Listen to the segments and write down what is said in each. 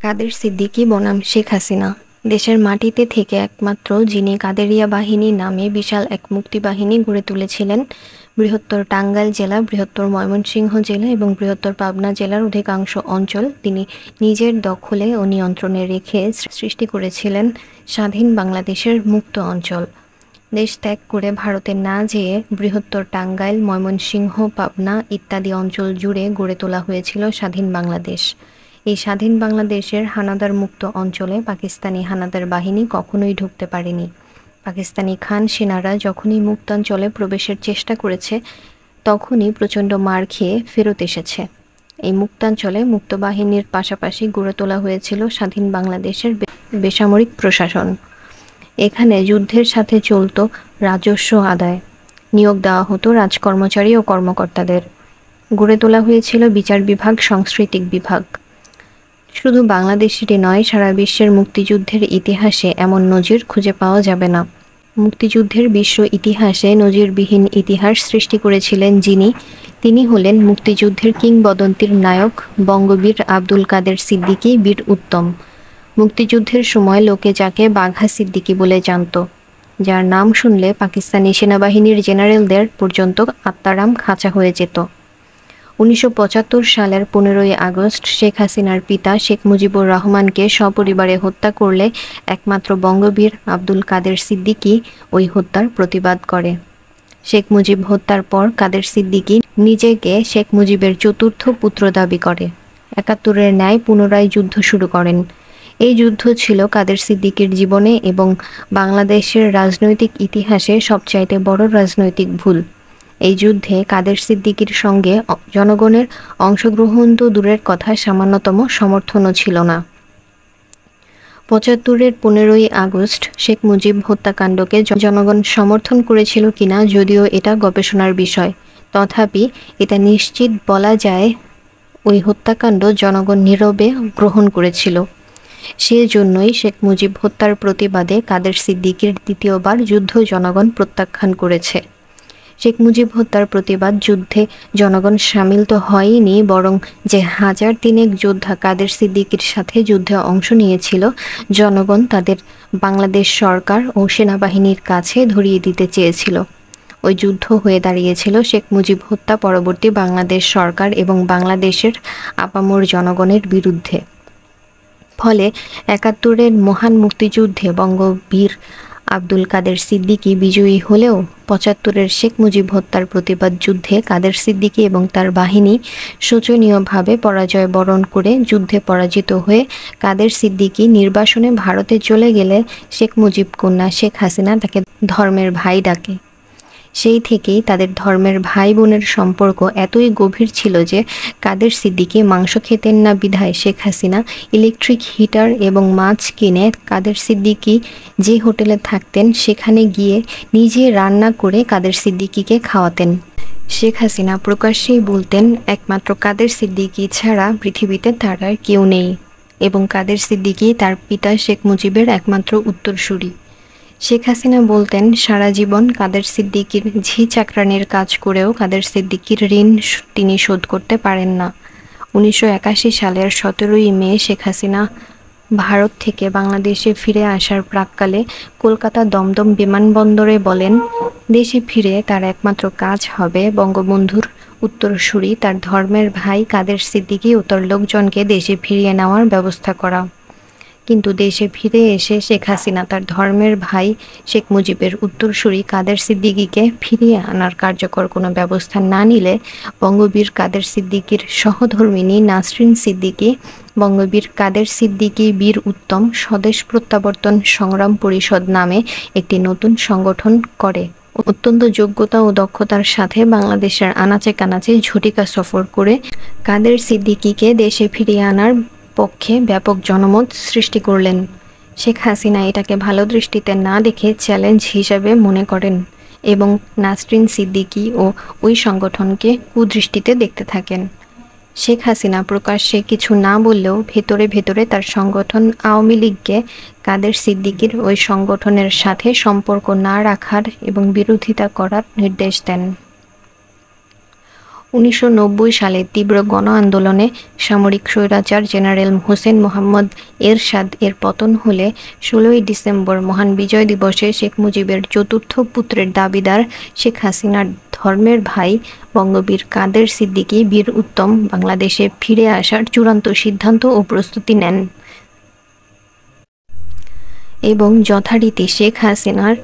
কাদের সিদ্দিকী বনাম শেখ হাসিনা দেশের মাটিতে থেকে একমাত্র যিনি কাদেরিয়া বাহিনী নামে বিশাল এক মুক্তিবাহিনী গড়ে তুলেছিলেন। বৃহত্তর টাঙ্গাইল জেলা, বৃহত্তর ময়মনসিংহ জেলা এবং বৃহত্তর পাবনা জেলার অধিকাংশ অঞ্চল তিনি নিজের দখলে ও নিয়ন্ত্রণে রেখে সৃষ্টি করেছিলেন স্বাধীন বাংলাদেশের মুক্ত অঞ্চল। দেশ ত্যাগ করে ভারতে না যেয়ে বৃহত্তর টাঙ্গাইল, ময়মনসিংহ, পাবনা ইত্যাদি অঞ্চল জুড়ে গড়ে তোলা হয়েছিল স্বাধীন বাংলাদেশ। এই স্বাধীন বাংলাদেশের হানাদার মুক্ত অঞ্চলে পাকিস্তানি হানাদার বাহিনী কখনোই ঢুকতে পারেনি। পাকিস্তানি খান সেনারা যখনই মুক্তাঞ্চলে প্রবেশের চেষ্টা করেছে, তখনই প্রচণ্ড মার খেয়ে ফেরত এসেছে। এই মুক্তাঞ্চলে মুক্ত বাহিনীর পাশাপাশি গড়ে তোলা হয়েছিল স্বাধীন বাংলাদেশের বেসামরিক প্রশাসন। এখানে যুদ্ধের সাথে চলত রাজস্ব আদায়, নিয়োগ দেওয়া হতো রাজকর্মচারী ও কর্মকর্তাদের, গড়ে তোলা হয়েছিল বিচার বিভাগ, সাংস্কৃতিক বিভাগ। শুধু বাংলাদেশেরই নয়, সারা বিশ্বের মুক্তিযুদ্ধের ইতিহাসে এমন নজির খুঁজে পাওয়া যাবে না। মুক্তিযুদ্ধের বিশ্ব ইতিহাসে নজিরবিহীন ইতিহাস সৃষ্টি করেছিলেন তিনি হলেন মুক্তিযুদ্ধের কিংবদন্তির নায়ক বঙ্গবীর আব্দুল কাদের সিদ্দিকী বীর উত্তম। মুক্তিযুদ্ধের সময় লোকে যাকে বাঘা সিদ্দিকী বলে জানত, যার নাম শুনলে পাকিস্তানি সেনাবাহিনীর জেনারেলদের পর্যন্ত আত্মারাম খাঁচা হয়ে যেত। 1975 সালের 15ই আগস্ট শেখ হাসিনার পিতা শেখ মুজিবুর রহমানকে সপরিবারে হত্যা করলে একমাত্র বঙ্গবীর আব্দুল কাদের সিদ্দিকী ওই হত্যার প্রতিবাদ করে। শেখ মুজিব হত্যার পর কাদের সিদ্দিকী নিজেকে শেখ মুজিবের চতুর্থ পুত্র দাবি করে 71-এর ন্যায় পুনরায় যুদ্ধ শুরু করেন। এই যুদ্ধ ছিল কাদের সিদ্দিকীর জীবনে এবং বাংলাদেশের রাজনৈতিক ইতিহাসে সবচাইতে বড় রাজনৈতিক ভুল। এই যুদ্ধে কাদের সিদ্দিকীর সঙ্গে জনগণের অংশগ্রহণ তো দূরের কথা, সামান্যতম সমর্থনও ছিল না। 75-এর 15ই আগস্ট শেখ মুজিব হত্যাকাণ্ডকে জনগণ সমর্থন করেছিল কিনা যদিও এটা গবেষণার বিষয়, তথাপি এটা নিশ্চিত বলা যায় ওই হত্যাকাণ্ড জনগণ নীরবে গ্রহণ করেছিল। সেজন্যই শেখ মুজিব হত্যার প্রতিবাদে কাদের সিদ্দিকীর দ্বিতীয়বার যুদ্ধ জনগণ প্রত্যাখ্যান করেছে। শেখ মুজিব হত্যার প্রতিবাদ যুদ্ধে জনগণ সামিল তো হয়নি, বরং যে 1003 যোদ্ধা কাদের সিদ্দিকীর সাথে যুদ্ধে অংশ নিয়েছিল, জনগণ তাদের বাংলাদেশ সরকার ও সেনাবাহিনীর কাছে ধরিয়ে দিতে চেয়েছিল। ওই যুদ্ধ হয়ে দাঁড়িয়েছিল শেখ মুজিব হত্যা পরবর্তী বাংলাদেশ সরকার এবং বাংলাদেশের আপামর জনগণের বিরুদ্ধে। ফলে 71-এর মহান মুক্তিযুদ্ধে বঙ্গবীর আব্দুল কাদের সিদ্দিকী বিজয়ী হলেও 75-এর শেখ মুজিব হত্যার প্রতিবাদ যুদ্ধে কাদের সিদ্দিকী এবং তার বাহিনী শোচনীয়ভাবে পরাজয় বরণ করে যুদ্ধে পরাজিত হয়ে কাদের সিদ্দিকী নির্বাসনে ভারতে চলে গেলে শেখ মুজিব কন্যা শেখ হাসিনা তাকে ধর্মের ভাই ডাকে। সেই থেকেই তাদের ধর্মের ভাই বোনের সম্পর্ক এতই গভীর ছিল যে কাদের সিদ্দিকী মাংস খেতেন না বিধায় শেখ হাসিনা ইলেকট্রিক হিটার এবং মাছ কিনে কাদের সিদ্দিকী যে হোটেলে থাকতেন সেখানে গিয়ে নিজে রান্না করে কাদের সিদ্দিকীকে খাওয়াতেন। শেখ হাসিনা প্রকাশ্যেই বলতেন একমাত্র কাদের সিদ্দিকী ছাড়া পৃথিবীতে তার আর কেউ নেই এবং কাদের সিদ্দিকী তার পিতা শেখ মুজিবের একমাত্র উত্তরসূরি। শেখ হাসিনা বলতেন সারা জীবন কাদের সিদ্দিকীর ঝি চাকরানির কাজ করেও কাদের সিদ্দিকীর ঋণ তিনি শোধ করতে পারেন না। 1981 সালের 17ই মে শেখ হাসিনা ভারত থেকে বাংলাদেশে ফিরে আসার প্রাক্কালে কলকাতা দমদম বিমানবন্দরে বলেন, দেশে ফিরে তার একমাত্র কাজ হবে বঙ্গবন্ধুর উত্তরসূরি তার ধর্মের ভাই কাদের সিদ্দিকী ও তার লোকজনকে দেশে ফিরিয়ে নেওয়ার ব্যবস্থা করা। কিন্তু দেশে ফিরে এসে শেখ হাসিনা তার ধর্মের ভাই শেখ মুজিবের উত্তরসূরি কাদের সিদ্দিকীকে ফিরিয়ে আনার কার্যকর কোনো ব্যবস্থা না নিলে বঙ্গবীর কাদের সিদ্দিকীর সহধর্মিণী নাসরিন সিদ্দিকী বঙ্গবীর কাদের সিদ্দিকী বীর উত্তম স্বদেশ প্রত্যাবর্তন সংগ্রাম পরিষদ নামে একটি নতুন সংগঠন করে। অত্যন্ত যোগ্যতা ও দক্ষতার সাথে বাংলাদেশের আনাচে কানাচে ঝটিকা সফর করে কাদের সিদ্দিকীকে দেশে ফিরিয়ে আনার পক্ষে ব্যাপক জনমত সৃষ্টি করলেন। শেখ হাসিনা এটাকে ভালো দৃষ্টিতে না দেখে চ্যালেঞ্জ হিসাবে মনে করেন এবং নাসরিন সিদ্দিকী ও ওই সংগঠনকে কুদৃষ্টিতে দেখতে থাকেন। শেখ হাসিনা প্রকাশ্যে কিছু না বললেও ভেতরে ভেতরে তার সংগঠন আওয়ামী লীগকে কাদের সিদ্দিকীর ওই সংগঠনের সাথে সম্পর্ক না রাখার এবং বিরোধিতা করার নির্দেশ দেন। 1990 সালে তীব্র গণ আন্দোলনে সামরিক স্বৈরাচার জেনারেল হোসেন মোহাম্মদ এরশাদ এর পতন হলে 16ই ডিসেম্বর মহান বিজয় দিবসে শেখ মুজিবের চতুর্থ পুত্রের দাবিদার শেখ হাসিনার ধর্মের ভাই বঙ্গবীর কাদের সিদ্দিকী বীর উত্তম বাংলাদেশে ফিরে আসার চূড়ান্ত সিদ্ধান্ত ও প্রস্তুতি নেন এবং যথারীতি শেখ হাসিনার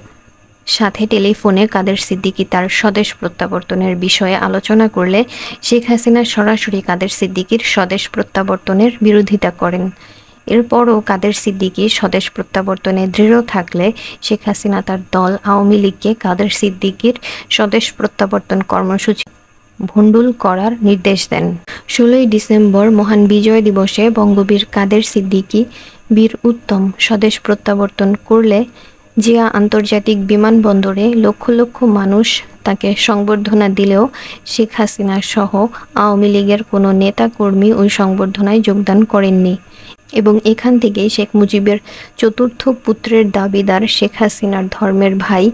সাথে টেলিফোনে কাদের সিদ্দিকী তার স্বদেশ প্রত্যাবর্তনের বিষয়ে আলোচনা করলে শেখ হাসিনা সরাসরি কাদের সিদ্দিকীর স্বদেশ প্রত্যাবর্তনের বিরোধিতা করেন। এরপরও কাদের সিদ্দিকী স্বদেশ প্রত্যাবর্তনে দৃঢ় থাকলে শেখ হাসিনা তার দল আওয়ামী লীগকে কাদের সিদ্দিকীর স্বদেশ প্রত্যাবর্তন কর্মসূচি ভণ্ডুল করার নির্দেশ দেন। 16ই ডিসেম্বর মহান বিজয় দিবসে বঙ্গবীর কাদের সিদ্দিকী বীর উত্তম স্বদেশ প্রত্যাবর্তন করলে জিয়া আন্তর্জাতিক বিমানবন্দরে লক্ষ লক্ষ মানুষ তাকে সংবর্ধনা দিলেও শেখ হাসিনা সহ আওয়ামী লীগের কোনো নেতা কর্মী ওই সংবর্ধনায় যোগদান করেননি এবং এখান থেকেই শেখ মুজিবের চতুর্থ পুত্রের দাবিদার শেখ হাসিনার ধর্মের ভাই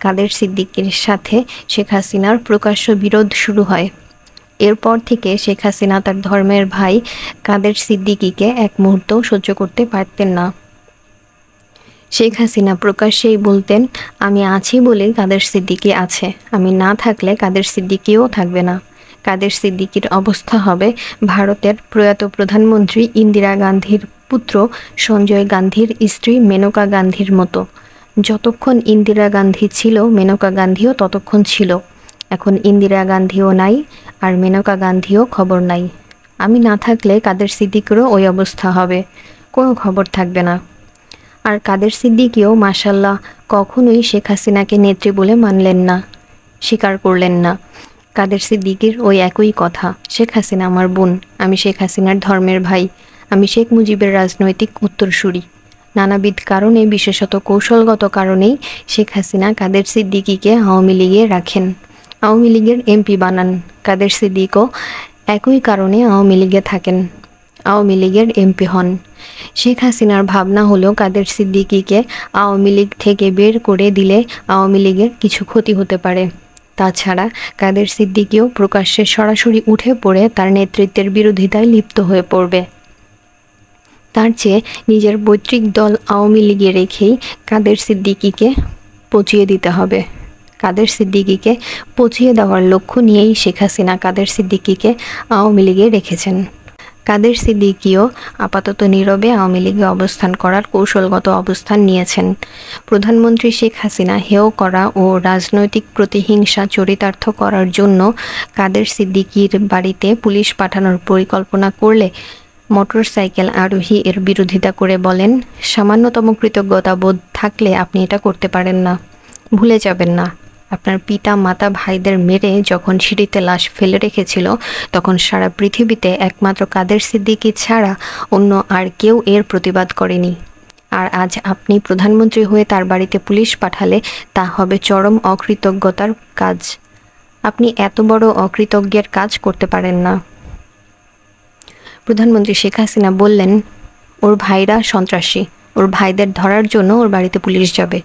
কাদের সিদ্দিকীর সাথে শেখ হাসিনার প্রকাশ্য বিরোধ শুরু হয়। এরপর থেকে শেখ হাসিনা তার ধর্মের ভাই কাদের সিদ্দিকীকে এক মুহূর্তও সহ্য করতে পারতেন না। শেখ হাসিনা প্রকাশ্যেই বলতেন, আমি আছি বলে কাদের সিদ্দিকী আছে, আমি না থাকলে কাদের সিদ্দিকীও থাকবে না। কাদের সিদ্দিকীর অবস্থা হবে ভারতের প্রয়াত প্রধানমন্ত্রী ইন্দিরা গান্ধীর পুত্র সঞ্জয় গান্ধীর স্ত্রী মেনকা গান্ধীর মতো। যতক্ষণ ইন্দিরা গান্ধী ছিল মেনকা গান্ধীও ততক্ষণ ছিল। এখন ইন্দিরা গান্ধীও নাই আর মেনকা গান্ধীও খবর নাই। আমি না থাকলে কাদের সিদ্দিকেরও ওই অবস্থা হবে, কোনো খবর থাকবে না। আর কাদের সিদ্দিকীও মাশাল্লাহ কখনোই শেখ হাসিনাকে নেত্রী বলে মানলেন না, স্বীকার করলেন না। কাদের সিদ্দিকীর ওই একই কথা, শেখ হাসিনা আমার বোন, আমি শেখ হাসিনার ধর্মের ভাই, আমি শেখ মুজিবের রাজনৈতিক উত্তরসূরি। নানাবিধ কারণে, বিশেষত কৌশলগত কারণেই শেখ হাসিনা কাদের সিদ্দিকীকে আওয়ামী লীগে রাখেন, আওয়ামী লীগের এমপি বানান। কাদের সিদ্দিকও একই কারণে আওয়ামী লীগে থাকেন, আওয়ামী লীগের এমপি হন। শেখ হাসিনার ভাবনা হলো কাদের সিদ্দিকীকে আওয়ামী লীগ থেকে বের করে দিলে আওয়ামী লীগের কিছু ক্ষতি হতে পারে। তাছাড়া কাদের সিদ্দিকীও প্রকাশ্যে সরাসরি উঠে পড়ে তার নেতৃত্বের বিরোধিতায় লিপ্ত হয়ে পড়বে। তার চেয়ে নিজের পৈতৃক দল আওয়ামী লীগে রেখেই কাদের সিদ্দিকীকে পচিয়ে দিতে হবে। কাদের সিদ্দিকীকে পচিয়ে দেওয়ার লক্ষ্য নিয়েই শেখ হাসিনা কাদের সিদ্দিকীকে আওয়ামী লীগে রেখেছেন। কাদের সিদ্দিকীও আপাতত নীরবে আওয়ামী লীগে অবস্থান করার কৌশলগত অবস্থান নিয়েছেন। প্রধানমন্ত্রী শেখ হাসিনা হেয় করা ও রাজনৈতিক প্রতিহিংসা চরিতার্থ করার জন্য কাদের সিদ্দিকীর বাড়িতে পুলিশ পাঠানোর পরিকল্পনা করলে মোটরসাইকেল আরোহী এর বিরোধিতা করে বলেন, সামান্যতম কৃতজ্ঞতা বোধ থাকলে আপনি এটা করতে পারেন না। ভুলে যাবেন না, আপনার পিতা মাতা ভাইদের মেরে যখন সিঁড়িতে লাশ ফেলে রেখেছিল তখন সারা পৃথিবীতে একমাত্র কাদের সিদ্দিকী ছাড়া অন্য আর কেউ এর প্রতিবাদ করেনি। আর আজ আপনি প্রধানমন্ত্রী হয়ে তার বাড়িতে পুলিশ পাঠালে তা হবে চরম অকৃতজ্ঞতার কাজ। আপনি এত বড় অকৃতজ্ঞের কাজ করতে পারেন না। প্রধানমন্ত্রী শেখ হাসিনা বললেন, ওর ভাইরা সন্ত্রাসী, ওর ভাইদের ধরার জন্য ওর বাড়িতে পুলিশ যাবে।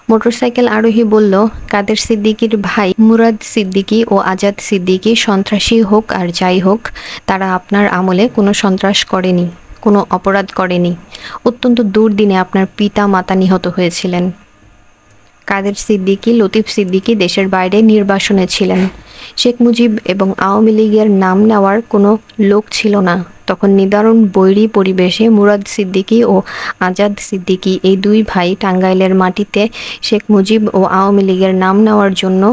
মোটরসাইকেল আরোহী বলল, কাদের সিদ্দিকীর ভাই মুরাদ সিদ্দিকী ও আজাদ সিদ্দিকী সন্ত্রাসী হোক আর যাই হোক, তারা আপনার আমলে কোনো সন্ত্রাস করেনি, কোনো অপরাধ করেনি। অত্যন্ত দুর্দিনে আপনার পিতা মাতা নিহত হয়েছিলেন। কাদের সিদ্দিকী, লতিফ সিদ্দিকী দেশের বাইরে নির্বাসনে ছিলেন। শেখ মুজিব এবং আওয়ামী লীগের নাম নেওয়ার কোনো লোক ছিল না। তখন নিদারুণ বৈরী পরিবেশে মুরাদ সিদ্দিকী ও আজাদ সিদ্দিকী এই দুই ভাই টাঙ্গাইলের মাটিতে শেখ মুজিব ও আওয়ামী লীগের নাম নেওয়ার জন্য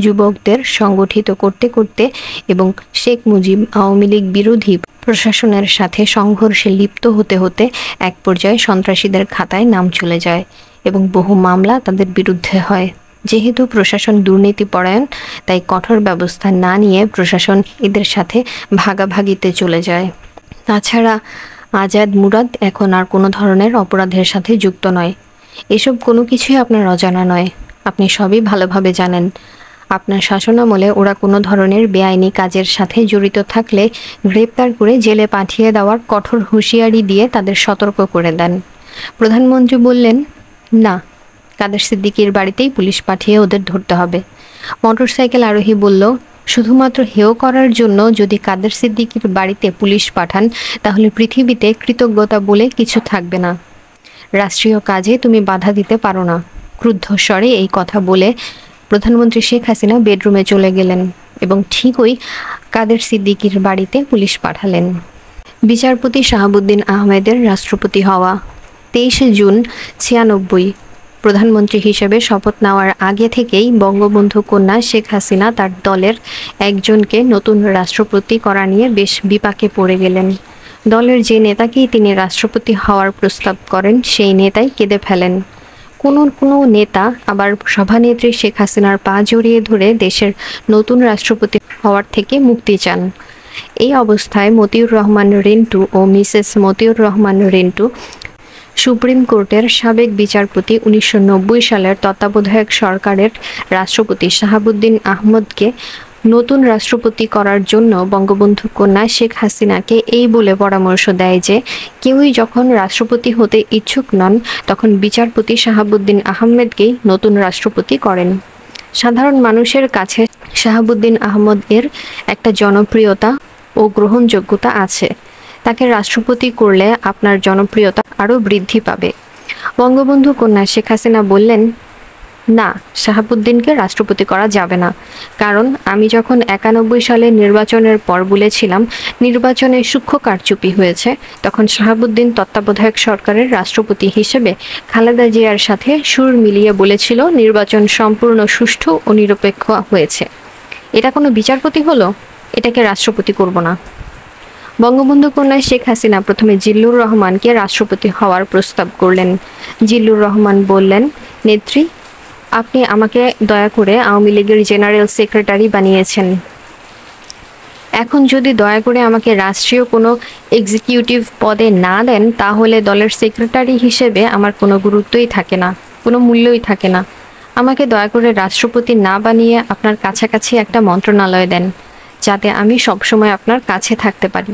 যুবকদের সংগঠিত করতে করতে এবং শেখ মুজিব আওয়ামী লীগ বিরোধী প্রশাসনের সাথে সংঘর্ষে লিপ্ত হতে হতে এক পর্যায়ে সন্ত্রাসীদের খাতায় নাম চলে যায় এবং বহু মামলা তাদের বিরুদ্ধে হয়। যেহেতু প্রশাসন দুর্নীতিপরায়ণ, তাই কঠোর ব্যবস্থা না নিয়ে প্রশাসন এদের সাথে ভাগাভাগিতে চলে যায়। তাছাড়া আজাদ মুরাদ এখন আর কোনো ধরনের অপরাধের সাথে যুক্ত নয়। এসব কোনো কিছুই আপনার অজানা নয়, আপনি সবই ভালোভাবে জানেন। আপনার শাসনামলে ওরা কোনো ধরনের বেআইনি কাজের সাথে জড়িত থাকলে গ্রেপ্তার করে জেলে পাঠিয়ে দেওয়ার কঠোর হুঁশিয়ারি দিয়ে তাদের সতর্ক করে দেন। প্রধানমন্ত্রী বললেন, না, কাদের সিদ্দিকীর বাড়িতেই পুলিশ পাঠিয়ে ওদের ধরতে হবে। মোটরসাইকেল আরোহী বলল, শুধুমাত্র হেয় করার জন্য যদি কাদের সিদ্দিকীর বাড়িতে পুলিশ পাঠান, তাহলে পৃথিবীতে কৃতজ্ঞতা বলে কিছু থাকবে না। রাষ্ট্রীয় কাজে তুমি বাধা দিতে পারো না। ক্রুদ্ধ স্বরে এই কথা বলে প্রধানমন্ত্রী শেখ হাসিনা বেডরুমে চলে গেলেন এবং ঠিকই কাদের সিদ্দিকীর বাড়িতে পুলিশ পাঠালেন। বিচারপতি শাহাবুদ্দিন আহমেদের রাষ্ট্রপতি হওয়া 23 জুন 96। প্রধানমন্ত্রী হিসেবে শপথ নেওয়ার আগে থেকেই বঙ্গবন্ধু কন্যা শেখ হাসিনা তার দলের একজনকে নতুন রাষ্ট্রপতি করা নিয়ে বেশ বিপাকে পড়ে গেলেন। দলের যে নেতাকেই তিনি রাষ্ট্রপতি হওয়ার প্রস্তাব করেন, সেই নেতাই কেঁদে ফেলেন। কোনো নেতা আবার সভানেত্রী শেখ হাসিনার পা জড়িয়ে ধরে দেশের নতুন রাষ্ট্রপতি হওয়ার থেকে মুক্তি চান। এই অবস্থায় মতিউর রহমান রিন্টু ও মিসেস মতিউর রহমান রিন্টু সুপ্রিম কোর্টের সাবেক বিচারপতি 1990 সালের তত্ত্বাবধায়ক সরকারের রাষ্ট্রপতি শাহাবুদ্দিন আহমদকে নতুন রাষ্ট্রপতি করার জন্য বঙ্গবন্ধু কন্যা শেখ হাসিনাকে এই বলে পরামর্শ দেয় যে কেউই যখন রাষ্ট্রপতি হতে ইচ্ছুক নন, তখন বিচারপতি শাহাবুদ্দিন আহমেদকেই নতুন রাষ্ট্রপতি করেন। সাধারণ মানুষের কাছে শাহাবুদ্দিন আহমদ এর একটা জনপ্রিয়তা ও গ্রহণযোগ্যতা আছে। তাকে রাষ্ট্রপতি করলে আপনার জনপ্রিয়তা আরও বৃদ্ধি পাবে। বঙ্গবন্ধু কন্যা শেখ হাসিনা বললেন, না, শাহাবুদ্দিনকে রাষ্ট্রপতি করা যাবে না। কারণ আমি যখন 91 সালে নির্বাচনের পর বলেছিলাম নির্বাচনে সূক্ষ্ম কারচুপি হয়েছে, তখন শাহাবুদ্দিন তত্ত্বাবধায়ক সরকারের রাষ্ট্রপতি হিসেবে খালেদা জিয়ার সাথে সুর মিলিয়ে বলেছিল নির্বাচন সম্পূর্ণ সুষ্ঠু ও নিরপেক্ষ হয়েছে। এটা কোনো বিচারপতি হলো? এটাকে রাষ্ট্রপতি করব না। বঙ্গবন্ধু কন্যা শেখ হাসিনা প্রথমে জিল্লুর রহমানকে রাষ্ট্রপতি হওয়ার প্রস্তাব করলেন। জিল্লুর রহমান বললেন, নেত্রী, আপনি আমাকে দয়া করে আওয়ামী লীগের জেনারেল সেক্রেটারি বানিয়েছেন। এখন যদি দয়া করে আমাকে রাষ্ট্রীয় কোনো এক্সিকিউটিভ পদে না দেন, তাহলে দলের সেক্রেটারি হিসেবে আমার কোনো গুরুত্বই থাকে না, কোনো মূল্যই থাকে না। আমাকে দয়া করে রাষ্ট্রপতি না বানিয়ে আপনার কাছাকাছি একটা মন্ত্রণালয় দেন, যাতে আমি সবসময় আপনার কাছে থাকতে পারি।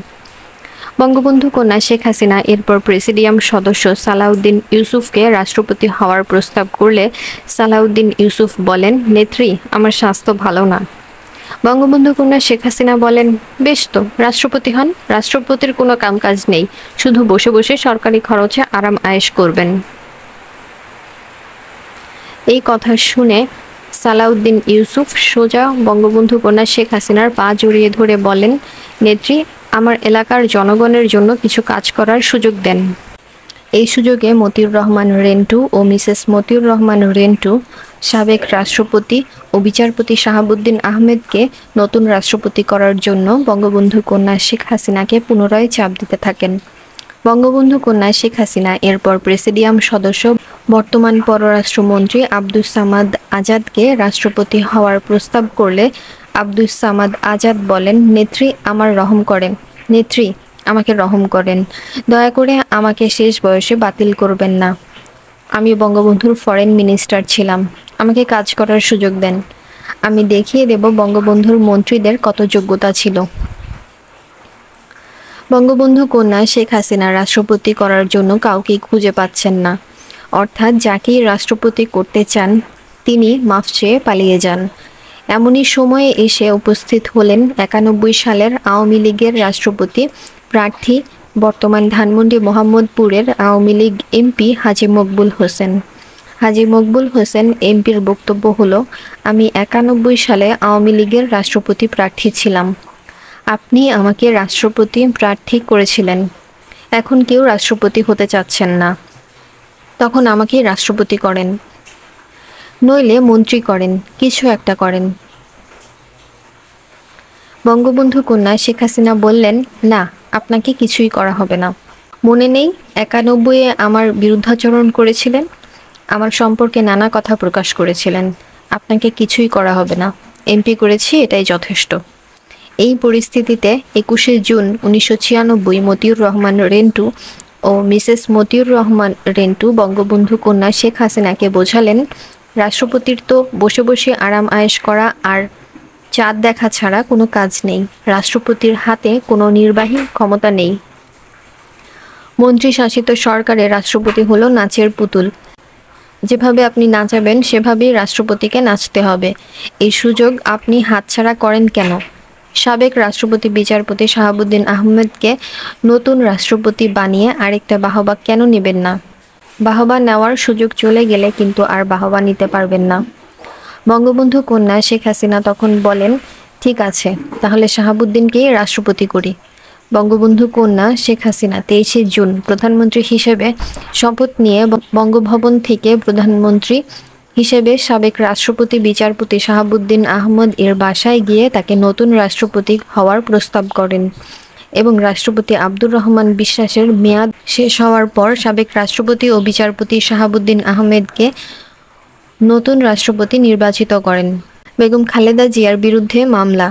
বঙ্গবন্ধু কন্যা শেখ হাসিনা এরপর প্রেসিডিয়াম সদস্য সালাউদ্দিন ইউসুফকে রাষ্ট্রপতি হওয়ার প্রস্তাব করলে সালাউদ্দিন ইউসুফ বলেন, নেত্রী, আমার স্বাস্থ্য ভালো না। বঙ্গবন্ধু কন্যা শেখ হাসিনা বলেন, বেশ তো, রাষ্ট্রপতি হন। রাষ্ট্রপতির কোনো কামকাজ নেই, শুধু বসে বসে সরকারি খরচে আরাম আয়েশ করবেন। এই কথা শুনে সালাউদ্দিন ইউসুফ সোজা বঙ্গবন্ধু কন্যা শেখ হাসিনার পা জড়িয়ে ধরে বলেন, নেত্রী, আমার এলাকার জনগণের জন্য কিছু কাজ করার সুযোগ দেন। এই সুযোগে মতিউর রহমান রিন্টু ও মিসেস মতিউর রহমান রিন্টু সাবেক রাষ্ট্রপতি ও বিচারপতি শাহাবুদ্দিন আহমেদকে নতুন রাষ্ট্রপতি করার জন্য বঙ্গবন্ধু কন্যা শেখ হাসিনাকে পুনরায় চাপ দিতে থাকেন। বঙ্গবন্ধু কন্যা শেখ হাসিনা এরপর প্রেসিডিয়াম সদস্য বর্তমান পররাষ্ট্রমন্ত্রী আব্দুস সামাদ আজাদকে রাষ্ট্রপতি হওয়ার প্রস্তাব করলে আব্দুস সামাদ আজাদ বলেন, নেত্রী, আমার রহম করেন। নেত্রী, আমাকে রহম করেন। দয়া করে আমাকে শেষ বয়সে বাতিল করবেন না। আমি বঙ্গবন্ধুর ফরেন মিনিস্টার ছিলাম, আমাকে কাজ করার সুযোগ দেন। আমি দেখিয়ে দেব বঙ্গবন্ধুর মন্ত্রীদের কত যোগ্যতা ছিল। বঙ্গবন্ধু কন্যা শেখ হাসিনা রাষ্ট্রপতি করার জন্য কাউকেই খুঁজে পাচ্ছেন না। অর্থাৎ যাকেই রাষ্ট্রপতি করতে চান তিনি মাফ চেয়ে পালিয়ে যান। এমনই সময়ে এসে উপস্থিত হলেন 91 সালের আওয়ামী লীগের রাষ্ট্রপতি প্রার্থী, বর্তমান ধানমন্ডি মোহাম্মদপুরের আওয়ামী লীগ এমপি হাজী মকবুল হোসেন। হাজী মকবুল হোসেন এমপির বক্তব্য হলো, আমি 91 সালে আওয়ামী লীগের রাষ্ট্রপতি প্রার্থী ছিলাম। আপনি আমাকে রাষ্ট্রপতি প্রার্থী করেছিলেন। এখন কেউ রাষ্ট্রপতি হতে চাচ্ছেন না, তখন আমাকেই রাষ্ট্রপতি করেন, নইলে মন্ত্রী করেন, কিছু একটা করেন। বঙ্গবন্ধু কন্যা শেখ হাসিনা বললেন, না, আপনাকে কিছুই করা হবে না। মনে নেই 91-এ আমার বিরুদ্ধাচরণ করেছিলেন, আমার সম্পর্কে নানা কথা প্রকাশ করেছিলেন। আপনাকে কিছুই করা হবে না, এমপি করেছি, এটাই যথেষ্ট। এই পরিস্থিতিতে 21শে জুন 1996 মতিউর রহমান রিন্টু ও মিসেস মতিউর রহমান রিন্টু বঙ্গবন্ধু কন্যা শেখ হাসিনাকে বোঝালেন, রাষ্ট্রপতির তো বসে বসে আরাম আয়েশ করা আর চাঁদ দেখা ছাড়া কোনো কাজ নেই। রাষ্ট্রপতির হাতে কোনো নির্বাহী ক্ষমতা নেই। মন্ত্রী শাসিত সরকারে রাষ্ট্রপতি হলো নাচের পুতুল। যেভাবে আপনি নাচাবেন সেভাবেই রাষ্ট্রপতিকে নাচতে হবে। এই সুযোগ আপনি হাতছাড়া করেন কেন? সাবেক রাষ্ট্রপতি বিচারপতি শাহাবুদ্দিন আহমেদকে নতুন রাষ্ট্রপতি বানিয়ে আরেকটা বাহবা কেন নেবেন না? বাহবা নেওয়ার সুযোগ চলে গেলে কিন্তু আর বাহবা নিতে পারবেন না। বঙ্গবন্ধু কন্যা শেখ হাসিনা তখন বলেন, ঠিক আছে, তাহলে শাহাবুদ্দিনকেই রাষ্ট্রপতি করি। বঙ্গবন্ধু কন্যা শেখ হাসিনা 23শে জুন প্রধানমন্ত্রী হিসেবে শপথ নিয়ে বঙ্গভবন থেকে প্রধানমন্ত্রী হিসেবে সাবেক রাষ্ট্রপতি বিচারপতি শাহাবুদ্দিন আহমদ এর বাসায় গিয়ে তাকে নতুন রাষ্ট্রপতি হওয়ার প্রস্তাব করেন এবং রাষ্ট্রপতি আব্দুর রহমান বিশ্বাসের মেয়াদ শেষ হওয়ার পর সাবেক রাষ্ট্রপতি ও বিচারপতি শাহাবুদ্দিন আহমেদকে নতুন রাষ্ট্রপতি নির্বাচিত করেন। বেগম খালেদা জিয়ার বিরুদ্ধে মামলা।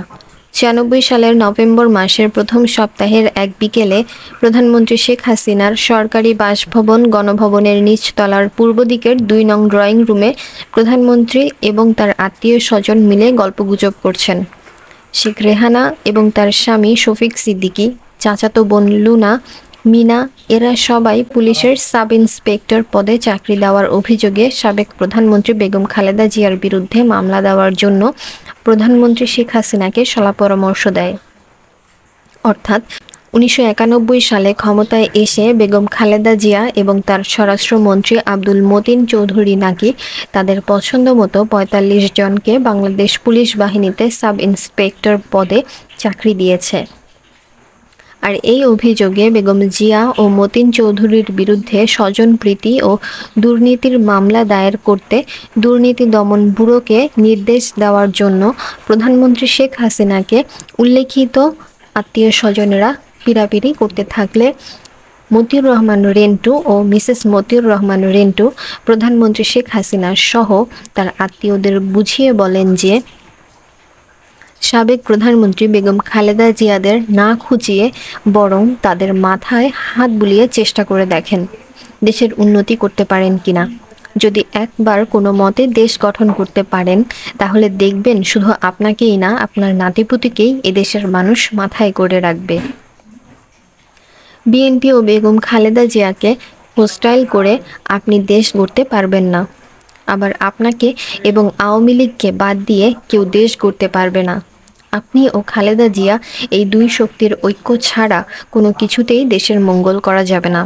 96 সালের নভেম্বর মাসের প্রথম সপ্তাহের এক বিকেলে প্রধানমন্ত্রী শেখ হাসিনার সরকারি বাসভবন গণভবনের নিচতলার পূর্ব দিকের 2 নং ড্রয়িং রুমে প্রধানমন্ত্রী এবং তার আত্মীয় স্বজন মিলে গল্পগুজব করছেন। শেখ রেহানা এবং তার স্বামী শফিক সিদ্দিকী, চাচাতো বোন লুনা, মিনা এরা সবাই পুলিশের সাব ইন্সপেক্টর পদে চাকরি দেওয়ার অভিযোগে সাবেক প্রধানমন্ত্রী বেগম খালেদা জিয়ার বিরুদ্ধে মামলা দেওয়ার জন্য প্রধানমন্ত্রী শেখ হাসিনাকে শলা-পরামর্শ দেয়। অর্থাৎ 1991 সালে ক্ষমতায় এসে বেগম খালেদা জিয়া এবং তার স্বরাষ্ট্রমন্ত্রী আব্দুল মতিন চৌধুরী নাকি তাদের পছন্দ মতো 45 জনকে বাংলাদেশ পুলিশ বাহিনীতে সাব ইন্সপেক্টর পদে চাকরি দিয়েছে। আর এই অভিযোগে বেগম জিয়া ও মতিন চৌধুরীর বিরুদ্ধে স্বজনপ্রীতি ও দুর্নীতির মামলা দায়ের করতে দুর্নীতি দমন ব্যুরোকে নির্দেশ দেওয়ার জন্য প্রধানমন্ত্রী শেখ হাসিনাকে উল্লেখিত আত্মীয় স্বজনেরা পীড়াপিড়ি করতে থাকলে মতিউর রহমান রেন্টু ও মিসেস মতিউর রহমান রেন্টু প্রধানমন্ত্রী শেখ হাসিনা সহ তার আত্মীয়দের বুঝিয়ে বলেন যে সাবেক প্রধানমন্ত্রী বেগম খালেদা জিয়াদের না খুঁচিয়ে বরং তাদের মাথায় হাত বুলিয়ে চেষ্টা করে দেখেন দেশের উন্নতি করতে পারেন কিনা। যদি একবার কোনো মতে দেশ গঠন করতে পারেন তাহলে দেখবেন শুধু আপনাকেই না, আপনার নাতিপুতিকেই এদেশের মানুষ মাথায় করে রাখবে। বিএনপি ও বেগম খালেদা জিয়াকে হোস্টাইল করে আপনি দেশ গড়তে পারবেন না, আবার আপনাকে এবং আওয়ামী লীগকে বাদ দিয়ে কেউ দেশ গড়তে পারবে না। আপনি ও খালেদা জিয়া এই দুই শক্তির ঐক্য ছাড়া কোনো কিছুতেই দেশের মঙ্গল করা যাবে না,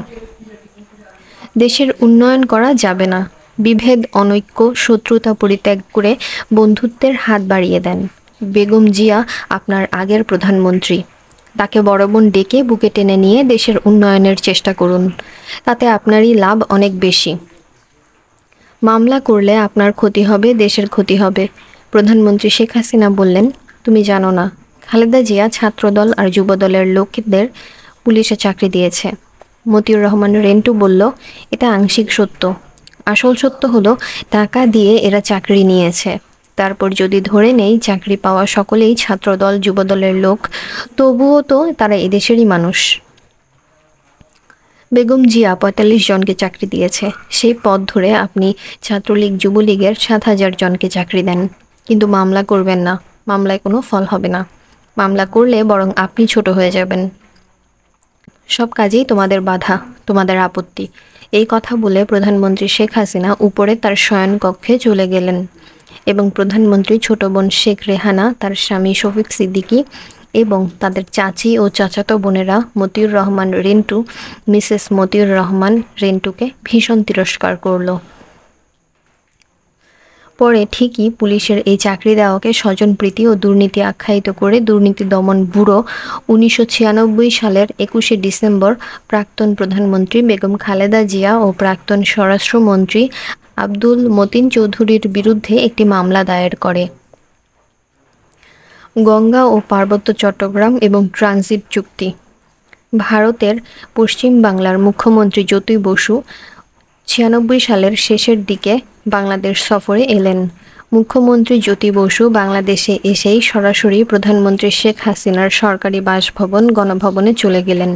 দেশের উন্নয়ন করা যাবে না। বিভেদ, অনৈক্য, শত্রুতা পরিত্যাগ করে বন্ধুত্বের হাত বাড়িয়ে দেন। বেগম জিয়া আপনার আগের প্রধানমন্ত্রী, তাকে বড় বোন ডেকে বুকে টেনে নিয়ে দেশের উন্নয়নের চেষ্টা করুন, তাতে আপনারই লাভ অনেক বেশি। মামলা করলে আপনার ক্ষতি হবে, দেশের ক্ষতি হবে। প্রধানমন্ত্রী শেখ হাসিনা বললেন, তুমি জানো না, খালেদা জিয়া ছাত্রদল আর যুবদলের লোকদের পুলিশে চাকরি দিয়েছে। মতিউর রহমান রেন্টু বলল, এটা আংশিক সত্য, আসল সত্য হলো টাকা দিয়ে এরা চাকরি নিয়েছে। তারপর যদি ধরে নেই চাকরি পাওয়া সকলেই ছাত্রদল যুবদলের লোক, তবুও তো তারা এদেশেরই মানুষ। বেগম জিয়া 45 জনকে চাকরি দিয়েছে, সেই পথ ধরে আপনি ছাত্রলীগ যুবলীগের 7,000 জনকে চাকরি দেন, কিন্তু মামলা করবেন না, মামলায় কোনো ফল হবে না। মামলা করলে বরং আপনি ছোট হয়ে যাবেন। সব কাজেই তোমাদের বাধা, তোমাদের আপত্তি। এই কথা বলে প্রধানমন্ত্রী শেখ হাসিনা উপরে তার শয়নকক্ষে চলে গেলেন এবং প্রধানমন্ত্রী ছোট বোন শেখ রেহানা, তার স্বামী শফিক সিদ্দিকী এবং তাদের চাচি ও চাচাতো বোনেরা মতিউর রহমান রেন্টু, মিসেস মতিউর রহমান রেন্টুকে ভীষণ তিরস্কার করল। পরে ঠিকই পুলিশের এই চাকরি দেওয়াকে স্বজনপ্রীতি ও দুর্নীতি আখ্যায়িত করে দুর্নীতি দমন ব্যুরো 1996 সালের 21শে ডিসেম্বর প্রাক্তন প্রধানমন্ত্রী বেগম খালেদা জিয়া ও প্রাক্তন স্বরাষ্ট্রমন্ত্রী আব্দুল মতিন চৌধুরীর বিরুদ্ধে একটি মামলা দায়ের করে। গঙ্গা ও পার্বত্য চট্টগ্রাম এবং ট্রানজিট চুক্তি। ভারতের পশ্চিম বাংলার মুখ্যমন্ত্রী জ্যোতি বসু 96 সালের শেষের দিকে বাংলাদেশ সফরে এলেন। মুখ্যমন্ত্রী জ্যোতি বসু বাংলাদেশে এসেই সরাসরি প্রধানমন্ত্রী শেখ হাসিনার সরকারি বাসভবন গণভবনে চলে গেলেন।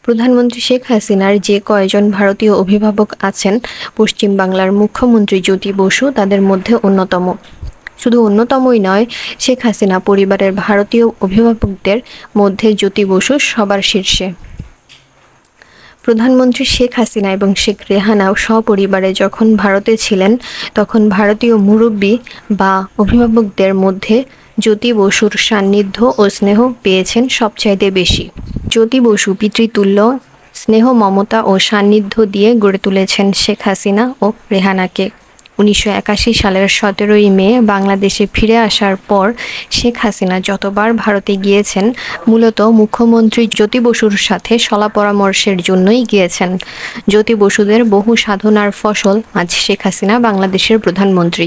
প্রধানমন্ত্রী শেখ হাসিনার যে কয়জন ভারতীয় অভিভাবক আছেন, পশ্চিম বাংলার মুখ্যমন্ত্রী জ্যোতি বসু তাদের মধ্যে অন্যতম। শুধু অন্যতমই নয়, শেখ হাসিনা পরিবারের ভারতীয় অভিভাবকদের মধ্যে জ্যোতি বসু সবার শীর্ষে। প্রধানমন্ত্রী শেখ হাসিনা এবং শেখ রেহানাও সপরিবারে যখন ভারতে ছিলেন, তখন ভারতীয় মুরব্বী বা অভিভাবকদের মধ্যে জ্যোতি বসুর সান্নিধ্য ও স্নেহ পেয়েছেন সবচাইতে বেশি। জ্যোতি বসু পিতৃতুল্য স্নেহ, মমতা ও সান্নিধ্য দিয়ে গড়ে তুলেছেন শেখ হাসিনা ও রেহানাকে। 1981 সালের 17ই মে বাংলাদেশে ফিরে আসার পর শেখ হাসিনা যতবার ভারতে গিয়েছেন, মূলত মুখ্যমন্ত্রী জ্যোতি বসুর সাথে শলা পরামর্শের জন্যই গিয়েছেন। জ্যোতি বসুদের বহু সাধনার ফসল আজ শেখ হাসিনা বাংলাদেশের প্রধানমন্ত্রী।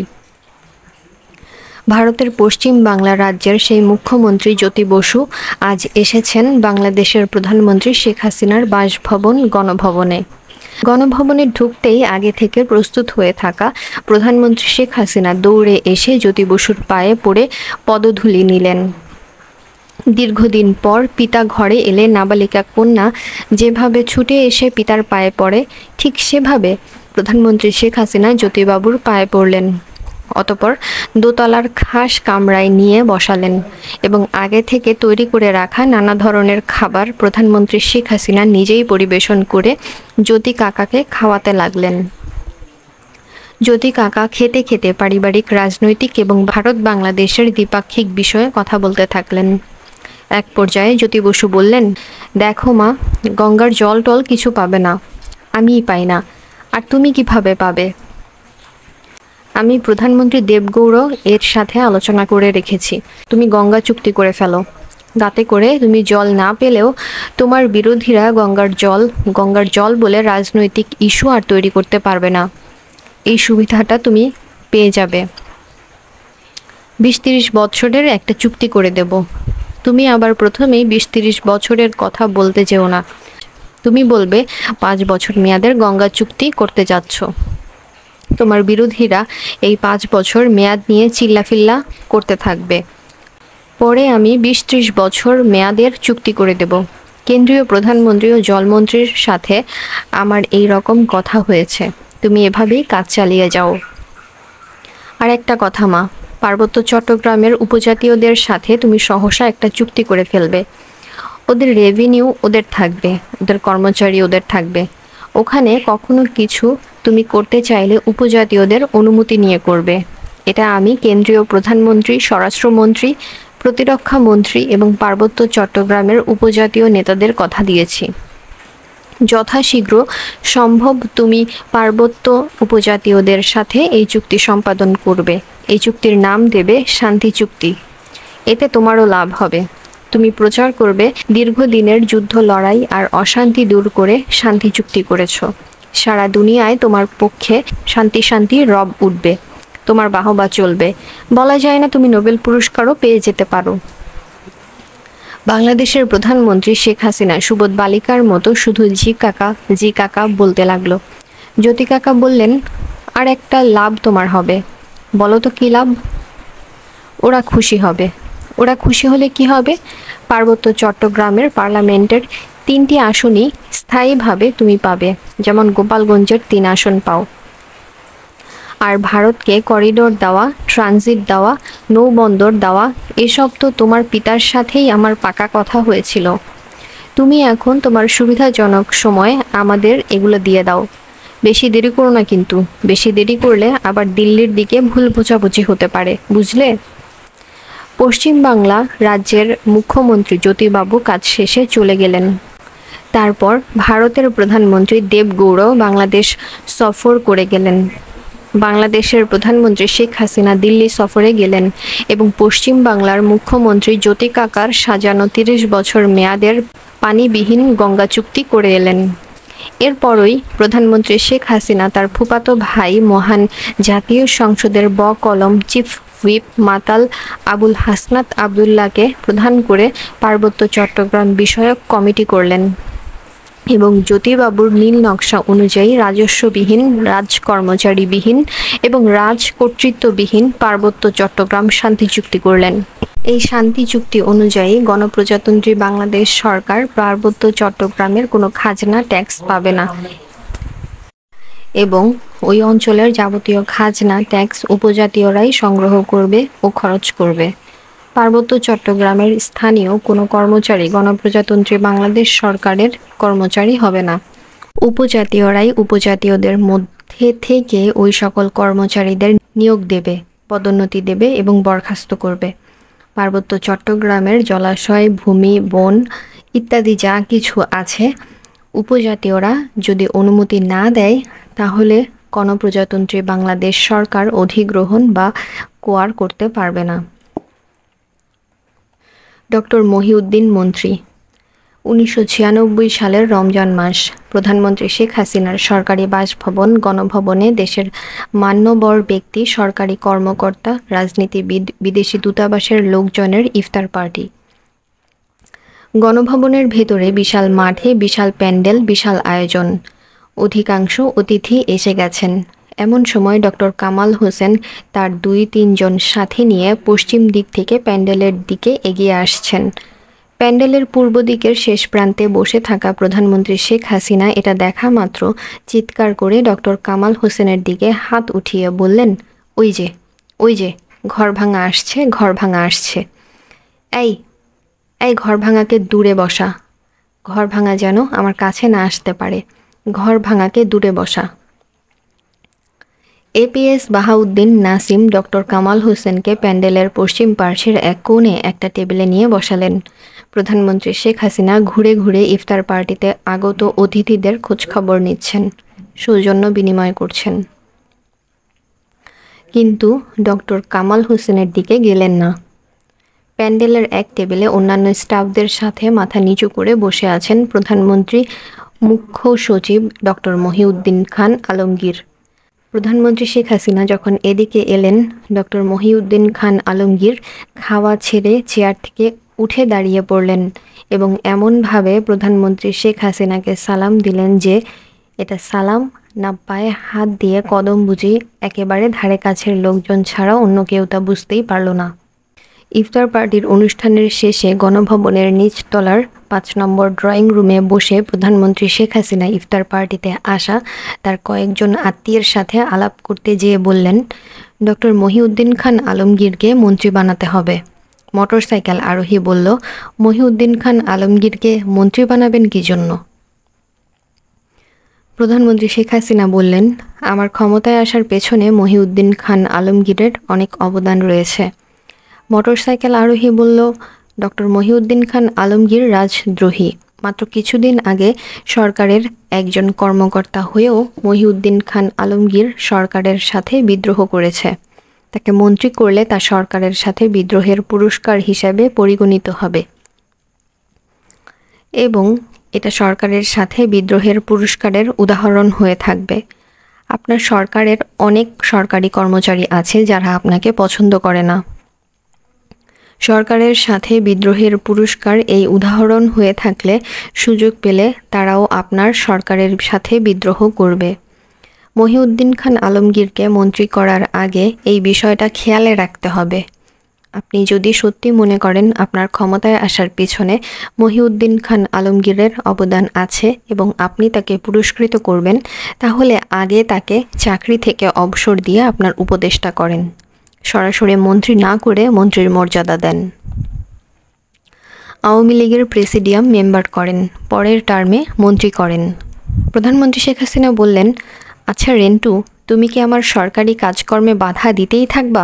ভারতের পশ্চিম বাংলা রাজ্যের সেই মুখ্যমন্ত্রী জ্যোতি বসু আজ এসেছেন বাংলাদেশের প্রধানমন্ত্রী শেখ হাসিনার বাসভবন গণভবনে। গণভবনে ঢুকতেই আগে থেকে প্রস্তুত হয়ে থাকা প্রধানমন্ত্রী শেখ হাসিনা দৌড়ে এসে জ্যোতি বসুর পায়ে পড়ে পদধূলি নিলেন। দীর্ঘদিন পর পিতা ঘরে এলে নাবালিকা কন্যা যেভাবে ছুটে এসে পিতার পায়ে পড়ে, ঠিক সেভাবে প্রধানমন্ত্রী শেখ হাসিনা জ্যোতিবাবুর পায়ে পড়লেন। অতঃপর দোতলার খাস কামরায় নিয়ে বসালেন এবং আগে থেকে তৈরি করে রাখা নানা ধরনের খাবার প্রধানমন্ত্রী শেখ হাসিনা নিজেই পরিবেশন করে জ্যোতি কাকাকে খাওয়াতে লাগলেন। জ্যোতি কাকা খেতে খেতে পারিবারিক, রাজনৈতিক এবং ভারত বাংলাদেশের দ্বিপাক্ষিক বিষয়ে কথা বলতে থাকলেন। এক পর্যায়ে জ্যোতি বসু বললেন, দেখো মা, গঙ্গার জল টল কিছু পাবে না, আমিই পাই না, আর তুমি কিভাবে পাবে? আমি প্রধানমন্ত্রী দেবগৌড় এর সাথে আলোচনা করে রেখেছি, তুমি গঙ্গা চুক্তি করে ফেলো। তাতে করে তুমি জল না পেলেও তোমার বিরোধীরা গঙ্গার জল বলে রাজনৈতিক ইস্যু আর তৈরি করতে পারবে না। এই সুবিধাটা তুমি পেয়ে যাবে। 20-30 বছরের একটা চুক্তি করে দেব। তুমি আবার প্রথমেই 20-30 বছরের কথা বলতে যেও না, তুমি বলবে 5 বছর মেয়াদের গঙ্গা চুক্তি করতে যাচ্ছ। তোমার বিরোধীরা এই 5 বছর মেয়াদ নিয়ে চিল্লাফিল্লা করতে থাকবে। পরে আমি 20-30 বছর মেয়াদের চুক্তি করে দেব। কেন্দ্রীয় প্রধানমন্ত্রী ও জলমন্ত্রীর সাথে আমার এই রকম কথা হয়েছে, তুমি এভাবেই কাজ চালিয়ে যাও। আর একটা কথা মা, পার্বত্য চট্টগ্রামের উপজাতীয়দের সাথে তুমি সহসা একটা চুক্তি করে ফেলবে। ওদের রেভিনিউ ওদের থাকবে, ওদের কর্মচারী ওদের থাকবে। ওখানে কখনো কিছু তুমি করতে চাইলে উপজাতীয়দের অনুমতি নিয়ে করবে। এটা আমি কেন্দ্রীয় প্রধানমন্ত্রী, স্বরাষ্ট্রমন্ত্রী, প্রতিরক্ষা মন্ত্রী এবং পার্বত্য চট্টগ্রামের উপজাতীয় নেতাদের কথা দিয়েছি। যথাশীঘ্র সম্ভব তুমি পার্বত্য উপজাতীয়দের সাথে এই চুক্তি সম্পাদন করবে। এই চুক্তির নাম দেবে শান্তি চুক্তি। এতে তোমারও লাভ হবে। তুমি প্রচার করবে দীর্ঘদিনের যুদ্ধ, লড়াই আর অশান্তি দূর করে শান্তি চুক্তি করেছ। সারা দুনিয়ায় তোমার পক্ষে শান্তি রব উঠবে, তোমার বাহবা চলবে। বলা যায় না তুমি নোবেল পুরস্কারও পেয়ে যেতে পারো। বাংলাদেশের প্রধানমন্ত্রী শেখ হাসিনা সুবোধ বালিকার মতো শুধু জি কাকা বলতে লাগলো। জ্যোতি কাকা বললেন, আর একটা লাভ তোমার হবে। বলো তো কী লাভ? ওরা খুশি হবে। ওরা খুশি হলে কি হবে? পার্বত্য চট্টগ্রামের পার্লামেন্টের 3টি আসনই স্থায়ীভাবে তুমি পাবে, যেমন গোপালগঞ্জের 3 আসন পাও। আর ভারতকে করিডোর দেওয়া, ট্রানজিট দেওয়া, নৌবন্দর দেওয়া, এসব তো তোমার পিতার সাথেই আমার পাকা কথা হয়েছিল। তুমি এখন তোমার সুবিধাজনক সময় আমাদের এগুলো দিয়ে দাও। বেশি দেরি করো না কিন্তু, বেশি দেরি করলে আবার দিল্লির দিকে ভুল বোঝাবুঝি হতে পারে, বুঝলে? পশ্চিম বাংলা রাজ্যের মুখ্যমন্ত্রী জ্যোতিবাবু কাজ শেষে চলে গেলেন। তারপর ভারতের প্রধানমন্ত্রী দেবগৌড় বাংলাদেশ সফর করে গেলেন। বাংলাদেশের প্রধানমন্ত্রী শেখ হাসিনা দিল্লি সফরে গেলেন এবং পশ্চিম বাংলার মুখ্যমন্ত্রী জ্যোতি কাকার সাজানো 30 বছর মেয়াদের পানিবিহীন গঙ্গা চুক্তি করে এলেন। এরপরই প্রধানমন্ত্রী শেখ হাসিনা তার ফুফাতো ভাই মহান জাতীয় সংসদের কলম চিফ হুইপ মাতাল আবুল হাসনাত আবদুল্লাহকে প্রধান করে পার্বত্য চট্টগ্রাম বিষয়ক কমিটি করলেন এবং জ্যোতিবাবুর নীল নকশা অনুযায়ী রাজস্ববিহীন, রাজকর্মচারীবিহীন এবং রাজকর্তৃত্ববিহীন পার্বত্য চট্টগ্রাম শান্তি চুক্তি করলেন। এই শান্তি চুক্তি অনুযায়ী গণপ্রজাতন্ত্রী বাংলাদেশ সরকার পার্বত্য চট্টগ্রামের কোনো খাজনা, ট্যাক্স পাবে না এবং ওই অঞ্চলের যাবতীয় খাজনা, ট্যাক্স উপজাতীয়রাই সংগ্রহ করবে ও খরচ করবে। পার্বত্য চট্টগ্রামের স্থানীয় কোনো কর্মচারী গণপ্রজাতন্ত্রী বাংলাদেশ সরকারের কর্মচারী হবে না। উপজাতীয়রাই উপজাতীয়দের মধ্যে থেকে ওই সকল কর্মচারীদের নিয়োগ দেবে, পদোন্নতি দেবে এবং বরখাস্ত করবে। পার্বত্য চট্টগ্রামের জলাশয়, ভূমি, বন ইত্যাদি যা কিছু আছে, উপজাতীয়রা যদি অনুমতি না দেয় তাহলে গণপ্রজাতন্ত্রী বাংলাদেশ সরকার অধিগ্রহণ বা কোয়ার করতে পারবে না। ডক্টর মহিউদ্দিন মন্ত্রী। 1996 সালের রমজান মাস প্রধানমন্ত্রী শেখ হাসিনার সরকারি বাসভবন গণভবনে দেশের মান্যবর ব্যক্তি, সরকারি কর্মকর্তা, রাজনীতিবিদ, বিদেশি দূতাবাসের লোকজনের ইফতার পার্টি। গণভবনের ভেতরে বিশাল মাঠে বিশাল প্যান্ডেল, বিশাল আয়োজন। অধিকাংশ অতিথি এসে গেছেন। এমন সময় ডক্টর কামাল হোসেন তার 2-3 জন সাথী নিয়ে পশ্চিম দিক থেকে প্যান্ডেলের দিকে এগিয়ে আসছেন। প্যান্ডেলের পূর্ব দিকের শেষ প্রান্তে বসে থাকা প্রধানমন্ত্রী শেখ হাসিনা এটা দেখা মাত্র চিৎকার করে ডক্টর কামাল হোসেনের দিকে হাত উঠিয়ে বললেন, ওই যে ওই যে ঘর ভাঙা আসছে, ঘর ভাঙা আসছে। এই এই ঘর ভাঙাকে দূরে বসা, ঘর ভাঙা যেন আমার কাছে না আসতে পারে, ঘর ভাঙাকে দূরে বসা। এপিএস বাহাউদ্দিন নাসিম ডক্টর কামাল হোসেনকে প্যান্ডেলের পশ্চিম পার্শ্বের এক কোণে একটা টেবিলে নিয়ে বসালেন। প্রধানমন্ত্রী শেখ হাসিনা ঘুরে ঘুরে ইফতার পার্টিতে আগত অতিথিদের খোঁজখবর নিচ্ছেন, সৌজন্য বিনিময় করছেন, কিন্তু ডক্টর কামাল হোসেনের দিকে গেলেন না। প্যান্ডেলের এক টেবিলে অন্যান্য স্টাফদের সাথে মাথা নিচু করে বসে আছেন প্রধানমন্ত্রী মুখ্য সচিব ডক্টর মহিউদ্দিন খান আলমগীর। প্রধানমন্ত্রী শেখ হাসিনা যখন এদিকে এলেন, ডক্টর মহিউদ্দিন খান আলমগীর খাওয়া ছেড়ে চেয়ার থেকে উঠে দাঁড়িয়ে পড়লেন এবং এমনভাবে প্রধানমন্ত্রী শেখ হাসিনাকে সালাম দিলেন যে এটা সালাম না পায়ে হাত দিয়ে কদম বুঝি একেবারে ধারে কাছের লোকজন ছাড়া অন্য কেউ তা বুঝতেই পারল না। ইফতার পার্টির অনুষ্ঠানের শেষে গণভবনের নিচতলার 5 নম্বর ড্রয়িং রুমে বসে প্রধানমন্ত্রী শেখ হাসিনা ইফতার পার্টিতে আসা তার কয়েকজন আত্মীয়ের সাথে আলাপ করতে যেয়ে বললেন, ডক্টর মহিউদ্দিন খান আলমগীরকে মন্ত্রী বানাতে হবে। মোটরসাইকেল আরোহী বলল, মহিউদ্দিন খান আলমগীরকে মন্ত্রী বানাবেন কি জন্য? প্রধানমন্ত্রী শেখ হাসিনা বললেন, আমার ক্ষমতায় আসার পেছনে মহিউদ্দিন খান আলমগীরের অনেক অবদান রয়েছে। মোটরসাইকেল আরোহী বলল, ডক্টর মহিউদ্দিন খান আলমগীর রাজদ্রোহী। মাত্র কিছুদিন আগে সরকারের একজন কর্মকর্তা হয়েও মহিউদ্দিন খান আলমগীর সরকারের সাথে বিদ্রোহ করেছে। তাকে মন্ত্রী করলে তা সরকারের সাথে বিদ্রোহের পুরস্কার হিসাবে পরিগণিত হবে এবং এটা সরকারের সাথে বিদ্রোহের পুরস্কারের উদাহরণ হয়ে থাকবে। আপনার সরকারের অনেক সরকারি কর্মচারী আছে যারা আপনাকে পছন্দ করে না। সরকারের সাথে বিদ্রোহের পুরস্কার এই উদাহরণ হয়ে থাকলে সুযোগ পেলে তারাও আপনার সরকারের সাথে বিদ্রোহ করবে। মহিউদ্দিন খান আলমগীরকে মন্ত্রী করার আগে এই বিষয়টা খেয়ালে রাখতে হবে। আপনি যদি সত্যি মনে করেন আপনার ক্ষমতায় আসার পিছনে মহিউদ্দিন খান আলমগীরের অবদান আছে এবং আপনি তাকে পুরস্কৃত করবেন, তাহলে আগে তাকে চাকরি থেকে অবসর দিয়ে আপনার উপদেষ্টা করেন, সরাসরি মন্ত্রী না করে মন্ত্রীর মর্যাদা দেন। আওয়ামী লীগের প্রেসিডিয়াম মেম্বার করেন, পরের টার্মে মন্ত্রী করেন। প্রধানমন্ত্রী শেখ হাসিনা বললেন, আচ্ছা রেন্টু, তুমি কি আমার সরকারি কাজকর্মে বাধা দিতেই থাকবা,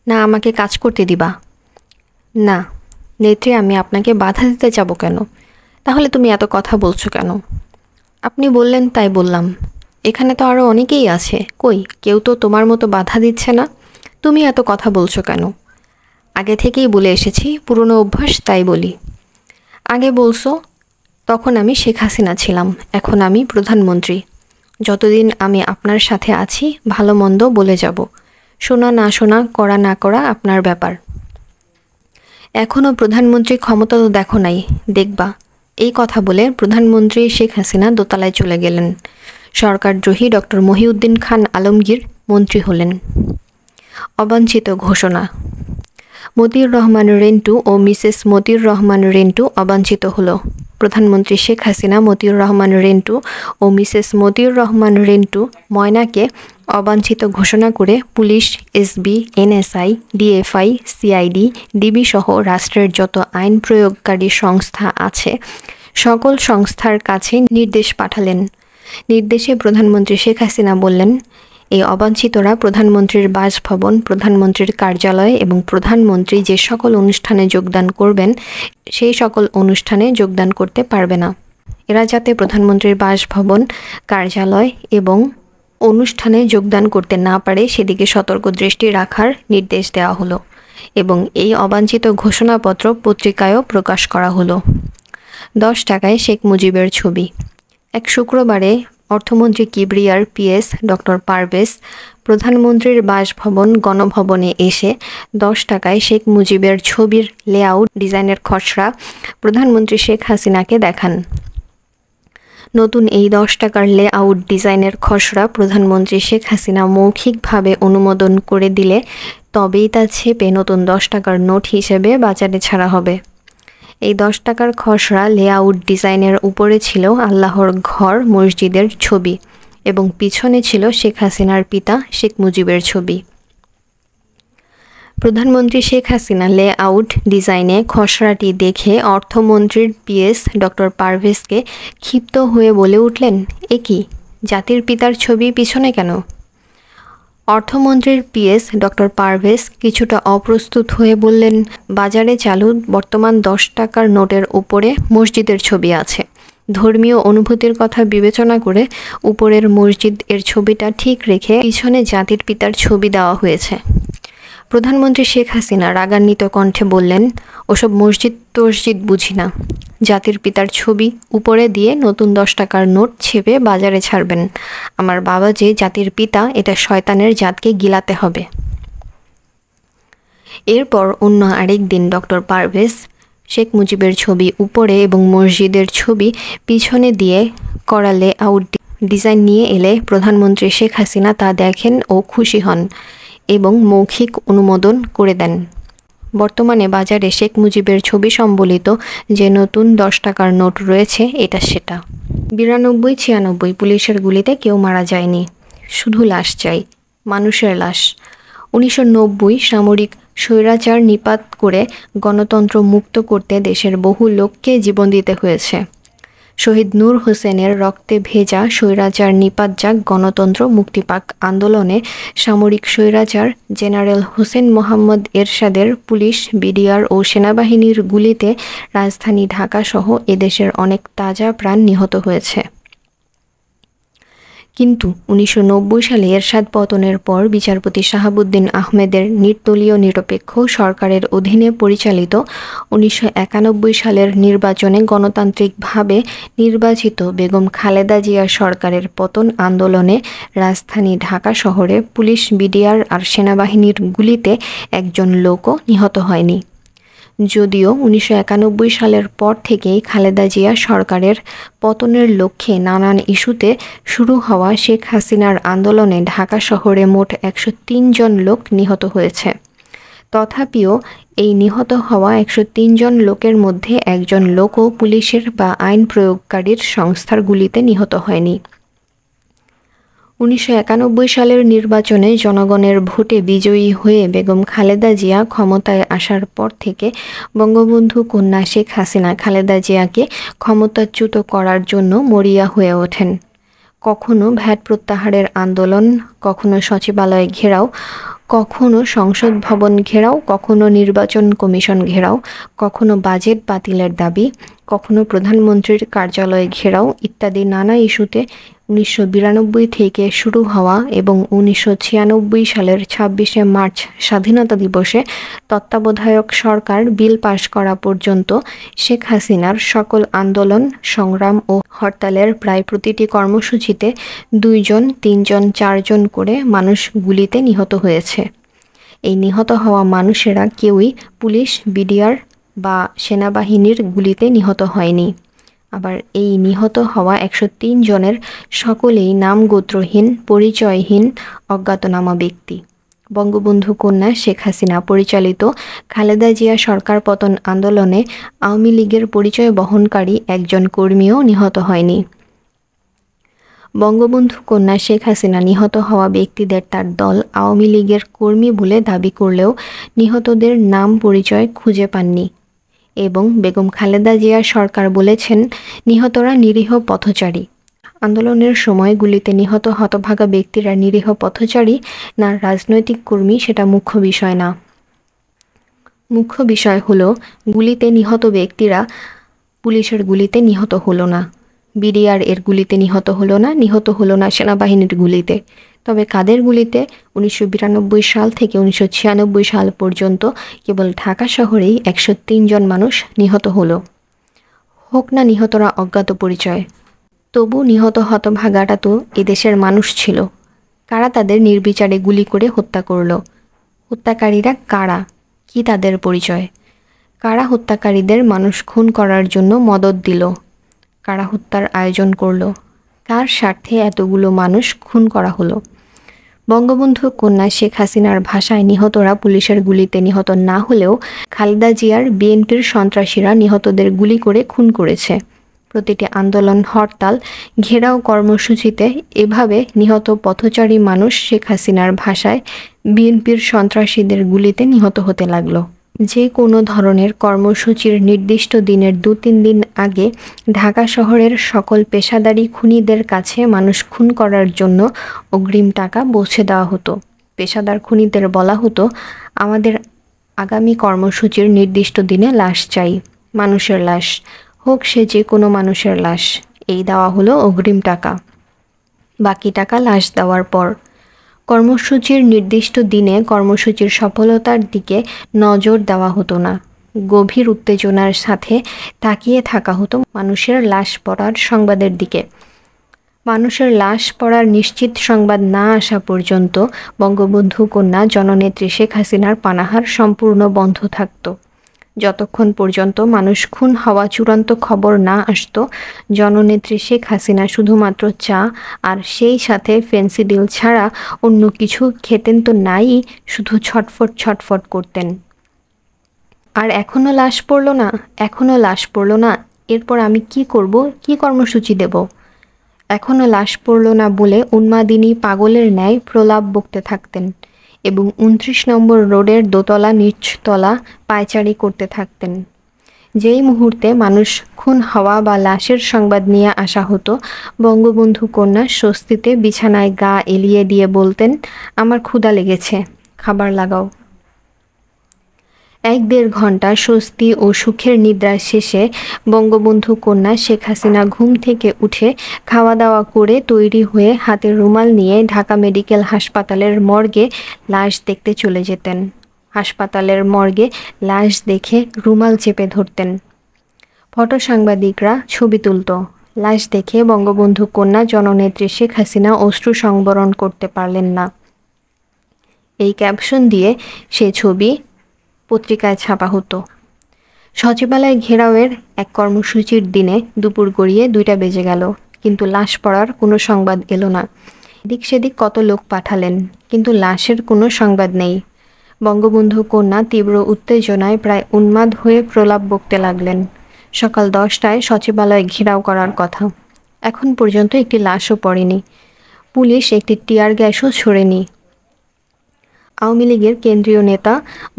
না আমাকে কাজ করতে দিবা? না নেত্রী, আমি আপনাকে বাধা দিতে যাব কেন? তাহলে তুমি এত কথা বলছো কেন? আপনি বললেন তাই বললাম। এখানে তো আরও অনেকেই আছে, কই কেউ তো তোমার মতো বাধা দিচ্ছে না, তুমি এত কথা বলছো কেন? আগে থেকেই বলে এসেছি, পুরনো অভ্যাস, তাই বলি। আগে বলছো, তখন আমি শেখ হাসিনা ছিলাম, এখন আমি প্রধানমন্ত্রী। যতদিন আমি আপনার সাথে আছি ভালো মন্দ বলে যাব, শোনা না শোনা, করা না করা আপনার ব্যাপার। এখনও প্রধানমন্ত্রী ক্ষমতা তো দেখো নাই, দেখবা। এই কথা বলে প্রধানমন্ত্রী শেখ হাসিনা দোতলায় চলে গেলেন। সরকারদ্রোহী ডক্টর মহিউদ্দিন খান আলমগীর মন্ত্রী হলেন। অবাঞ্ছিত ঘোষণা। মতিউর রহমান রেন্টু ও মিসেস মতিউর রহমান রেন্টু অবাঞ্ছিত হলো। প্রধানমন্ত্রী শেখ হাসিনা মতিউর রহমান রেন্টু ও মিসেস মতিউর রহমান রেন্টু ময়নাকে অবাঞ্ছিত ঘোষণা করে police, SB, NSI, DFI, CID, DB সহ রাষ্ট্রের যত আইন প্রয়োগকারী সংস্থা আছে সকল সংস্থার কাছে নির্দেশ পাঠালেন, নির্দেশে প্রধানমন্ত্রী শেখ হাসিনা বললেন, এই অবাঞ্ছিতরা প্রধানমন্ত্রীর বাসভবন, প্রধানমন্ত্রীর কার্যালয় এবং প্রধানমন্ত্রী যে সকল অনুষ্ঠানে যোগদান করবেন সেই সকল অনুষ্ঠানে যোগদান করতে পারবে না। এরা যাতে প্রধানমন্ত্রীর বাসভবন, কার্যালয় এবং অনুষ্ঠানে যোগদান করতে না পারে সেদিকে সতর্ক দৃষ্টি রাখার নির্দেশ দেওয়া হলো এবং এই অবাঞ্ছিত ঘোষণাপত্র পত্রিকায়ও প্রকাশ করা হলো। 10 টাকায় শেখ মুজিবের ছবি। এক শুক্রবারে অর্থমন্ত্রী কিবরিয়ার পিএস ডক্টর পারভেজ প্রধানমন্ত্রীর বাসভবন গণভবনে এসে 10 টাকায় শেখ মুজিবের ছবির লেআউট ডিজাইনের খসড়া প্রধানমন্ত্রী শেখ হাসিনাকে দেখান। নতুন এই 10 টাকার লেআউট ডিজাইনের খসড়া প্রধানমন্ত্রী শেখ হাসিনা মৌখিকভাবে অনুমোদন করে দিলে তবেই তা ছেপে নতুন 10 টাকার নোট হিসেবে বাজারে ছাড়া হবে। এই 10 টাকার খসড়া লেআউট ডিজাইনের উপরে ছিল আল্লাহর ঘর মসজিদের ছবি এবং পিছনে ছিল শেখ হাসিনার পিতা শেখ মুজিবের ছবি। প্রধানমন্ত্রী শেখ হাসিনা লেআউট ডিজাইনে খসড়াটি দেখে অর্থমন্ত্রীর পিএস ডক্টর পারভেজকে ক্ষিপ্ত হয়ে বলে উঠলেন, এ কি, জাতির পিতার ছবি পিছনে কেন? অর্থমন্ত্রীর পিএস ডক্টর পারভেজ কিছুটা অপ্রস্তুত হয়ে বললেন, বাজারে চালু বর্তমান 10 টাকার নোটের উপরে মসজিদের ছবি আছে। ধর্মীয় অনুভূতির কথা বিবেচনা করে উপরের মসজিদ এর ছবিটা ঠিক রেখে পিছনে জাতির পিতার ছবি দেওয়া হয়েছে। প্রধানমন্ত্রী শেখ হাসিনা রাগান্বিত কণ্ঠে বললেন, ওসব মসজিদ টসজিদ বুঝি না। জাতির পিতার ছবি উপরে দিয়ে নতুন 10 টাকার নোট ছেপে বাজারে ছাড়বেন। আমার বাবা যে জাতির পিতা, এটা শয়তানের জাতকে গিলাতে হবে। এরপর অন্য আরেক দিন ডক্টর পারভেজ শেখ মুজিবের ছবি উপরে এবং মসজিদের ছবি পিছনে দিয়ে করা লেআউট ডিজাইন নিয়ে এলে প্রধানমন্ত্রী শেখ হাসিনা তা দেখেন ও খুশি হন এবং মৌখিক অনুমোদন করে দেন। বর্তমানে বাজারে শেখ মুজিবের ছবি সম্বলিত যে নতুন 10 টাকার নোট রয়েছে এটা সেটা। 92-96 পুলিশের গুলিতে কেউ মারা যায়নি, শুধু লাশ চাই, মানুষের লাশ। 1990 সামরিক স্বৈরাচার নিপাত করে গণতন্ত্র মুক্ত করতে দেশের বহু লোককে জীবন দিতে হয়েছে। শহীদ নূর হোসেনের রক্তে ভেজা স্বৈরাচার নিপাত যাক, গণতন্ত্র মুক্তি পাক আন্দোলনে সামরিক স্বৈরাচার জেনারেল হোসেন মোহাম্মদ এরশাদের পুলিশ, বিডিআর ও সেনাবাহিনীর গুলিতে রাজধানী ঢাকাসহ এদেশের অনেক তাজা প্রাণ নিহত হয়েছে। কিন্তু 1990 সালে এরশাদ পতনের পর বিচারপতি শাহাবুদ্দিন আহমেদের নির্দলীয় নিরপেক্ষ সরকারের অধীনে পরিচালিত 1991 সালের নির্বাচনে গণতান্ত্রিকভাবে নির্বাচিত বেগম খালেদা জিয়া সরকারের পতন আন্দোলনে রাজধানী ঢাকা শহরে পুলিশ, বিডিআর আর সেনাবাহিনীর গুলিতে একজন লোকও নিহত হয়নি। যদিও 1991 সালের পর থেকেই খালেদা জিয়া সরকারের পতনের লক্ষ্যে নানান ইস্যুতে শুরু হওয়া শেখ হাসিনার আন্দোলনে ঢাকা শহরে মোট 103 জন লোক নিহত হয়েছে। তথাপিও এই নিহত হওয়া 103 জন লোকের মধ্যে একজন লোকও পুলিশের বা আইন প্রয়োগকারীর সংস্থার গুলিতে নিহত হয়নি। 1991 সালের নির্বাচনে জনগণের ভোটে বিজয়ী হয়ে বেগম খালেদা জিয়া ক্ষমতায় আসার পর থেকে বঙ্গবন্ধু কন্যা শেখ হাসিনা খালেদা জিয়াকে ক্ষমতাচ্যুত করার জন্য মরিয়া হয়ে ওঠেন। কখনো ভ্যাট প্রত্যাহারের আন্দোলন, কখনো সচিবালয় ঘেরাও, কখনো সংসদ ভবন ঘেরাও, কখনো নির্বাচন কমিশন ঘেরাও, কখনো বাজেট বাতিলের দাবি, কখনো প্রধানমন্ত্রীর কার্যালয় ঘেরাও ইত্যাদি নানা ইস্যুতে 1992 থেকে শুরু হওয়া এবং 1996 সালের 26শে মার্চ স্বাধীনতা দিবসে তত্ত্বাবধায়ক সরকার বিল পাশ করা পর্যন্ত শেখ হাসিনার সকল আন্দোলন, সংগ্রাম ও হরতালের প্রায় প্রতিটি কর্মসূচিতে 2 জন, 3 জন, 4 জন করে মানুষ গুলিতে নিহত হয়েছে। এই নিহত হওয়া মানুষেরা কেউই পুলিশ, বিডিআর বা সেনাবাহিনীর গুলিতে নিহত হয়নি। আবার এই নিহত হওয়া 103 জনের সকলেই নামগোত্রহীন, পরিচয়হীন, অজ্ঞাতনামা ব্যক্তি। বঙ্গবন্ধু কন্যা শেখ হাসিনা পরিচালিত খালেদা জিয়া সরকার পতন আন্দোলনে আওয়ামী লীগের পরিচয় বহনকারী একজন কর্মীও নিহত হয়নি। বঙ্গবন্ধু কন্যা শেখ হাসিনা নিহত হওয়া ব্যক্তিদের তার দল আওয়ামী লীগের কর্মী বলে দাবি করলেও নিহতদের নাম পরিচয় খুঁজে পাননি এবং বেগম খালেদা জিয়া সরকার বলেছেন নিহতরা নিরীহ পথচারী। আন্দোলনের সময় গুলিতে নিহত হতভাগা ব্যক্তিরা নিরীহ পথচারী না রাজনৈতিক কর্মী সেটা মুখ্য বিষয় না। মুখ্য বিষয় হলো গুলিতে নিহত ব্যক্তিরা পুলিশের গুলিতে নিহত হলো না, বিডিআর এর গুলিতে নিহত হলো না সেনাবাহিনীর গুলিতে। তবে কাদের গুলিতে? 1992 সাল থেকে 1996 সাল পর্যন্ত কেবল ঢাকা শহরেই 103 জন মানুষ নিহত হলো। হোক না নিহতরা অজ্ঞাত পরিচয়, তবু নিহত হতভাগাটা তো এদেশের মানুষ ছিল। কারা তাদের নির্বিচারে গুলি করে হত্যা করলো? হত্যাকারীরা কারা? কি তাদের পরিচয়? কারা হত্যাকারীদের মানুষ খুন করার জন্য মদদ দিল? কারা হত্যার আয়োজন করলো? কার স্বার্থে এতগুলো মানুষ খুন করা হলো? বঙ্গবন্ধু কন্যা শেখ হাসিনার ভাষায় নিহতরা পুলিশের গুলিতে নিহত না হলেও খালেদা জিয়ার বিএনপির সন্ত্রাসীরা নিহতদের গুলি করে খুন করেছে। প্রতিটি আন্দোলন, হরতাল, ঘেরাও কর্মসূচিতে এভাবে নিহত পথচারী মানুষ শেখ হাসিনার ভাষায় বিএনপির সন্ত্রাসীদের গুলিতে নিহত হতে লাগলো। যে কোনো ধরনের কর্মসূচির নির্দিষ্ট দিনের 2-3 দিন আগে ঢাকা শহরের সকল পেশাদারি খুনিদের কাছে মানুষ খুন করার জন্য অগ্রিম টাকা পৌঁছে দেওয়া হতো। পেশাদার খুনিদের বলা হতো, আমাদের আগামী কর্মসূচির নির্দিষ্ট দিনে লাশ চাই, মানুষের লাশ, হোক সে যে কোনো মানুষের লাশ। এই দেওয়া হলো অগ্রিম টাকা। বাকি টাকা লাশ দেওয়ার পর। কর্মসূচির নির্দিষ্ট দিনে কর্মসূচির সফলতার দিকে নজর দেওয়া হতো না। গভীর উত্তেজনার সাথে তাকিয়ে থাকা হতো মানুষের লাশ পড়ার সংবাদের দিকে। মানুষের লাশ পড়ার নিশ্চিত সংবাদ না আসা পর্যন্ত বঙ্গবন্ধু কন্যা জননেত্রী শেখ হাসিনার পানাহার সম্পূর্ণ বন্ধ থাকত। যতক্ষণ পর্যন্ত মানুষ খুন হওয়া চূড়ান্ত খবর না আসতো, জননেত্রী শেখ হাসিনা শুধুমাত্র চা আর সেই সাথে ফেন্সিডিল ছাড়া অন্য কিছু খেতেন তো নাই, শুধু ছটফট করতেন। আর এখনো লাশ পড়লো না, এরপর আমি কি করব, কি কর্মসূচি দেব? এখনো লাশ পড়লো না বলে উন্মাদিনী পাগলের ন্যায় প্রলাপ বকতে থাকতেন এবং 29 নম্বর রোডের দোতলা নিচতলা পায়চারি করতে থাকতেন। যেই মুহূর্তে মানুষ খুন হওয়া বা লাশের সংবাদ নিয়ে আসা হতো, বঙ্গবন্ধু কন্যা স্বস্তিতে বিছানায় গা এলিয়ে দিয়ে বলতেন, আমার ক্ষুধা লেগেছে, খাবার লাগাও। 1-1.5 ঘন্টা স্বস্তি ও সুখের নিদ্রা শেষে বঙ্গবন্ধু কন্যা শেখ হাসিনা ঘুম থেকে উঠে খাওয়া দাওয়া করে তৈরি হয়ে হাতে রুমাল নিয়ে ঢাকা মেডিকেল হাসপাতালের মর্গে লাশ দেখতে চলে যেতেন। হাসপাতালের মর্গে লাশ দেখে রুমাল চেপে ধরতেন। ফটো সাংবাদিকরা ছবি তুলত। লাশ দেখে বঙ্গবন্ধু কন্যা জননেত্রী শেখ হাসিনা অশ্রু সংবরণ করতে পারলেন না। এই ক্যাপশন দিয়ে সে ছবি পত্রিকায় ছাপা হতো। সচিবালয় ঘেরাওয়ের এক কর্মসূচির দিনে দুপুর গড়িয়ে 2টা বেজে গেল, কিন্তু লাশ পড়ার কোনো সংবাদ এলো না। এদিক সেদিক কত লোক পাঠালেন, কিন্তু লাশের কোনো সংবাদ নেই। বঙ্গবন্ধু কন্যা তীব্র উত্তেজনায় প্রায় উন্মাদ হয়ে প্রলাপ বকতে লাগলেন। সকাল 10টায় সচিবালয় ঘেরাও করার কথা, এখন পর্যন্ত একটি লাশও পড়েনি। পুলিশ একটি টিয়ার গ্যাসও ছোড়েনি। আওয়ামী লীগের কেন্দ্রীয় নেতা,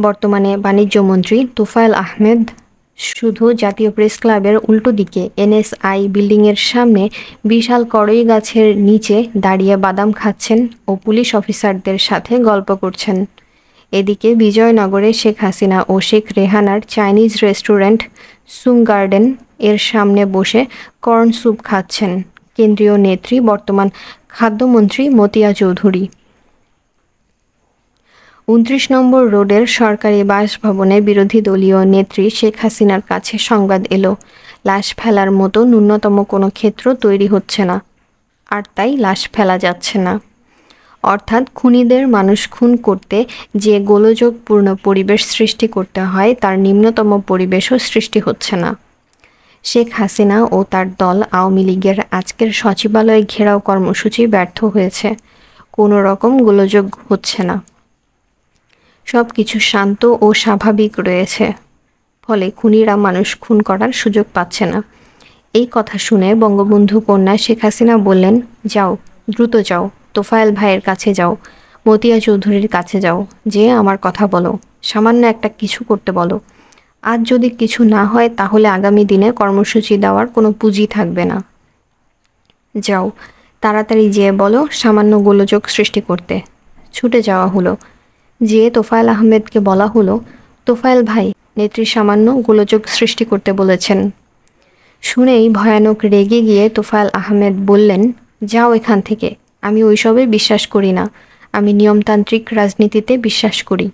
বর্তমানে বাণিজ্যমন্ত্রী তোফায়েল আহমেদ শুধু জাতীয় প্রেস ক্লাবের উল্টো দিকে এনএসআই বিল্ডিংয়ের সামনে বিশাল কড়ই গাছের নিচে দাঁড়িয়ে বাদাম খাচ্ছেন ও পুলিশ অফিসারদের সাথে গল্প করছেন। এদিকে বিজয়নগরে শেখ হাসিনা ও শেখ রেহানার চাইনিজ রেস্টুরেন্ট সুং গার্ডেন এর সামনে বসে কর্ন স্যুপ খাচ্ছেন কেন্দ্রীয় নেত্রী, বর্তমান খাদ্যমন্ত্রী মতিয়া চৌধুরী। 29 নম্বর রোডের সরকারি বাসভবনে বিরোধী দলীয় নেত্রী শেখ হাসিনার কাছে সংবাদ এলো, লাশ ফেলার মতো ন্যূনতম কোনো ক্ষেত্র তৈরি হচ্ছে না, আর তাই লাশ ফেলা যাচ্ছে না। অর্থাৎ খুনিদের মানুষ খুন করতে যে গোলযোগপূর্ণ পরিবেশ সৃষ্টি করতে হয়, তার নিম্নতম পরিবেশও সৃষ্টি হচ্ছে না। শেখ হাসিনা ও তার দল আওয়ামী লীগের আজকের সচিবালয় ঘেরাও কর্মসূচি ব্যর্থ হয়েছে। কোনো রকম গোলযোগ হচ্ছে না, সব কিছু শান্ত ও স্বাভাবিক রয়েছে, ফলে খুনিরা মানুষ খুন করার সুযোগ পাচ্ছে না। এই কথা শুনে বঙ্গবন্ধু কন্যা শেখ হাসিনা বললেন, যাও, দ্রুত যাও, তোফায়েল ভাইয়ের কাছে যাও, মতিয়া চৌধুরীর কাছে যাও, যে আমার কথা বলো, সামান্য একটা কিছু করতে বলো। আজ যদি কিছু না হয় তাহলে আগামী দিনে কর্মসূচি দেওয়ার কোনো পুঁজি থাকবে না। যাও, তাড়াতাড়ি যেয়ে বলো সামান্য গোলযোগ সৃষ্টি করতে। ছুটে যাওয়া হলো। যেয়ে তোফায়েল আহমেদকে বলা হলো, তোফায়েল ভাই, নেত্রী সামান্য গোলযোগ সৃষ্টি করতে বলেছেন। শুনেই ভয়ানক রেগে গিয়ে তোফায়েল আহমেদ বললেন, যাও এখান থেকে, আমি ওইসবে বিশ্বাস করি না। আমি নিয়মতান্ত্রিক রাজনীতিতে বিশ্বাস করি।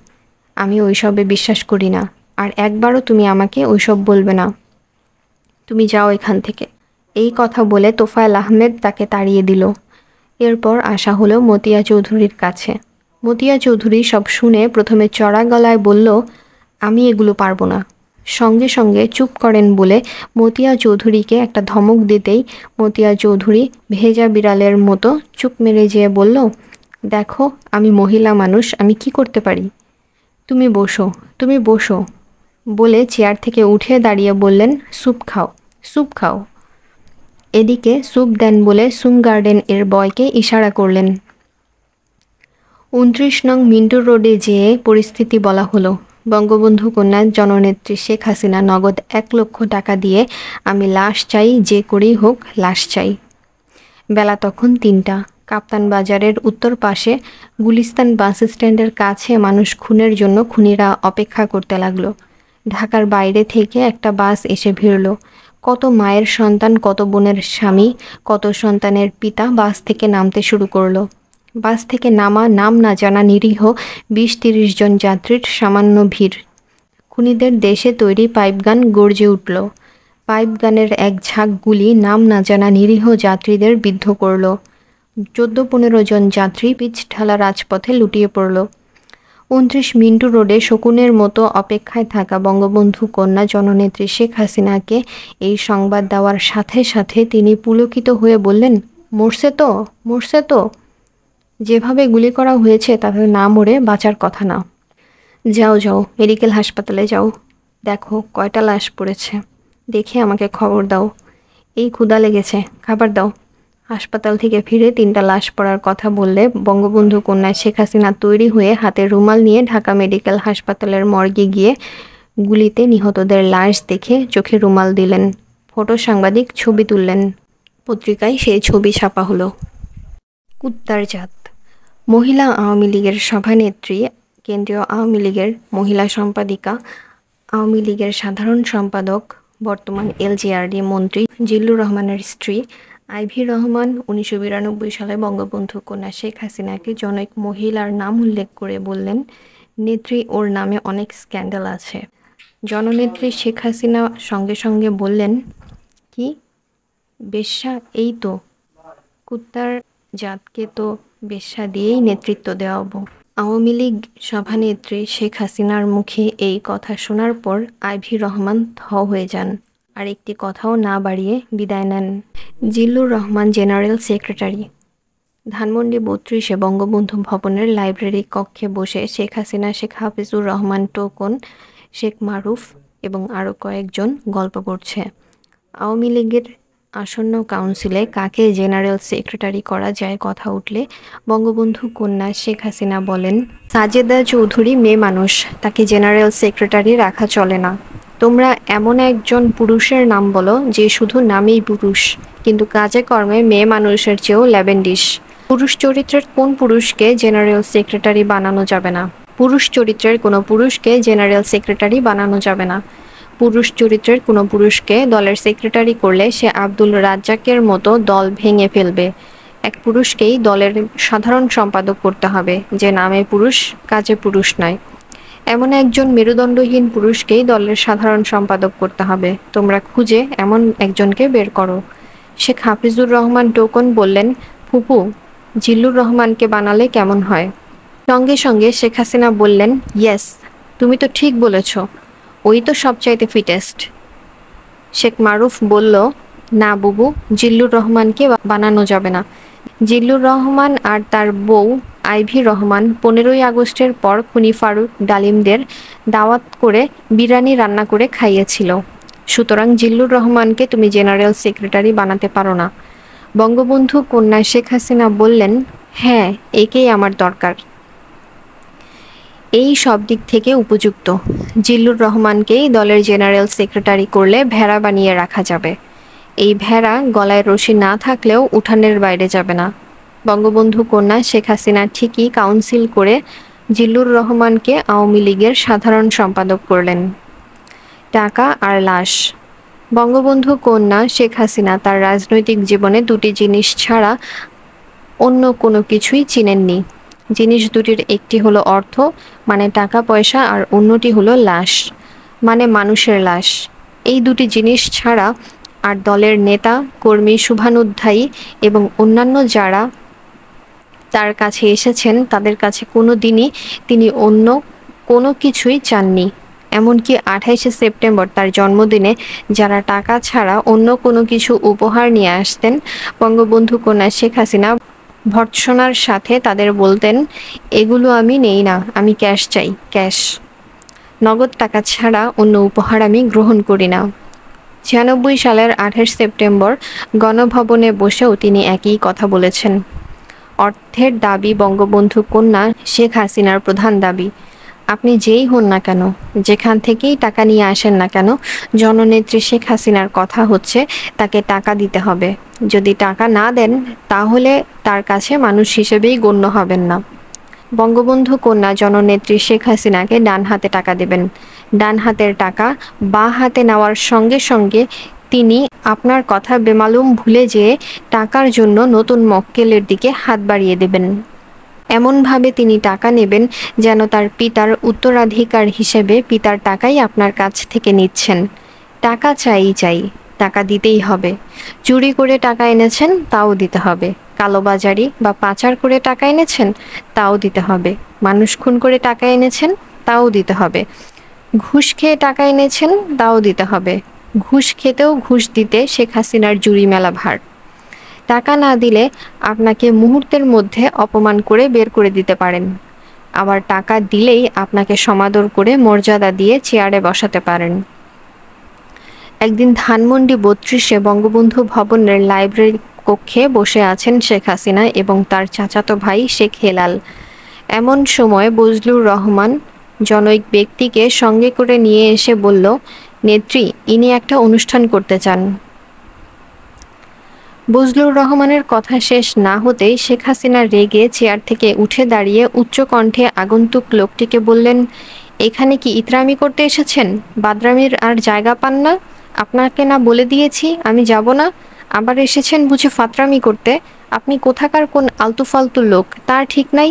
আমি ওইসবে বিশ্বাস করি না, আর একবারও তুমি আমাকে ওইসব বলবে না। তুমি যাও এখান থেকে। এই কথা বলে তোফায়েল আহমেদ তাকে তাড়িয়ে দিল। এরপর আসা হলো মতিয়া চৌধুরীর কাছে। মতিয়া চৌধুরী সব শুনে প্রথমে চড়া গলায় বলল, আমি এগুলো পারবো না। সঙ্গে সঙ্গে চুপ করেন বলে মতিয়া চৌধুরীকে একটা ধমক দিতেই মতিয়া চৌধুরী ভেজা বিড়ালের মতো চুপ মেরে যেয়ে বলল, দেখো, আমি মহিলা মানুষ, আমি কি করতে পারি? তুমি বসো, তুমি বসো বলে চেয়ার থেকে উঠে দাঁড়িয়ে বললেন, স্যুপ খাও, স্যুপ খাও। এদিকে স্যুপ দেন বলে সুম গার্ডেন এর বয়কে ইশারা করলেন। 29 নং মিন্টু রোডে যেয়ে পরিস্থিতি বলা হলো। বঙ্গবন্ধু কন্যা জননেত্রী শেখ হাসিনা নগদ 1 লক্ষ টাকা দিয়ে, আমি লাশ চাই, যে করেই হোক লাশ চাই। বেলা তখন 3টা। কাপ্তান বাজারের উত্তর পাশে গুলিস্তান বাস স্ট্যান্ডের কাছে মানুষ খুনের জন্য খুনিরা অপেক্ষা করতে লাগলো। ঢাকার বাইরে থেকে একটা বাস এসে ভিড়ল। কত মায়ের সন্তান, কত বোনের স্বামী, কত সন্তানের পিতা বাস থেকে নামতে শুরু করলো। বাস থেকে নামা নাম না জানা নিরীহ 20-30 জন যাত্রীর সামান্য ভিড়। খুনিদের দেশে তৈরি পাইপগান গর্জে উঠল। পাইপগানের এক ঝাঁক গুলি নাম না জানা নিরীহ যাত্রীদের বিদ্ধ করল। 14-15 জন যাত্রী পিচ ঢালা রাজপথে লুটিয়ে পড়ল। 29 মিন্টু রোডে শকুনের মতো অপেক্ষায় থাকা বঙ্গবন্ধু কন্যা জননেত্রী শেখ হাসিনাকে এই সংবাদ দেওয়ার সাথে সাথে তিনি পুলকিত হয়ে বললেন, মরছে তো, মরছে তো। যেভাবে গুলি করা হয়েছে তাতে না মরে বাঁচার কথা না। যাও যাও, মেডিকেল হাসপাতালে যাও, দেখো কয়টা লাশ পড়েছে, দেখে আমাকে খবর দাও। এই ক্ষুধা লেগেছে, খাবার দাও। হাসপাতাল থেকে ফিরে 3টা লাশ পড়ার কথা বললে বঙ্গবন্ধু কন্যা শেখ হাসিনা তৈরি হয়ে হাতে রুমাল নিয়ে ঢাকা মেডিকেল হাসপাতালের মর্গে গিয়ে গুলিতে নিহতদের লাশ দেখে চোখে রুমাল দিলেন। ফটো সাংবাদিক ছবি তুললেন। পত্রিকায় সেই ছবি ছাপা হলো। কুত্তার জাত। মহিলা আওয়ামী লীগের সভানেত্রী, কেন্দ্রীয় আওয়ামী লীগের মহিলা সম্পাদিকা, আওয়ামী লীগের সাধারণ সম্পাদক, বর্তমান এলজিআরডি মন্ত্রী জিল্লুর রহমানের স্ত্রী আইভি রহমান 1992 সালে বঙ্গবন্ধু কন্যা শেখ হাসিনাকে জনৈক মহিলার নাম উল্লেখ করে বললেন, নেত্রী, ওর নামে অনেক স্ক্যান্ডাল আছে। জননেত্রী শেখ হাসিনা সঙ্গে সঙ্গে বললেন, কি বেশ্যা? এই তো, কুত্তার জাতকে তো বেশ্যা দিয়েই নেতৃত্ব দেওয়াবো। আওয়ামী লীগ সভানেত্রী শেখ হাসিনার মুখে এই কথা শোনার পর আইভি রহমান থ হয়ে যান, আর একটি কথাও না বাড়িয়ে বিদায় নেন। Zillur Rahman general secretary. ধানমন্ডি 32-এ বঙ্গবন্ধু ভবনের লাইব্রেরি কক্ষে বসে শেখ হাসিনা, শেখ হাফিজুর রহমান টোকন, শেখ মারুফ এবং আরও কয়েকজন গল্প করছে। আওয়ামী লীগের আসন্ন কাউন্সিলে কাকে জেনারেল সেক্রেটারি করা যায় কথা উঠলে বঙ্গবন্ধু কন্যা শেখ হাসিনা বলেন, সাজেদা চৌধুরী মেয়ে মানুষ, তাকে জেনারেল সেক্রেটারি রাখা চলে না। তোমরা এমন একজন পুরুষের নাম বলো যে শুধু নামেই পুরুষ, কিন্তু কাজে কর্মে মেয়ে মানুষের চেয়েও ল্যাভেন্ডিশ। পুরুষ চরিত্রের কোন পুরুষকে জেনারেল সেক্রেটারি বানানো যাবে না? পুরুষ চরিত্রের কোনো পুরুষকে জেনারেল সেক্রেটারি বানানো যাবে না। পুরুষ চরিত্রের কোনো পুরুষকে দলের সেক্রেটারি করলে সে আব্দুল রাজ্জাকের মতো দল ভেঙে ফেলবে। এক পুরুষকেই দলের সাধারণ সম্পাদক করতে হবে, যে নামে পুরুষ, কাজে পুরুষ নয়। এমন একজন মেরুদণ্ডহীন পুরুষকেই দলের সাধারণ সম্পাদক করতে হবে। তোমরা খুঁজে এমন একজনকে বের করো। শেখ হাফিজুর রহমান টোকন বললেন, ফুপু, জিল্লুর রহমানকে বানালে কেমন হয়? সঙ্গে সঙ্গে শেখ হাসিনা বললেন, ইয়েস, তুমি তো ঠিক বলেছ, ওই তো সবচাইতে ফিটেস্ট। শেখ মারুফ বলল, না বুবু, জিল্লুর রহমানকে বানানো যাবে না। জিল্লুর রহমান আর তার বউ আইভি রহমান 15ই আগস্টের পর খুনি ফারুক ডালিমদের দাওয়াত করে বিরিয়ানি রান্না করে খাইয়েছিল। সুতরাং জিল্লুর রহমানকে তুমি জেনারেল সেক্রেটারি বানাতে পারো না। বঙ্গবন্ধু কন্যা শেখ হাসিনা বললেন, হ্যাঁ, একেই আমার দরকার। এই সব দিক থেকে উপযুক্ত। জিল্লুর রহমানকেই দলের জেনারেল সেক্রেটারি করলে ভেড়া বানিয়ে রাখা যাবে। এই ভেড়া গলায় রশি না থাকলেও উঠানের বাইরে যাবে না। বঙ্গবন্ধু কন্যা শেখ হাসিনা ঠিকই কাউন্সিল করে জিল্লুর রহমানকে আওয়ামী লীগের সাধারণ সম্পাদক করলেন। টাকা আর লাশ। বঙ্গবন্ধু কন্যা শেখ হাসিনা তার রাজনৈতিক জীবনে দুটি জিনিস ছাড়া অন্য কোনো কিছুই চিনেননি। জিনিস দুটির একটি হলো অর্থ, মানে টাকা পয়সা, আর অন্যটি হলো লাশ, মানে মানুষের লাশ। এই দুটি জিনিস ছাড়া আর দলের নেতা কর্মী, শুভানুধ্যায়ী এবং অন্যান্য যারা তার কাছে এসেছেন তাদের কাছে কোনো দিনই তিনি অন্য কোনো কিছুই চাননি। এমনকি 28শে সেপ্টেম্বর তার জন্মদিনে যারা টাকা ছাড়া অন্য কোনো কিছু উপহার নিয়ে আসতেন, বঙ্গবন্ধু কন্যা শেখ হাসিনা ভর্ৎসনার সাথে তাদের বলতেন, এগুলো আমি নেই না, আমি ক্যাশ চাই, ক্যাশ। নগদ টাকা ছাড়া অন্য উপহার আমি গ্রহণ করি না। 96 সালের 28 সেপ্টেম্বর গণভবনে বসেও তিনি একই কথা বলেছেন। অর্থের দাবি বঙ্গবন্ধু কন্যা শেখ হাসিনার প্রধান দাবি। আপনি যেই হন না কেন, যেখান থেকেই টাকা নিয়ে আসেন না কেন, জননেত্রী শেখ হাসিনার কথা হচ্ছে তাকে টাকা দিতে হবে। যদি টাকা না দেন তাহলে তার কাছে মানুষ হিসেবেই গণ্য হবেন না। বঙ্গবন্ধু কন্যা জননেত্রী শেখ হাসিনাকে ডান হাতে টাকা দেবেন। ডান হাতের টাকা বাঁ হাতে নেওয়ার সঙ্গে সঙ্গে তিনি আপনার কথা বেমালুম ভুলে যেয়ে টাকার জন্য নতুন মক্কেলের দিকে হাত বাড়িয়ে দেবেন। এমনভাবে তিনি টাকা নেবেন যেন তার পিতার উত্তরাধিকার হিসেবে পিতার টাকাই আপনার কাছ থেকে নিচ্ছেন। টাকা চাই চাই, টাকা দিতেই হবে। চুরি করে টাকা এনেছেন, তাও দিতে হবে। কালোবাজারি বা পাচার করে টাকা এনেছেন, তাও দিতে হবে। মানুষ খুন করে টাকা এনেছেন, তাও দিতে হবে। ঘুষ খেয়ে টাকা এনেছেন, তাও দিতে হবে। ঘুষ খেতেও ঘুষ দিতে শেখ হাসিনার জুড়ি মেলা ভার। টাকা না দিলে আপনাকে মুহূর্তের মধ্যে অপমান করে বের করে দিতে পারেন। আবার টাকা দিলেই আপনাকে সমাদর করে মর্যাদা দিয়ে চেয়ারে বসাতে পারেন। একদিন ধানমন্ডি 32-এ বঙ্গবন্ধু ভবনের লাইব্রেরি কক্ষে বসে আছেন শেখ হাসিনা এবং তার চাচাতো ভাই শেখ হেলাল। এমন সময় বজলুর রহমান জনৈক ব্যক্তিকে সঙ্গে করে নিয়ে এসে বলল, নেত্রী, ইনি একটা অনুষ্ঠান করতে চান। বজলুর রহমানের কথা শেষ না হতেই শেখ হাসিনা রেগে চেয়ার থেকে উঠে দাঁড়িয়ে উচ্চ কণ্ঠে আগন্তুক লোকটিকে বললেন, এখানে কি ইতরামি করতে এসেছেন? বাদরামির আর জায়গা পান না? আপনাকে না বলে দিয়েছি আমি যাব না? আবার এসেছেন বুঝি ফাতরামি করতে? আপনি কোথাকার কোন আলতুফালতু লোক তার ঠিক নাই,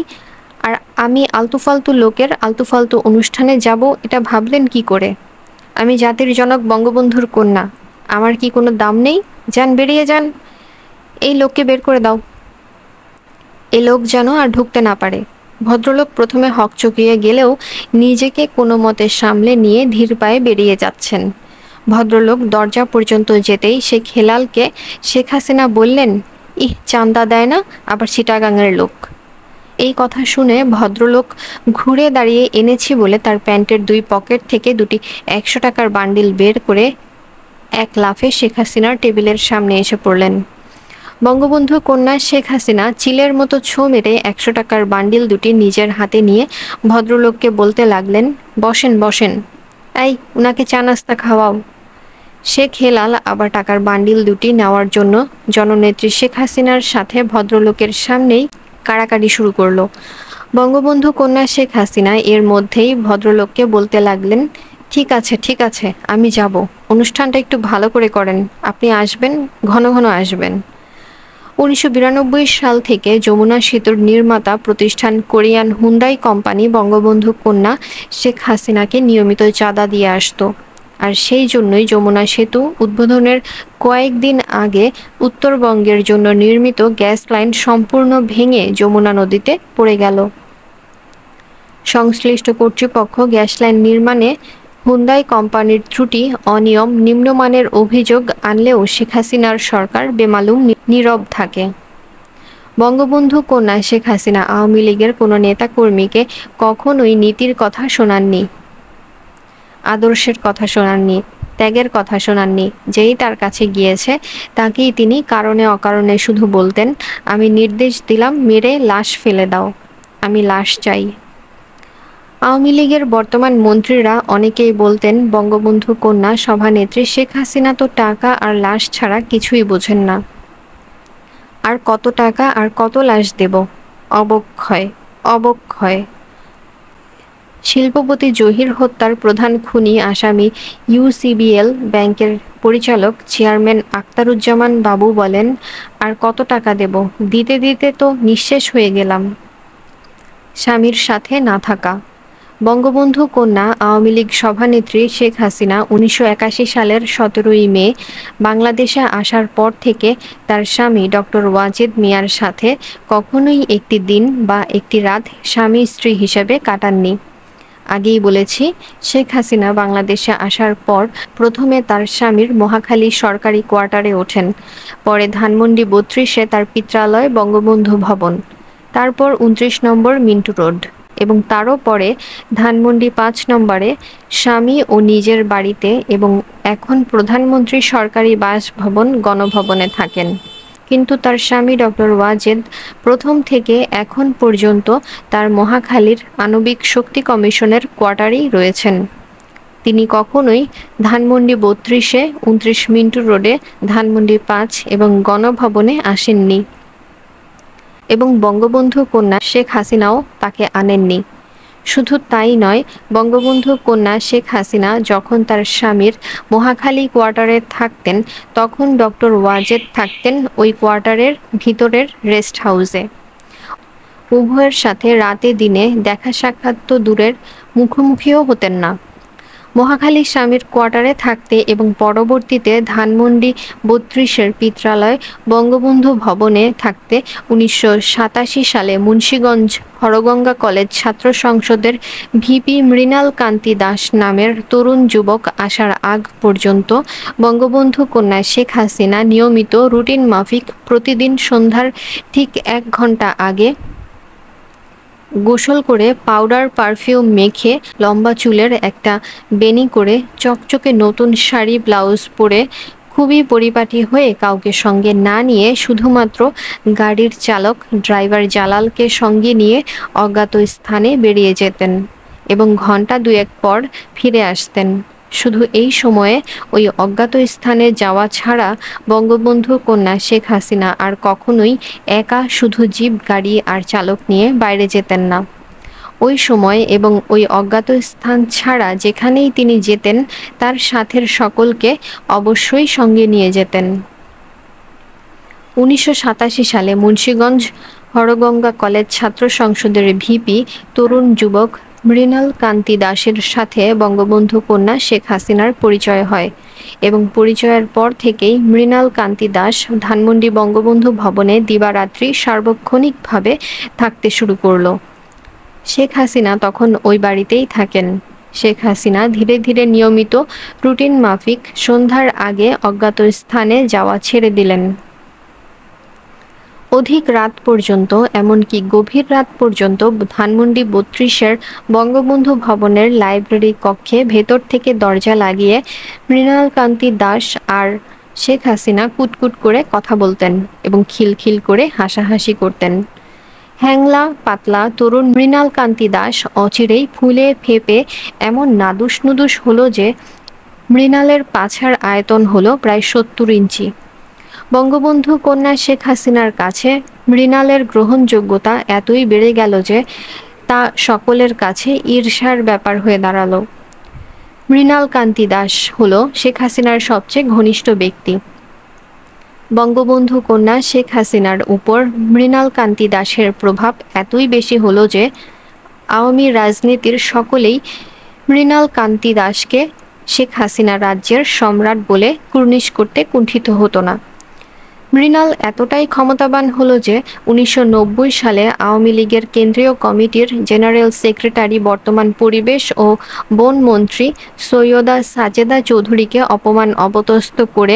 আর আমি আলতুফালতু লোকের আলতুফালতু অনুষ্ঠানে যাব এটা ভাবলেন কি করে? আমি জাতির জনক বঙ্গবন্ধুর কন্যা, আমার কি কোনো দাম নেই? যান, বেরিয়ে যান। এই লোককে বের করে দাও। এ লোক যেন আর ঢুকতে না পারে। ভদ্রলোক প্রথমে হকচকিয়ে গেলেও নিজেকে কোনো মতে সামলে নিয়ে ধীর পায়ে বেরিয়ে যাচ্ছেন। ভদ্রলোক দরজা পর্যন্ত যেতেই শেখ হেলালকে শেখ হাসিনা বললেন, ইহ, চান্দা দেয় না, আবার চিটাগাংয়ের লোক। এই কথা শুনে ভদ্রলোক ঘুরে দাঁড়িয়ে এনেছি বলে তার প্যান্টের দুই পকেট থেকে দুটি 100 টাকার বান্ডিল বের করে এক লাফে শেখ হাসিনার টেবিলের সামনে এসে পড়লেন। বঙ্গবন্ধু কন্যা শেখ হাসিনা চিলের মতো ছোঁ মেরে 100 টাকার বান্ডিল দুটি নিজের হাতে নিয়ে ভদ্রলোককে বলতে লাগলেন, বসেন বসেন, এই উনাকে চা নাস্তা খাওয়াও। শেখ হেলাল আবার টাকার বান্ডিল দুটি নেওয়ার জন্য জননেত্রী শেখ হাসিনার সাথে ভদ্রলোকের সামনেই কাড়াকাড়ি শুরু করলো। বঙ্গবন্ধু কন্যা শেখ হাসিনা এর মধ্যেই ভদ্রলোককে বলতে লাগলেন, ঠিক আছে ঠিক আছে, আমি যাব। অনুষ্ঠানটা একটু ভালো করে করেন। আপনি আসবেন, ঘন ঘন আসবেন। 1992 সাল থেকে যমুনা সেতুর নির্মাতা প্রতিষ্ঠান কোরিয়ান হুন্ডাই কোম্পানি বঙ্গবন্ধু কন্যা শেখ হাসিনাকে নিয়মিত চাঁদা দিয়ে আসতো। আর সেই জন্যই যমুনা সেতু উদ্বোধনের কয়েকদিন আগে উত্তরবঙ্গের জন্য নির্মিত গ্যাস লাইন সম্পূর্ণ ভেঙে যমুনা নদীতে পড়ে গেল। সংশ্লিষ্ট কর্তৃপক্ষ গ্যাস লাইন নির্মাণে হুন্ডাই কোম্পানির ত্রুটি, অনিয়ম, নিম্নমানের অভিযোগ আনলেও শেখ হাসিনার সরকার বেমালুম নীরব থাকে। বঙ্গবন্ধু কন্যা শেখ হাসিনা আওয়ামী লীগের কোনো নেতাকর্মীকে কখনোই নীতির কথা শোনাননি, আদর্শের কথা শোনাননি, ত্যাগের কথা শোনাননি। যেই তার কাছে গিয়েছে তাকেই তিনি কারণে অকারণে শুধু বলতেন, আমি নির্দেশ দিলাম মেরে লাশ ফেলে দাও, আমি লাশ চাই। আওয়ামী লীগের বর্তমান মন্ত্রীরা অনেকেই বলতেন, বঙ্গবন্ধু কন্যা সভানেত্রী শেখ হাসিনা তো টাকা আর লাশ ছাড়া কিছুই বোঝেন না। আর কত টাকা আর কত লাশ দেব? অবক্ষয়, অবক্ষয়। শিল্পপতি জহির হত্যার প্রধান খুনি আসামি ইউসিবিএল ব্যাংকের পরিচালক চেয়ারম্যান আখতারুজ্জামান বাবু বলেন, আর কত টাকা দেব? দিতে দিতে তো নিঃশেষ হয়ে গেলাম। স্বামীর সাথে না থাকা। বঙ্গবন্ধু কন্যা আওয়ামী লীগ সভানেত্রী শেখ হাসিনা ১৯৮১ সালের ১৭ই মে বাংলাদেশে আসার পর থেকে তার স্বামী ডক্টর ওয়াজেদ মিয়ার সাথে কখনোই একটি দিন বা একটি রাত স্বামী স্ত্রী হিসেবে কাটাননি। আগেই বলেছি, শেখ হাসিনা বাংলাদেশে আসার পর প্রথমে তার স্বামীর মহাখালী সরকারি কোয়ার্টারে ওঠেন, পরে ধানমন্ডি ৩২-এ তার পিত্রালয় বঙ্গবন্ধু ভবন, তারপর ২৯ নম্বর মিন্টু রোড এবং তারও পরে ধানমন্ডি ৫ নম্বরে স্বামী ও নিজের বাড়িতে এবং এখন প্রধানমন্ত্রী সরকারি বাসভবন গণভবনে থাকেন। কিন্তু তার স্বামী ডক্টর ওয়াজেদ প্রথম থেকে এখন পর্যন্ত তার মহাখালীর আণবিক শক্তি কমিশনের কোয়ার্টারেই রয়েছেন। তিনি কখনোই ধানমন্ডি ৩২-এ, ২৯ মিন্টু রোডে, ধানমন্ডি ৫ এবং গণভবনে আসেননি এবং বঙ্গবন্ধু কন্যা শেখ হাসিনাও তাকে আনেননি। শুধু তাই নয়, বঙ্গবন্ধু কন্যা শেখ হাসিনা যখন তার স্বামীর মহাখালী কোয়ার্টারে থাকতেন, তখন ডক্টর ওয়াজেদ থাকতেন ওই কোয়ার্টারের ভিতরের রেস্ট হাউসে। উভয়ের সাথে রাতে দিনে দেখা সাক্ষাৎ তো দূরের, মুখোমুখিও হতেন না। মহাখালী স্বামীর কোয়ার্টারে থাকতে এবং পরবর্তীতে ধানমন্ডি ৩২-এর পিত্রালয় বঙ্গবন্ধু ভবনে থাকতে ১৯৮৭ সালে মুন্সিগঞ্জ হরগঙ্গা কলেজ ছাত্র সংসদের ভিপি মৃণাল কান্তি দাস নামের তরুণ যুবক আসার আগ পর্যন্ত বঙ্গবন্ধু কন্যা শেখ হাসিনা নিয়মিত রুটিন মাফিক প্রতিদিন সন্ধ্যার ঠিক ১ ঘণ্টা আগে গোসল করে পাউডার পারফিউম মেখে লম্বা চুলের একটা বেনি করে চকচকে নতুন শাড়ি ব্লাউজ পরে খুবই পরিপাটি হয়ে কাউকে সঙ্গে না নিয়ে শুধুমাত্র গাড়ির চালক ড্রাইভার জালালকে সঙ্গে নিয়ে অজ্ঞাত স্থানে বেরিয়ে যেতেন এবং ঘন্টা দুয়েক পর ফিরে আসতেন। শুধু এই সময়ে ওই অজ্ঞাত স্থানে যাওয়া ছাড়া বঙ্গবন্ধু কন্যা শেখ হাসিনা আর কখনোই একা শুধু জিপ গাড়ি আর চালক নিয়ে বাইরে যেতেন না। ওই সময় এবং ওই অজ্ঞাত স্থান ছাড়া যেখানেই তিনি যেতেন, তার সাথের সকলকে অবশ্যই সঙ্গে নিয়ে যেতেন। ১৯৮৭ সালে মুন্সিগঞ্জ হরগঙ্গা কলেজ ছাত্র সংসদের ভিপি তরুণ যুবক মৃণাল কান্তি দাসের সাথে বঙ্গবন্ধু কন্যা শেখ হাসিনার পরিচয় হয় এবং পরিচয়ের পর থেকেই মৃণাল কান্তি দাস ধানমন্ডি বঙ্গবন্ধু ভবনে দিবারাত্রি সার্বক্ষণিকভাবে থাকতে শুরু করল। শেখ হাসিনা তখন ওই বাড়িতেই থাকেন। শেখ হাসিনা ধীরে ধীরে নিয়মিত রুটিন মাফিক সন্ধ্যার আগে অজ্ঞাত স্থানে যাওয়া ছেড়ে দিলেন। অধিক রাত পর্যন্ত, এমনকি গভীর রাত পর্যন্ত ধানমন্ডি ৩২-এর বঙ্গবন্ধু ভবনের লাইব্রেরি কক্ষে ভেতর থেকে দরজা লাগিয়ে মৃণাল কান্তি দাস আর শেখ হাসিনা কুটকুট করে কথা বলতেন এবং খিলখিল করে হাসাহাসি করতেন। হ্যাংলা পাতলা তরুণ মৃণাল কান্তি দাস অচিরেই ফুলে ফেঁপে এমন নাদুস নুদুস হলো যে মৃণালের পাছার আয়তন হলো প্রায় ৭০ ইঞ্চি। বঙ্গবন্ধু কন্যা শেখ হাসিনার কাছে মৃণালের গ্রহণযোগ্যতা এতই বেড়ে গেল যে তা সকলের কাছে ঈর্ষার ব্যাপার হয়ে দাঁড়ালো। মৃণাল কান্তি দাস হলো শেখ হাসিনার সবচেয়ে ঘনিষ্ঠ ব্যক্তি। বঙ্গবন্ধু কন্যা শেখ হাসিনার উপর মৃণাল কান্তি দাসের প্রভাব এতই বেশি হলো যে আওয়ামী রাজনীতির সকলেই মৃণাল কান্তি দাসকে শেখ হাসিনা রাজ্যের সম্রাট বলে কুর্নিশ করতে কুণ্ঠিত হতো না। মৃণাল এতটাই ক্ষমতাবান হলো যে ১৯৯০ সালে আওয়ামী লীগের কেন্দ্রীয় কমিটির জেনারেল সেক্রেটারি, বর্তমান পরিবেশ ও বন মন্ত্রী সৈয়দা সাজেদা চৌধুরীকে অপমান অপদস্থ করে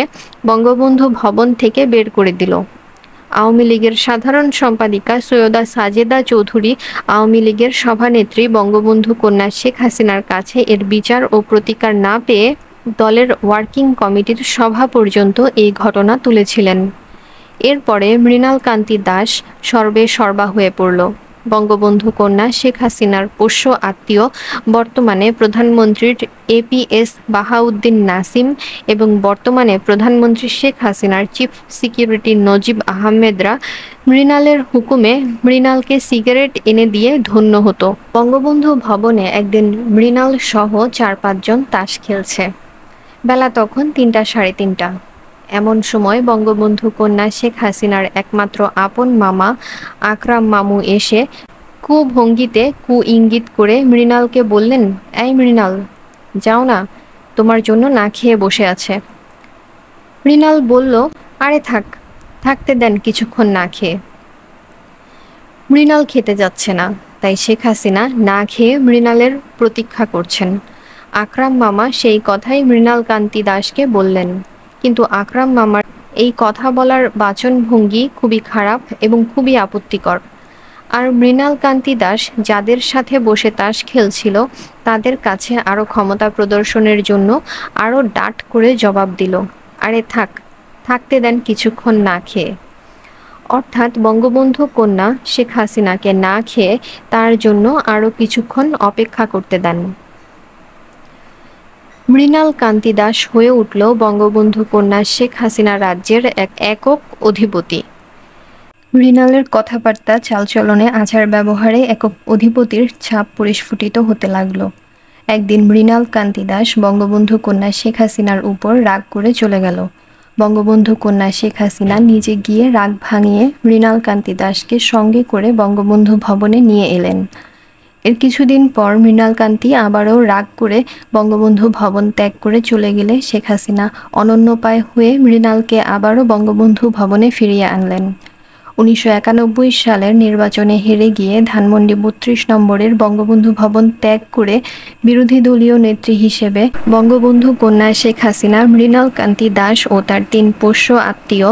বঙ্গবন্ধু ভবন থেকে বের করে দিল। আওয়ামী লীগের সাধারণ সম্পাদিকা সৈয়দা সাজেদা চৌধুরী আওয়ামী লীগের সভানেত্রী বঙ্গবন্ধু কন্যা শেখ হাসিনার কাছে এর বিচার ও প্রতিকার না পেয়ে দলের ওয়ার্কিং কমিটির সভা পর্যন্ত এই ঘটনা তুলেছিলেন। এরপরে মৃণাল কান্তি দাস সর্বে সর্বা হয়ে পড়ল। বঙ্গবন্ধু কন্যা শেখ হাসিনার পোষ্য আত্মীয় বর্তমানে প্রধানমন্ত্রীর এপিএস বাহাউদ্দিন নাসিম এবং বর্তমানে প্রধানমন্ত্রী শেখ হাসিনার চিফ সিকিউরিটি নজিব আহমেদরা মৃণালের হুকুমে মৃণালকে সিগারেট এনে দিয়ে ধন্য হতো। বঙ্গবন্ধু ভবনে একদিন মৃণাল সহ 4-5 জন তাস খেলছে। বেলা তখন 3টা সাড়ে 3টা। এমন সময় বঙ্গবন্ধু কন্যা শেখ হাসিনার একমাত্র আপন মামা আকরাম মামু এসে কুভঙ্গিতে ইঙ্গিত করে মৃণালকে বললেন, এই মৃণাল, যাও না, তোমার জন্য না খেয়ে বসে আছে। মৃণাল বলল, আরে থাকতে দেন কিছুক্ষণ না খেয়ে। মৃণাল খেতে যাচ্ছে না, তাই শেখ হাসিনা না খেয়ে মৃণালের প্রতীক্ষা করছেন। আকরাম মামা সেই কথাই মৃণাল কান্তি দাসকে বললেন, কিন্তু আকরাম মামার এই কথা বলার বাচনভঙ্গি খুবই খারাপ এবং খুবই আপত্তিকর। আর মৃণাল কান্তি দাস যাদের সাথে বসে তাস খেলছিল তাদের কাছে আরও ক্ষমতা প্রদর্শনের জন্য আরও ডাট করে জবাব দিল, আরে থাকতে দেন কিছুক্ষণ না খেয়ে। অর্থাৎ বঙ্গবন্ধু কন্যা শেখ হাসিনাকে না খেয়ে তার জন্য আরও কিছুক্ষণ অপেক্ষা করতে দেন। মৃণাল কান্তি দাস হয়ে উঠল বঙ্গবন্ধু কন্যা শেখ হাসিনা রাজ্যের এক একক অধিপতি। মৃণালের কথাবার্তা, চালচলনে, আচার ব্যবহারে একক অধিপতির ছাপ পরিস্ফুটিত হতে লাগলো। একদিন মৃণাল কান্তি দাস বঙ্গবন্ধু কন্যা শেখ হাসিনার উপর রাগ করে চলে গেল। বঙ্গবন্ধু কন্যা শেখ হাসিনা নিজে গিয়ে রাগ ভাঙিয়ে মৃণাল কান্তি দাসকে সঙ্গে করে বঙ্গবন্ধু ভবনে নিয়ে এলেন। এর কিছুদিন পর মৃণাল কান্তি আবারও রাগ করে বঙ্গবন্ধু ভবন ত্যাগ করে চলে গেলে শেখ হাসিনা অনন্যোপায় হয়ে মৃণালকে আবারও বঙ্গবন্ধু ভবনে ফিরিয়ে আনলেন। 1991 সালের নির্বাচনে হেরে গিয়ে ধানমন্ডি 32 নম্বরের বঙ্গবন্ধু ভবন ত্যাগ করে বিরোধী দলীয় নেত্রী হিসেবে বঙ্গবন্ধু কন্যা শেখ হাসিনা মৃণাল কান্তি দাস ও তার 3 পোষ্য আত্মীয়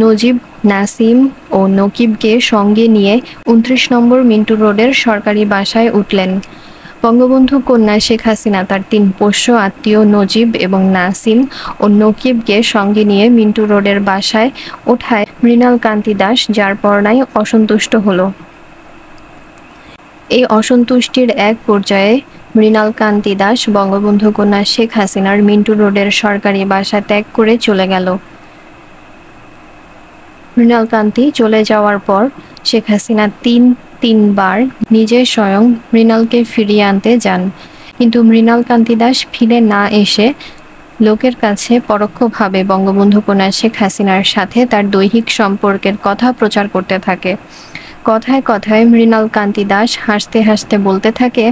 নজিব, নাসিম ও নকিবকে সঙ্গে নিয়ে 29 নম্বর মিন্টু রোডের সরকারি বাসায় উঠলেন। বঙ্গবন্ধু কন্যা শেখ হাসিনা তার 3 পোষ্য আত্মীয় নজিব এবং নাসিম ও নকিবকে সঙ্গে নিয়ে মিন্টু রোডের বাসায় ওঠায় মৃণাল কান্তি দাস যার পরনাই অসন্তুষ্ট হলো। এই অসন্তুষ্টির এক পর্যায়ে মৃণাল কান্তি দাস বঙ্গবন্ধু কন্যা শেখ হাসিনার মিন্টু রোডের সরকারি বাসা ত্যাগ করে চলে গেল। মৃণাল কান্তি চলে যাওয়ার পর শেখ হাসিনা তিনবার নিজে স্বয়ং মৃণালকে ফিরিয়ে আনতে যান, কিন্তু মৃণাল কান্তি দাস ফিরে না এসে লোকের কাছে পরোক্ষভাবে বঙ্গবন্ধু কন্যা শেখ হাসিনার সাথে তার দৈহিক সম্পর্কের কথা প্রচার করতে থাকে। কথায় কথায় মৃণাল কান্তি দাস হাসতে হাসতে বলতে থাকে,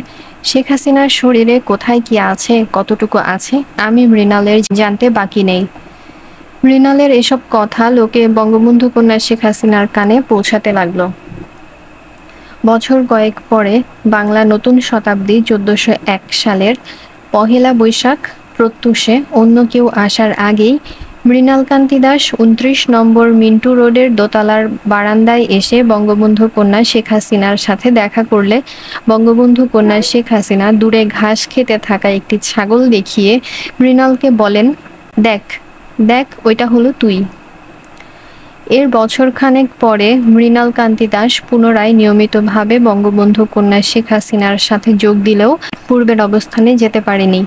শেখ হাসিনার শরীরে কোথায় কি আছে, কতটুকু আছে, আমি মৃণালের জানতে বাকি নেই। মৃণালের এসব কথা লোকে বঙ্গবন্ধু কন্যা শেখ হাসিনার কানে পৌঁছাতে লাগলো। বছর কয়েক পরে বাংলা নতুন শতাব্দী 1401 সালের 1 বৈশাখ প্রত্যুষে অন্য কেউ আসার আগেই মৃণাল কান্তি দাস 29 নম্বর মিন্টু রোডের দোতলার বারান্দায় এসে বঙ্গবন্ধু কন্যা শেখ হাসিনার সাথে দেখা করলে বঙ্গবন্ধু কন্যা শেখ হাসিনা দূরে ঘাস খেতে থাকা একটি ছাগল দেখিয়ে মৃণালকে বলেন, দেখ ওইটা হলো তুই। এর বছরখানেক পরে মৃণাল কান্তি দাস পুনরায় নিয়মিতভাবে বঙ্গবন্ধু কন্যা শেখ হাসিনার সাথে যোগ দিলেও পূর্বের অবস্থানে যেতে পারেনি।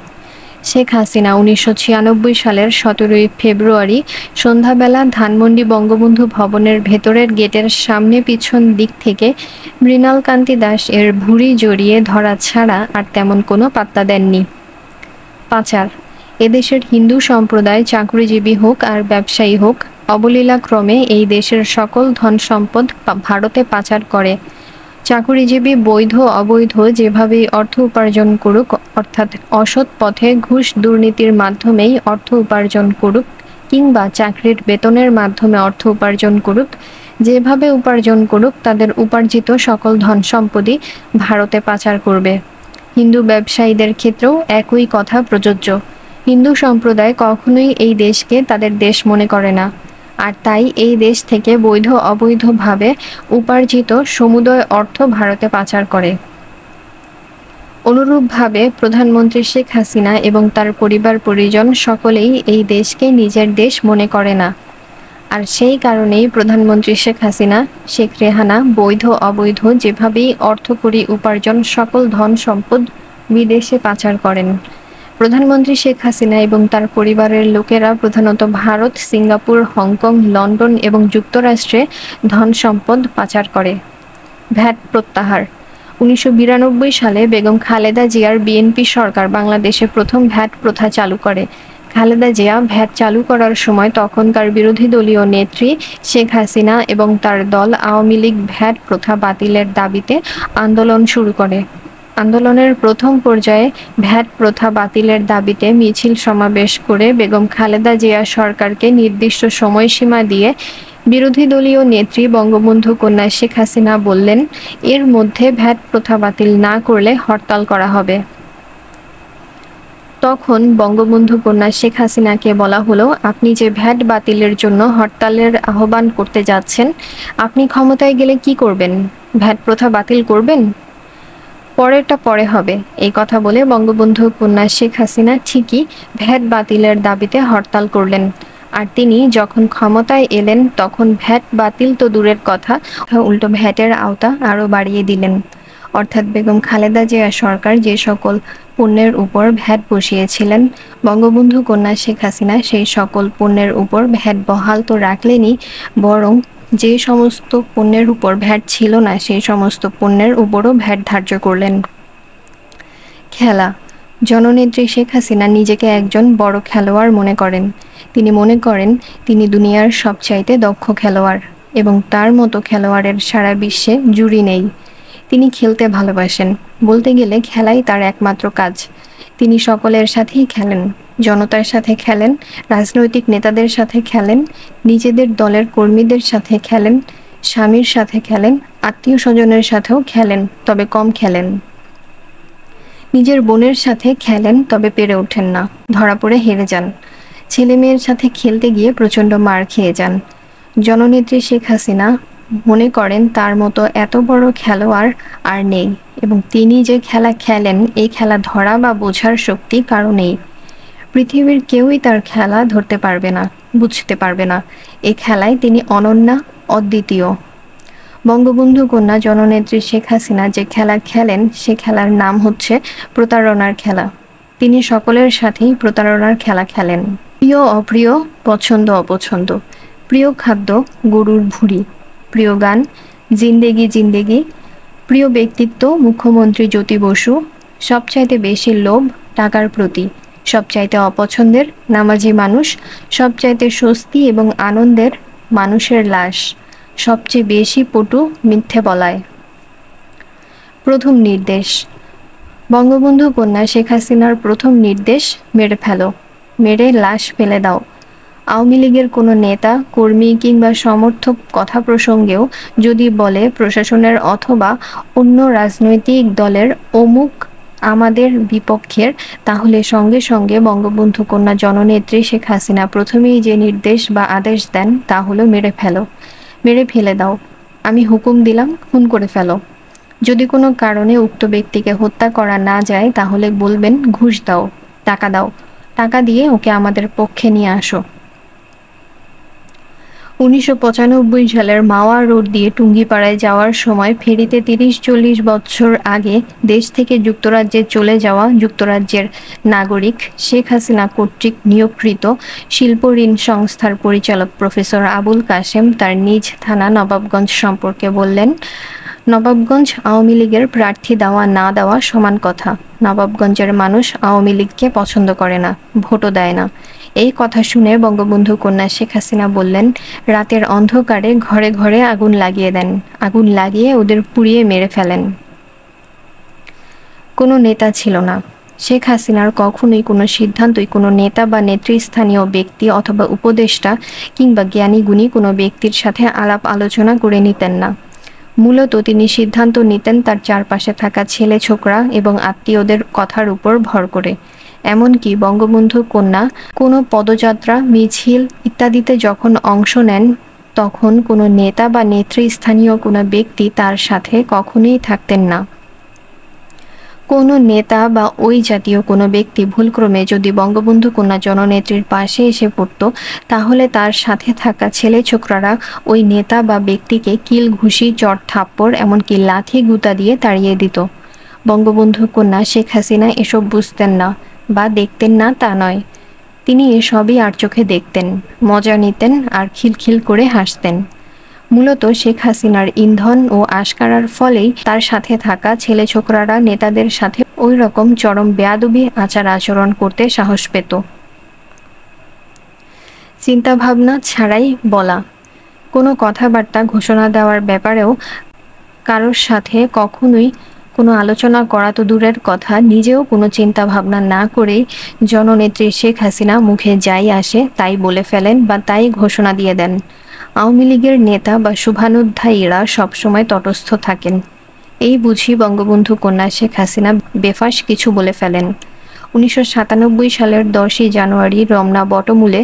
শেখ হাসিনা 1996 সালের 17 ফেব্রুয়ারি সন্ধ্যাবেলা ধানমন্ডি বঙ্গবন্ধু ভবনের ভেতরের গেটের সামনে পিছন দিক থেকে মৃণাল কান্তি দাস এর ভুঁড়ি জড়িয়ে ধরা ছাড়া আর তেমন কোনো পাত্তা দেননি। পাচার। এদেশের হিন্দু সম্প্রদায় চাকরিজীবী হোক আর ব্যবসায়ী হোক, অবলীলাক্রমে এই দেশের সকল ধন সম্পদ ভারতে পাচার করে। চাকরিজীবী বৈধ অবৈধ যেভাবেই অর্থ উপার্জন করুক, অর্থাৎ অসৎ পথে ঘুষ দুর্নীতির মাধ্যমেই অর্থ উপার্জন করুক কিংবা চাকরির বেতনের মাধ্যমে অর্থ উপার্জন করুক, যেভাবে উপার্জন করুক তাদের উপার্জিত সকল ধন সম্পদই ভারতে পাচার করবে। হিন্দু ব্যবসায়ীদের ক্ষেত্রেও একই কথা প্রযোজ্য। হিন্দু সম্প্রদায় কখনোই এই দেশকে তাদের দেশ মনে করে না, আর তাই এই দেশ থেকে বৈধ অবৈধভাবে উপার্জিত সমুদয় অর্থ ভারতে পাচার করে। অনুরূপভাবে প্রধানমন্ত্রী শেখ হাসিনা এবং তার পরিবার পরিজন সকলেই এই দেশকে নিজের দেশ মনে করে না। আর সেই কারণেই প্রধানমন্ত্রী শেখ হাসিনা, শেখ রেহানা বৈধ অবৈধ যেভাবেই অর্থকড়ি উপার্জন সকল ধন সম্পদ বিদেশে পাচার করেন। প্রধানমন্ত্রী শেখ হাসিনা এবং তার পরিবারের লোকেরা প্রধানত ভারত, সিঙ্গাপুর, হংকং, লন্ডন এবং যুক্তরাষ্ট্রে ধন সম্পদ পাচার করে। ভ্যাট প্রত্যাহার। 1992 সালে বেগম খালেদা জিয়ার বিএনপি সরকার বাংলাদেশে প্রথম ভ্যাট প্রথা চালু করে। খালেদা জিয়া ভ্যাট চালু করার সময় তখনকার বিরোধী দলীয় নেত্রী শেখ হাসিনা এবং তার দল আওয়ামী লীগ ভ্যাট প্রথা বাতিলের দাবিতে আন্দোলন শুরু করে। আন্দোলনের প্রথম পর্যায়ে ভ্যাট প্রথা বাতিলের দাবিতে মিছিল সমাবেশ করে বেগম খালেদা জিয়া সরকারকে নির্দিষ্ট সময়সীমা দিয়ে বিরোধী দলীয় নেত্রী বঙ্গবন্ধু কন্যা শেখ হাসিনা বললেন, এর মধ্যে ভ্যাট প্রথা বাতিল না করলে হরতাল করা হবে। তখন বঙ্গবন্ধু কন্যা শেখ হাসিনাকে বলা হলো, আপনি যে ভ্যাট বাতিলের জন্য হরতালের আহ্বান করতে যাচ্ছেন, আপনি ক্ষমতায় গেলে কি করবেন? ভ্যাট প্রথা বাতিল করবেন? পরেরটা পরে হবে। এই কথা বলে বঙ্গবন্ধু কন্যা শেখ হাসিনা ঠিকই ভ্যাট বাতিলের দাবিতে হরতাল করলেন। আর তিনি যখন ক্ষমতায় এলেন তখন ভ্যাট বাতিল তো দূরের কথা, উল্টো ভ্যাটের আওতা আরও বাড়িয়ে দিলেন। অর্থাৎ বেগম খালেদা জিয়া সরকার যে সকল পণ্যের উপর ভ্যাট বসিয়েছিলেন, বঙ্গবন্ধু কন্যা শেখ হাসিনা সেই সকল পণ্যের উপর ভ্যাট বহাল তো রাখলেনই, বরং যে সমস্ত পণ্যের উপর ভ্যাট ছিল না সেই সমস্ত পণ্যের উপরও ভ্যাট ধার্য করলেন। খেলা। জননেত্রী শেখ হাসিনা নিজেকে একজন বড় খেলোয়াড় মনে করেন। তিনি মনে করেন তিনি দুনিয়ার সবচাইতে দক্ষ খেলোয়াড় এবং তার মতো খেলোয়াড়ের সারা বিশ্বে জুড়ি নেই। তিনি খেলতে ভালোবাসেন, বলতে গেলে খেলাই তার একমাত্র কাজ। তিনি সকলের সাথেই খেলেন, জনতার সাথে খেলেন, রাজনৈতিক নেতাদের সাথে খেলেন, নিজেদের দলের কর্মীদের সাথে খেলেন, স্বামীর সাথে খেলেন, আত্মীয় স্বজনের সাথেও খেলেন, তবে কম খেলেন। নিজের বোনের সাথে খেলেন, তবে পেরে ওঠেন না, ধরা পড়ে হেরে যান। ছেলে মেয়ের সাথে খেলতে গিয়ে প্রচণ্ড মার খেয়ে যান। জননেত্রী শেখ হাসিনা মনে করেন তার মতো এত বড় খেলোয়াড় আর নেই এবং তিনি যে খেলা খেলেন এই খেলা ধরা বা বোঝার শক্তি কারো নেই। পৃথিবীর কেউই তার খেলা ধরতে পারবে না, বুঝতে পারবে না। এই খেলায় তিনি অনন্যা, অদ্বিতীয়। বঙ্গবন্ধু কন্যা জননেত্রী শেখ হাসিনা যে খেলা খেলেন সে খেলার নাম হচ্ছে প্রতারণার খেলা। তিনি সকলের সাথেই প্রতারণার খেলা খেলেন। প্রিয় অপ্রিয়, পছন্দ অপছন্দ। প্রিয় খাদ্য গরুর ভুঁড়ি, প্রিয় গান জিন্দেগি জিন্দেগি, প্রিয় ব্যক্তিত্ব মুখ্যমন্ত্রী জ্যোতি বসু, সবচাইতে বেশি লোভ টাকার প্রতি, সবচাইতে অপছন্দের নামাজি মানুষ, সবচাইতে স্বস্তি এবং আনন্দের মানুষের লাশ, সবচেয়ে বেশি পটু মিথ্যে বলায়। প্রথম নির্দেশ। বঙ্গবন্ধু কন্যা শেখ হাসিনার প্রথম নির্দেশ, মেরে ফেলো, মেরে লাশ ফেলে দাও। আওয়ামী লীগের কোনো নেতা, কর্মী কিংবা সমর্থক কথা প্রসঙ্গেও যদি বলে প্রশাসনের অথবা অন্য রাজনৈতিক দলের অমুক আমাদের বিপক্ষের, তাহলে সঙ্গে সঙ্গে বঙ্গবন্ধু কন্যা জননেত্রী শেখ হাসিনা প্রথমেই যে নির্দেশ বা আদেশ দেন তা হলো মেরে ফেলো, মেরে ফেলে দাও। আমি হুকুম দিলাম, খুন করে ফেলো। যদি কোনো কারণে উক্ত ব্যক্তিকে হত্যা করা না যায় তাহলে বলবেন ঘুষ দাও, টাকা দাও, টাকা দিয়ে ওকে আমাদের পক্ষে নিয়ে আসো। 1995 সালের মাওয়া রোড দিয়ে টুঙ্গিপাড়ায় যাওয়ার সময় ফেরিতে 30-40 বছর আগে দেশ থেকে যুক্তরাজ্যে চলে যাওয়া যুক্তরাজ্যের নাগরিক শেখ হাসিনা কর্তৃক নিয়োগকৃত শিল্প ঋণ সংস্থার পরিচালক প্রফেসর আবুল কাশেম তার নিজ থানা নবাবগঞ্জ সম্পর্কে বললেন, নবাবগঞ্জ আওয়ামী লীগের প্রার্থী দেওয়া না দেওয়া সমান কথা। নবাবগঞ্জের মানুষ আওয়ামী লীগকে পছন্দ করে না, ভোটও দেয় না। এই কথা শুনে বঙ্গবন্ধু কন্যা শেখ হাসিনা বললেন, রাতের অন্ধকারে ঘরে ঘরে আগুন লাগিয়ে দেন, আগুন লাগিয়ে ওদের পুড়িয়ে মেরে ফেলেন। কোনো নেতা ছিল না। শেখ হাসিনার কখনোই কোনো সিদ্ধান্তই কোনো নেতা বা নেতৃস্থানীয় ব্যক্তি অথবা উপদেষ্টা কিংবা জ্ঞানী গুণী কোনো ব্যক্তির সাথে আলাপ আলোচনা করে নিতেন না। মূলত তিনি সিদ্ধান্ত নিতেন তার চারপাশে থাকা ছেলে ছোকরা এবং আত্মীয়দের কথার উপর ভর করে। এমনকি বঙ্গবন্ধু কন্যা কোনো পদযাত্রা, মিছিল ইত্যাদিতে যখন অংশ নেন তখন কোনো নেতা বা নেতৃস্থানীয় কোনো ব্যক্তি তার সাথে কখনোই থাকতেন না। কোনো নেতা বা ওই জাতীয় কোনো ব্যক্তি ভুলক্রমে যদি বঙ্গবন্ধু কন্যা জননেত্রীর পাশে এসে পড়ত, তাহলে তার সাথে থাকা ছেলে ছোকরারা ওই নেতা বা ব্যক্তিকে কিল, ঘুষি, চড়, থাপ্পড় এমনকি লাথি গুঁতা দিয়ে তাড়িয়ে দিত। বঙ্গবন্ধু কন্যা শেখ হাসিনা এসব বুঝতেন না বা দেখতেন না তা নয়, তিনি এসবই আর চোখে দেখতেন, মজা নিতেন আর খিলখিল করে হাসতেন। মূলত শেখ হাসিনার ইন্ধন ও আশকারার ফলেই তার সাথে থাকা ছেলে ছোকরারা নেতাদের সাথে ওই রকম চরম বেয়াদবি আচার আচরণ করতে সাহস পেত। চিন্তাভাবনা ছাড়াই বলা কোনো কথাবার্তা, ঘোষণা দেওয়ার ব্যাপারেও কারোর সাথে কখনোই কোনো আলোচনা করা তো দূরের কথা, নিজেও কোনো চিন্তা ভাবনা না করেই জননেত্রী শেখ হাসিনা মুখে যাই আসে তাই বলে ফেলেন বা তাই ঘোষণা দিয়ে দেন। আওয়ামী লীগের নেতা বা শুভানুধ্যায়ীরা সবসময় তটস্থ থাকেন। এই বুঝি বঙ্গবন্ধু কন্যা শেখ হাসিনা বেফাঁস কিছু বলে ফেলেন। 1997 সালের 10ই জানুয়ারি রমনা বটমূলে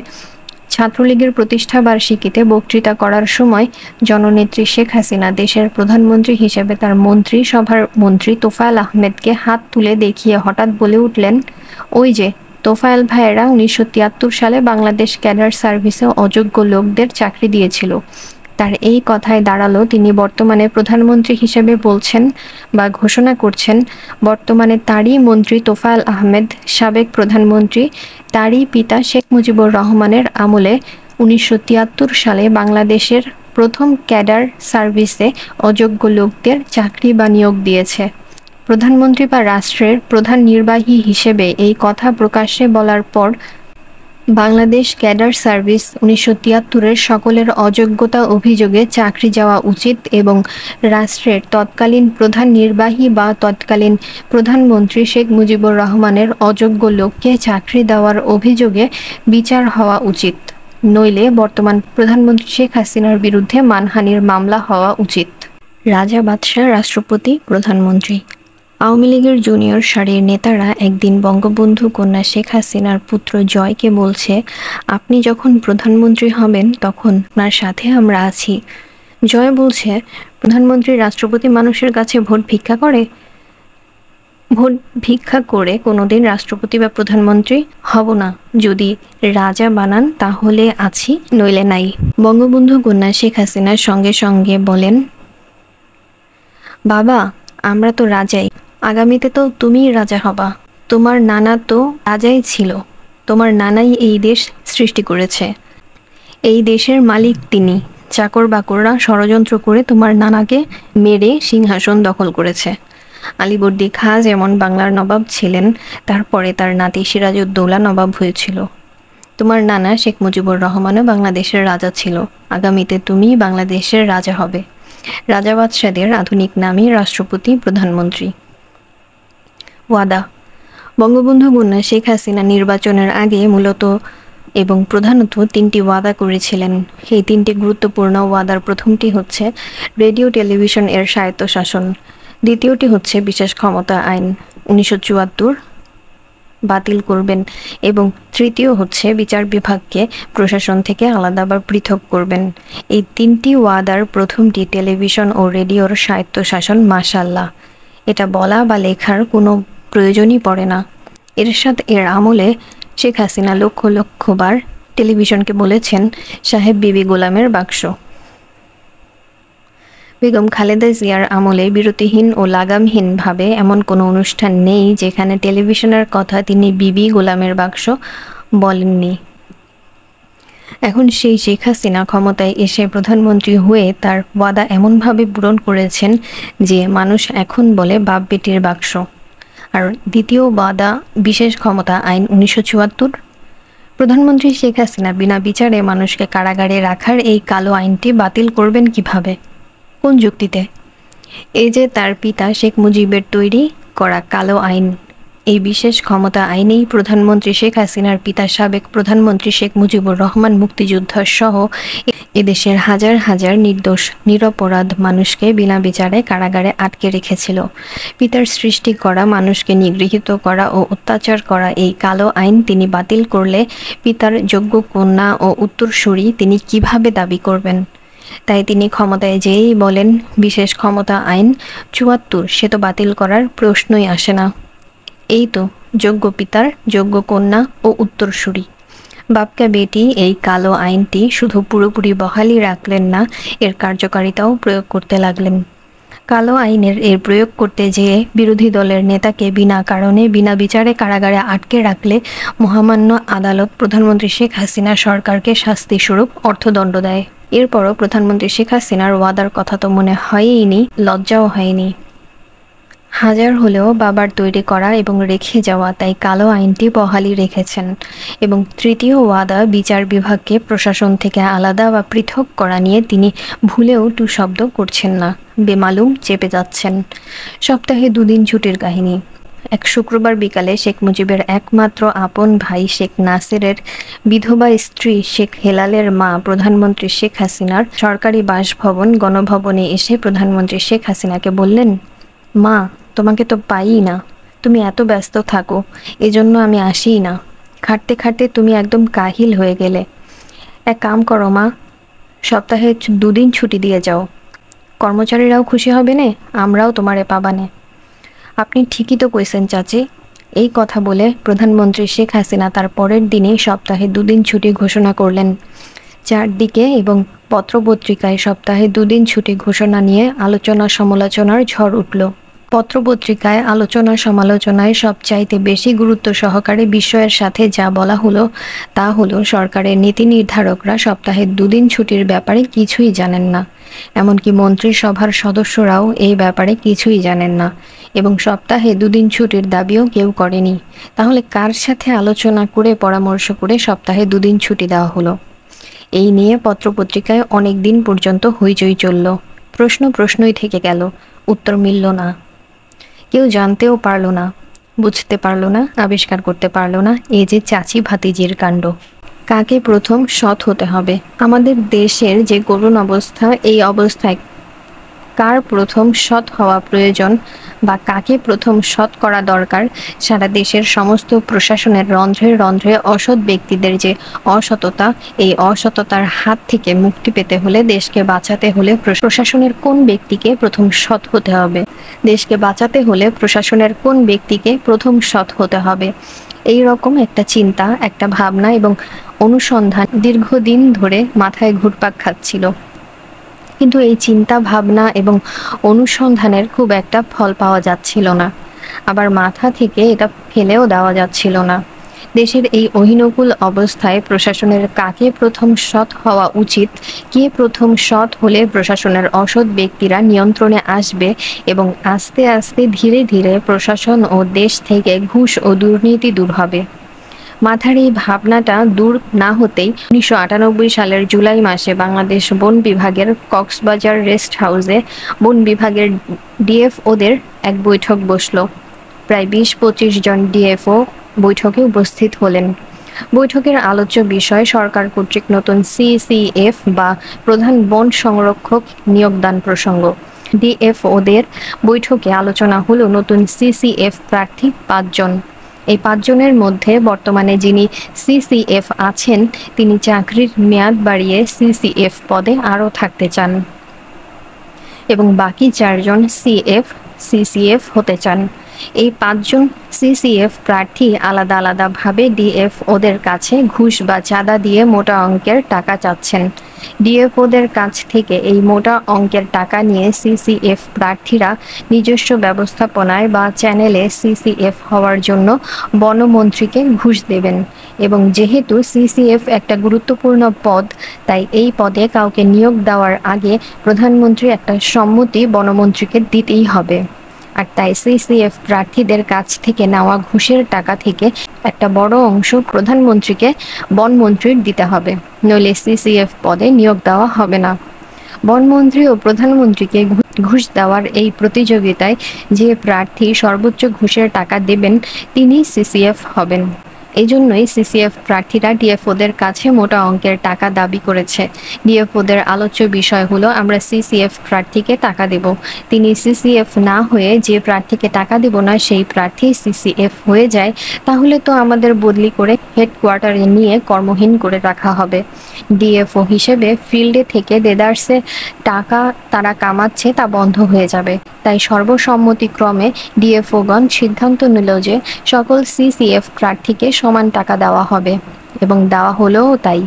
ছাত্রলীগের প্রতিষ্ঠাবার্ষিকীতে বক্তৃতা করার সময় জননেত্রী শেখ হাসিনা দেশের প্রধানমন্ত্রী হিসেবে তার মন্ত্রিসভার মন্ত্রী তোফায়েল আহমেদকে হাত তুলে দেখিয়ে হঠাৎ বলে উঠলেন, ওই যে তোফায়েল ভাইয়েরা 1973 সালে বাংলাদেশ ক্যাডার সার্ভিসে অযোগ্য লোকদের চাকরি দিয়েছিল। তার এই কথায় দাঁড়ালো তিনি বর্তমানে প্রধানমন্ত্রী হিসেবে বলছেন বা ঘোষণা করছেন বর্তমানে তারই মন্ত্রী তোফায়েল আহমেদ, সাবেক প্রধানমন্ত্রী, তারই পিতা শেখ মুজিবুর রহমানের আমলে 1973 সালে বাংলাদেশের প্রথম ক্যাডার সার্ভিসে অযোগ্য লোকদের চাকরি বা নিয়োগ দিয়েছে। প্রধানমন্ত্রী বা রাষ্ট্রের প্রধান নির্বাহী হিসেবে এই কথা প্রকাশ্যে বলার পর বাংলাদেশ ক্যাডার সার্ভিস 1973-এর সকলের অযোগ্যতা অভিযোগে চাকরি যাওয়া উচিত এবং রাষ্ট্রের তৎকালীন প্রধান নির্বাহী বা তৎকালীন প্রধানমন্ত্রী শেখ মুজিবুর রহমানের অযোগ্য লোককে চাকরি দেওয়ার অভিযোগে বিচার হওয়া উচিত, নইলে বর্তমান প্রধানমন্ত্রী শেখ হাসিনার বিরুদ্ধে মানহানির মামলা হওয়া উচিত। রাজা বাদশাহ, রাষ্ট্রপতি, প্রধানমন্ত্রী। আওয়ামী লীগের জুনিয়র সারির নেতারা একদিন বঙ্গবন্ধু কন্যা শেখ হাসিনার পুত্র জয়কে বলছে, আপনি যখন প্রধানমন্ত্রী হবেন তখন আপনার সাথে আমরা আছি। জয় বলছে, প্রধানমন্ত্রী, রাষ্ট্রপতি মানুষের কাছে ভোট ভিক্ষা করে? ভোট ভিক্ষা করে কোনোদিন রাষ্ট্রপতি বা প্রধানমন্ত্রী হব না। যদি রাজা বানান তাহলে আছি, নইলে নাই। বঙ্গবন্ধু কন্যা শেখ হাসিনার সঙ্গে সঙ্গে বলেন, বাবা আমরা তো রাজাই, আগামীতে তো তুমিই রাজা হবা। তোমার নানা তো রাজাই ছিল, তোমার নানাই এই দেশ সৃষ্টি করেছে, এই দেশের মালিক তিনি। চাকর বাকররা ষড়যন্ত্র করে তোমার নানাকে মেরে সিংহাসন দখল করেছে। আলীবর্দী খাঁ যেমন বাংলার নবাব ছিলেন, তারপরে তার নাতি সিরাজউদ্দৌলা নবাব হয়েছিল। তোমার নানা শেখ মুজিবুর রহমানও বাংলাদেশের রাজা ছিল, আগামীতে তুমিই বাংলাদেশের রাজা হবে। রাজা বাদশাদের আধুনিক নামই রাষ্ট্রপতি, প্রধানমন্ত্রী। ওয়াদা। বঙ্গবন্ধু কন্যা শেখ হাসিনা নির্বাচনের আগে মূলত এবং প্রধানত 3টি ওয়াদা করেছিলেন। এই 3টি গুরুত্বপূর্ণ ওয়াদার প্রথমটি হচ্ছে রেডিও টেলিভিশন এর স্বায়ত্তশাসন, দ্বিতীয়টি হচ্ছে বিশেষ ক্ষমতা আইন 1974 বাতিল করবেন এবং তৃতীয় হচ্ছে বিচার বিভাগকে প্রশাসন থেকে আলাদা বা পৃথক করবেন। এই 3টি ওয়াদার প্রথমটি টেলিভিশন ও রেডিওর স্বায়ত্তশাসন, মাশাআল্লাহ, এটা বলা বা লেখার কোনো প্রয়োজনই পড়ে না। এরশাদ এর আমলে শেখ হাসিনা লক্ষ লক্ষবার টেলিভিশনকে বলেছেন সাহেব বিবি গোলামের বাক্স। বেগম খালেদা জিয়ার আমলে বিরতিহীন ও লাগামহীনভাবে এমন কোনো অনুষ্ঠান নেই যেখানে টেলিভিশনের কথা তিনি বিবি গোলামের বাক্স বলেননি। এখন সেই শেখ হাসিনা ক্ষমতায় এসে প্রধানমন্ত্রী হয়ে তার ওয়াদা এমনভাবে পূরণ করেছেন যে মানুষ এখন বলে বাপ বেটির বাক্স। আর দ্বিতীয় ওয়াদা বিশেষ ক্ষমতা আইন 1974। প্রধানমন্ত্রী শেখ হাসিনা বিনা বিচারে মানুষকে কারাগারে রাখার এই কালো আইনটি বাতিল করবেন কিভাবে, কোন যুক্তিতে? এই যে তার পিতা শেখ মুজিবের তৈরি করা কালো আইন, এই বিশেষ ক্ষমতা আইনেই প্রধানমন্ত্রী শেখ হাসিনার পিতা সাবেক প্রধানমন্ত্রী শেখ মুজিবুর রহমান মুক্তিযোদ্ধা সহ এদেশের হাজার হাজার নির্দোষ নিরপরাধ মানুষকে বিনা বিচারে কারাগারে আটকে রেখেছিল। পিতার সৃষ্টি করা মানুষকে নিগৃহীত করা ও অত্যাচার করা এই কালো আইন তিনি বাতিল করলে পিতার যোগ্য কন্যা ও উত্তরসূরি তিনি কিভাবে দাবি করবেন? তাই তিনি ক্ষমতায় যেই বলেন বিশেষ ক্ষমতা আইন ৭৪ সে তো বাতিল করার প্রশ্নই আসে না। এই তো যোগ্য পিতার যোগ্য কন্যা ও উত্তরসূরি। বাপকা বেটি এই কালো আইনটি শুধু পুরোপুরি বহালই রাখলেন না, এর কার্যকারিতাও প্রয়োগ করতে লাগলেন। কালো আইনের এর প্রয়োগ করতে যেয়ে বিরোধী দলের নেতাকে বিনা কারণে বিনা বিচারে কারাগারে আটকে রাখলে মহামান্য আদালত প্রধানমন্ত্রী শেখ হাসিনা সরকারকে শাস্তিস্বরূপ অর্থদণ্ড দেয়। এরপরও প্রধানমন্ত্রী শেখ হাসিনার ওয়াদার কথা তো মনে হয়ইনি, লজ্জাও হয়নি। হাজার হলেও বাবার তৈরি করা এবং রেখে যাওয়া, তাই কালো আইনটি বহালই রেখেছেন। এবং তৃতীয় ওয়াদা, বিচার বিভাগকে প্রশাসন থেকে আলাদা বা পৃথক করা নিয়ে তিনি ভুলেও টু শব্দ করছেন না, বেমালুম চেপে যাচ্ছেন। সপ্তাহে 2 দিন ছুটির কাহিনী। এক শুক্রবার বিকালে শেখ মুজিবের একমাত্র আপন ভাই শেখ নাসিরের বিধবা স্ত্রী শেখ হেলালের মা প্রধানমন্ত্রী শেখ হাসিনার সরকারি বাসভবন গণভবনে এসে প্রধানমন্ত্রী শেখ হাসিনাকে বললেন, মা, তোমাকে তো পাইই না, তুমি এত ব্যস্ত থাকো, এজন্য আমি আসিই না। খাটতে খাটতে তুমি একদম কাহিল হয়ে গেলে। এক কাম করো মা, সপ্তাহে 2 দিন ছুটি দিয়ে যাও, কর্মচারীরাও খুশি হবে নে, আমরাও তোমারে পাবানে। আপনি ঠিকই তো কইছেন চাচি। এই কথা বলে প্রধানমন্ত্রী শেখ হাসিনা তার পরের দিনেই সপ্তাহে 2 দিন ছুটি ঘোষণা করলেন। চারদিকে এবং পত্রপত্রিকায় সপ্তাহে 2 দিন ছুটি ঘোষণা নিয়ে আলোচনা সমালোচনার ঝড় উঠল। পত্রপত্রিকায় আলোচনা সমালোচনায় সবচাইতে বেশি গুরুত্ব সহকারে বিষয়ের সাথে যা বলা হলো তা হলো সরকারের নীতি নির্ধারকরা সপ্তাহে 2 দিন ছুটির ব্যাপারে কিছুই জানেন না। এমনকি মন্ত্রিসভার সদস্যরাও এই ব্যাপারে কিছুই জানেন না এবং সপ্তাহে 2 দিন ছুটির দাবিও কেউ করেনি। তাহলে কার সাথে আলোচনা করে পরামর্শ করে সপ্তাহে 2 দিন ছুটি দেওয়া হলো? এই নিয়ে পত্রপত্রিকায় অনেক দিন পর্যন্ত হইচই চলল। প্রশ্নই থেকে গেল, উত্তর মিলল না। কেউ জানতেও পারল না, বুঝতে পারল না, আবিষ্কার করতে পারল না এই যে চাচি ভাতিজির কাণ্ড। কাকে প্রথম সৎ হতে হবে? আমাদের দেশের যে করুণ অবস্থা, এই অবস্থায় কার প্রথম সৎ হওয়া প্রয়োজন বা কাকে প্রথম সৎ করা দরকার? সারা দেশের সমস্ত প্রশাসনের রন্ধ্রে রন্ধ্রে অসৎ ব্যক্তিদের যে অসততা, এই অসততার হাত থেকে মুক্তি পেতে হলে, দেশকে বাঁচাতে হলে প্রশাসনের কোন ব্যক্তিকে প্রথম সৎ হতে হবে? দেশকে বাঁচাতে হলে প্রশাসনের কোন ব্যক্তিকে প্রথম সৎ হতে হবে? এই রকম একটা চিন্তা, একটা ভাবনা এবং অনুসন্ধান দীর্ঘদিন ধরে মাথায় ঘুরপাক খাচ্ছিল। কিন্তু এই চিন্তা ভাবনা এবং অনুসন্ধানের খুব একটা ফল পাওয়া যাচ্ছিল না, আবার মাথা থেকে এটা ফেলেও দেওয়া যাচ্ছিল না। দেশের এই অহিনকুল অবস্থায় প্রশাসনের কাকে প্রথম সৎ হওয়া উচিত, কে প্রথম সৎ হলে প্রশাসনের অসৎ ব্যক্তিরা নিয়ন্ত্রণে আসবে এবং আস্তে আস্তে ধীরে ধীরে প্রশাসন ও দেশ থেকে ঘুষ ও দুর্নীতি দূর হবে। মাথার এই ভাবনাটা দূর না হতেই 1998 সালের জুলাই মাসে বাংলাদেশ বন বিভাগের কক্সবাজার রেস্ট হাউসে বন বিভাগের ডিএফওদের এক বৈঠক বসলো। প্রায় 20-25 জন ডিএফও বৈঠকে উপস্থিত হলেন। বৈঠকের আলোচ্য বিষয় সরকার কর্তৃক নতুন সিসিএফ বা প্রধান বন সংরক্ষক নিয়োগদান প্রসঙ্গ। ডিএফওদের বৈঠকে আলোচনা হলো নতুন সিসিএফ প্রার্থী 5 জন। এই 5 জনের মধ্যে বর্তমানে যিনি সিসিএফ আছেন তিনি চাকরির মেয়াদ বাড়িয়ে সিসিএফ পদে আরও থাকতে চান এবং বাকি 4 জন সিসিএফ হতে চান। এই 5 জন সিসিএফ প্রার্থী আলাদা আলাদাভাবে ডিএফওদের কাছে ঘুষ বা চাঁদা দিয়ে মোটা অঙ্কের টাকা চাচ্ছেন। ডিএফওদের কাছ থেকে এই মোটা অঙ্কের টাকা নিয়ে সিসিএফ প্রার্থীরা নিজস্ব ব্যবস্থাপনায় বা চ্যানেলে সিসিএফ হওয়ার জন্য বনমন্ত্রীকে ঘুষ দেবেন এবং যেহেতু সিসিএফ একটা গুরুত্বপূর্ণ পদ, তাই এই পদে কাউকে নিয়োগ দেওয়ার আগে প্রধানমন্ত্রী একটা সম্মতি বনমন্ত্রীকে দিতেই হবে। আর তাই সিসিএফ প্রার্থীদের কাছ থেকে নেওয়া ঘুষের টাকা থেকে একটা বড় অংশ প্রধানমন্ত্রীকে বনমন্ত্রীর দিতে হবে, নইলে সিসিএফ পদে নিয়োগ দেওয়া হবে না। বনমন্ত্রী ও প্রধানমন্ত্রীকে ঘুষ দেওয়ার এই প্রতিযোগিতায় যে প্রার্থী সর্বোচ্চ ঘুষের টাকা দেবেন তিনি সিসিএফ হবেন। এই জন্যই সিসিএফ প্রার্থীরা ডিএফওদের কাছে মোটা অঙ্কের টাকা দাবি করেছে। ডিএফওদের আলোচ্য বিষয় হলো, আমরা সিসিএফ প্রার্থীকে টাকা দেব। তিনি সিসিএফ না হয়ে যে প্রার্থীকে টাকা দেব না সেই প্রার্থী সিসিএফ হয়ে যায়, তাহলে তো আমাদের বদলি করে হেডকোয়ার্টারে নিয়ে কর্মহীন করে রাখা হবে। ডিএফও হিসেবে ফিল্ডে থেকে দেদারসে টাকা তারা কামাচ্ছে তা বন্ধ হয়ে যাবে। তাই সর্বসম্মতিক্রমে ডিএফওগণ সিদ্ধান্ত নিল যে সকল সিসিএফ প্রার্থীকে সমান টাকা দেওয়া হবে, এবং দেওয়া হলোও তাই।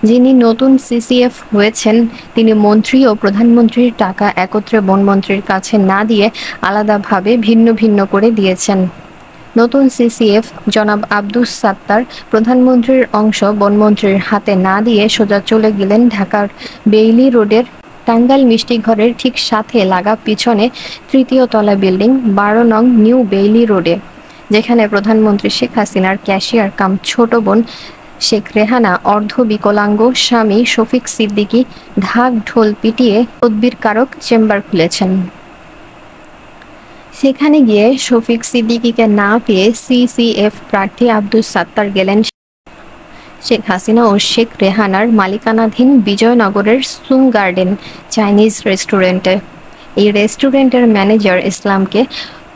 যিনি নতুন সিসিএফ হয়েছেন তিনি মন্ত্রী ও প্রধানমন্ত্রীর টাকা একত্রে বনমন্ত্রীর কাছে না দিয়ে আলাদাভাবে ভিন্ন ভিন্ন করে দিয়েছেন। নতুন সিসিএফ জনাব আব্দুস সাত্তার প্রধানমন্ত্রীর অংশ বনমন্ত্রীর হাতে না দিয়ে সোজা চলে গেলেন ঢাকার বেইলি রোডের টাঙ্গাইল মিষ্টি ঘরের ঠিক সাথে লাগা পিছনে ৩য় তলা বিল্ডিং ১২ নং নিউ বেইলি রোডে, যেখানে প্রধানমন্ত্রী শেখ হাসিনার ক্যাশিয়ার কাম ছোট বোন শেখ রেহানা অর্ধ বিকলাঙ্গ স্বামী শফিক সিদ্দিকী ঢাক ঢোল পিটিয়ে তদবিরকারক চেম্বার খুলেছেন। সেখানে গিয়ে শফিক সিদ্দিকীকে না পেয়ে সিসিএফ প্রার্থী আব্দুস সাত্তার গেলেন শেখ হাসিনা ও শেখ রেহানার মালিকানাধীন বিজয়নগরের সুং গার্ডেন চাইনিজ রেস্টুরেন্টে। এই রেস্টুরেন্টের ম্যানেজার ইসলামকে